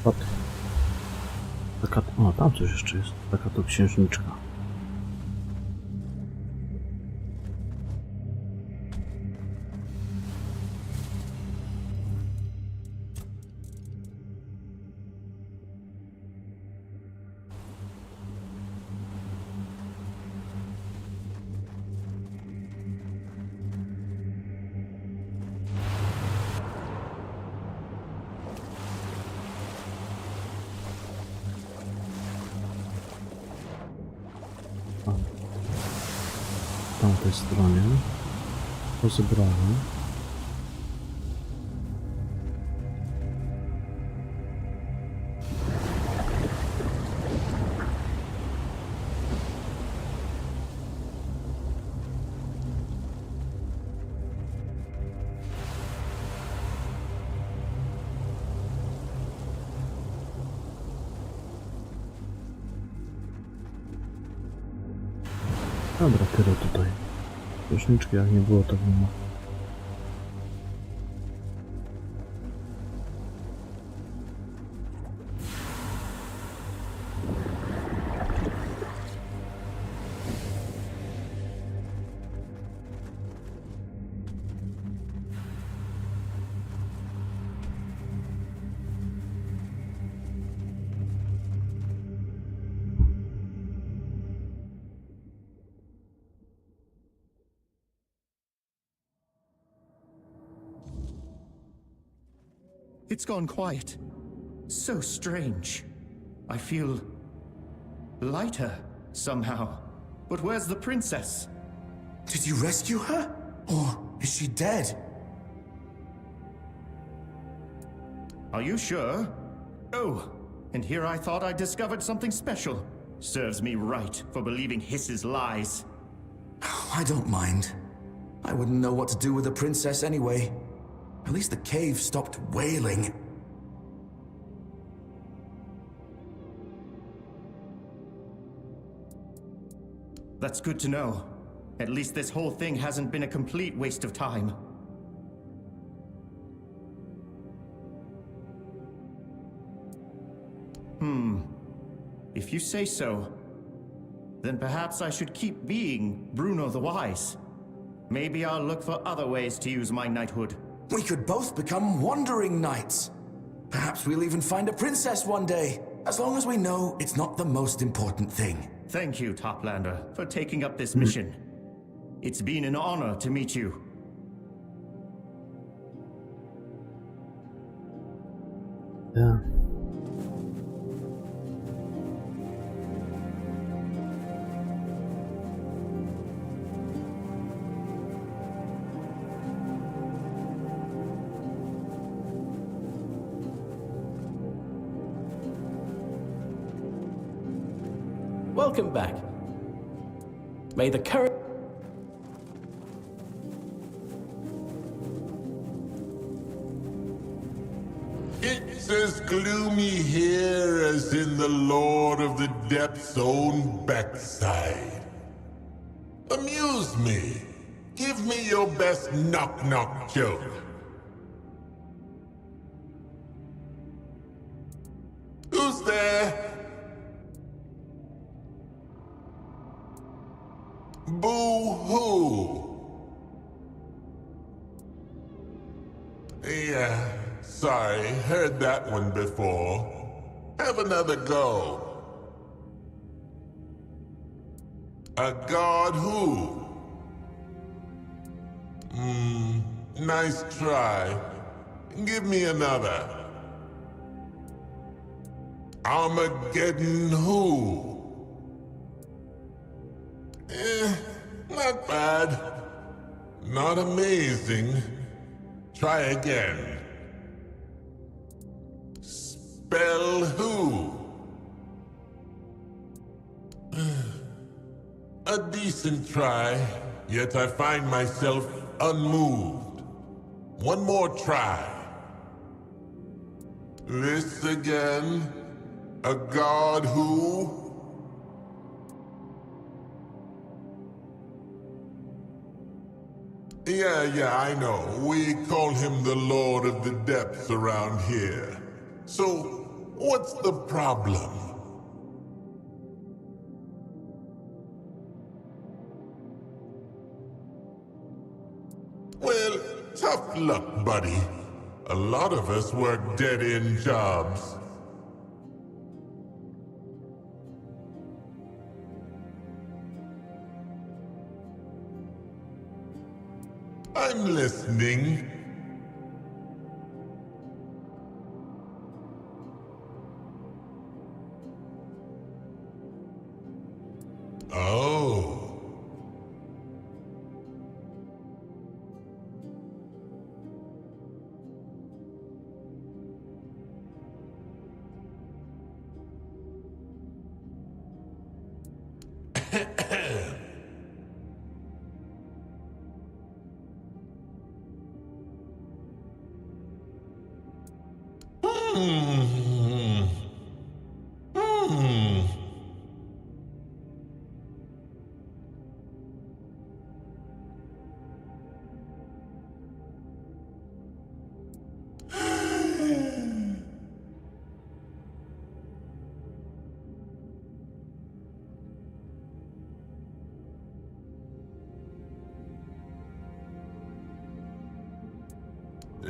Pat. Taka... O, tam coś jeszcze jest. Taka to księżniczka. W tamtej stronie to zebrałem. Dobra, tyle tutaj. Księżniczki, jak nie było, to nie ma. It's gone quiet. So strange. I feel lighter somehow. But where's the princess? Did you rescue her? Or is she dead? Are you sure? Oh, and here I thought I discovered something special. Serves me right for believing Hiss's lies. I don't mind. I wouldn't know what to do with a princess anyway. At least the cave stopped wailing. That's good to know. At least this whole thing hasn't been a complete waste of time. If you say so, then perhaps I should keep being Bruno the Wise. Maybe I'll look for other ways to use my knighthood. We could both become wandering knights. Perhaps we'll even find a princess one day. As long as we know it's not the most important thing. Thank you, Toplander, for taking up this mission. It's been an honor to meet you. Yeah. Welcome back. May the current... It's as gloomy here as in the Lord of the Depth's own backside. Amuse me. Give me your best knock-knock joke. Who's there? Boo-hoo. Yeah, sorry, heard that one before. Have another go. A god who? Nice try. Give me another. Armageddon who? Not bad. Not amazing. Try again. Spell who? A decent try, yet I find myself unmoved. One more try. This again? A god who? Yeah, I know. We call him the Lord of the Depths around here. So, What's the problem? Well, tough luck, buddy. A lot of us work dead-end jobs. I'm listening. Oh.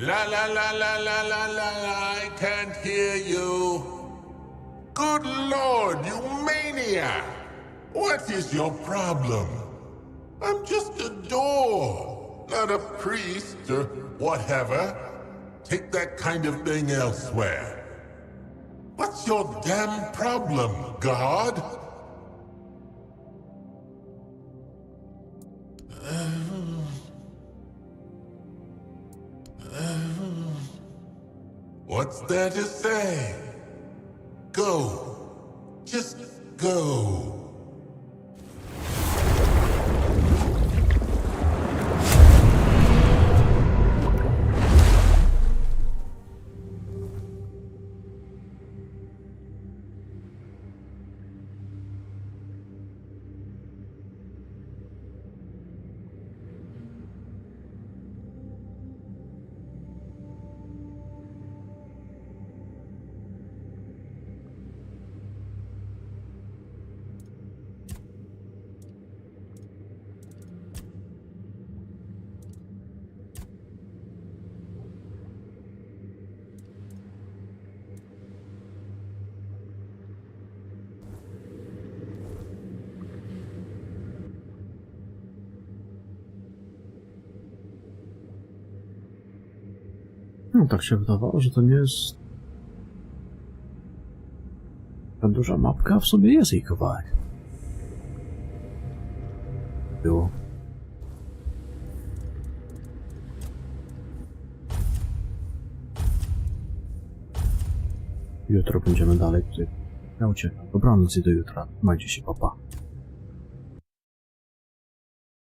La la la la la la la la, I can't hear you. Good Lord, you maniac! What is your problem? I'm just a door, not a priest or whatever. Take that kind of thing elsewhere. What's your damn problem, God? What's there to say? Go. Just go. No, tak się wydawało, że to nie jest... Ta duża mapka, a w sobie jest jej kawałek. Było. Jutro będziemy dalej tutaj. Ja uciekam. Dobranoc i do jutra. Majcie się, papa.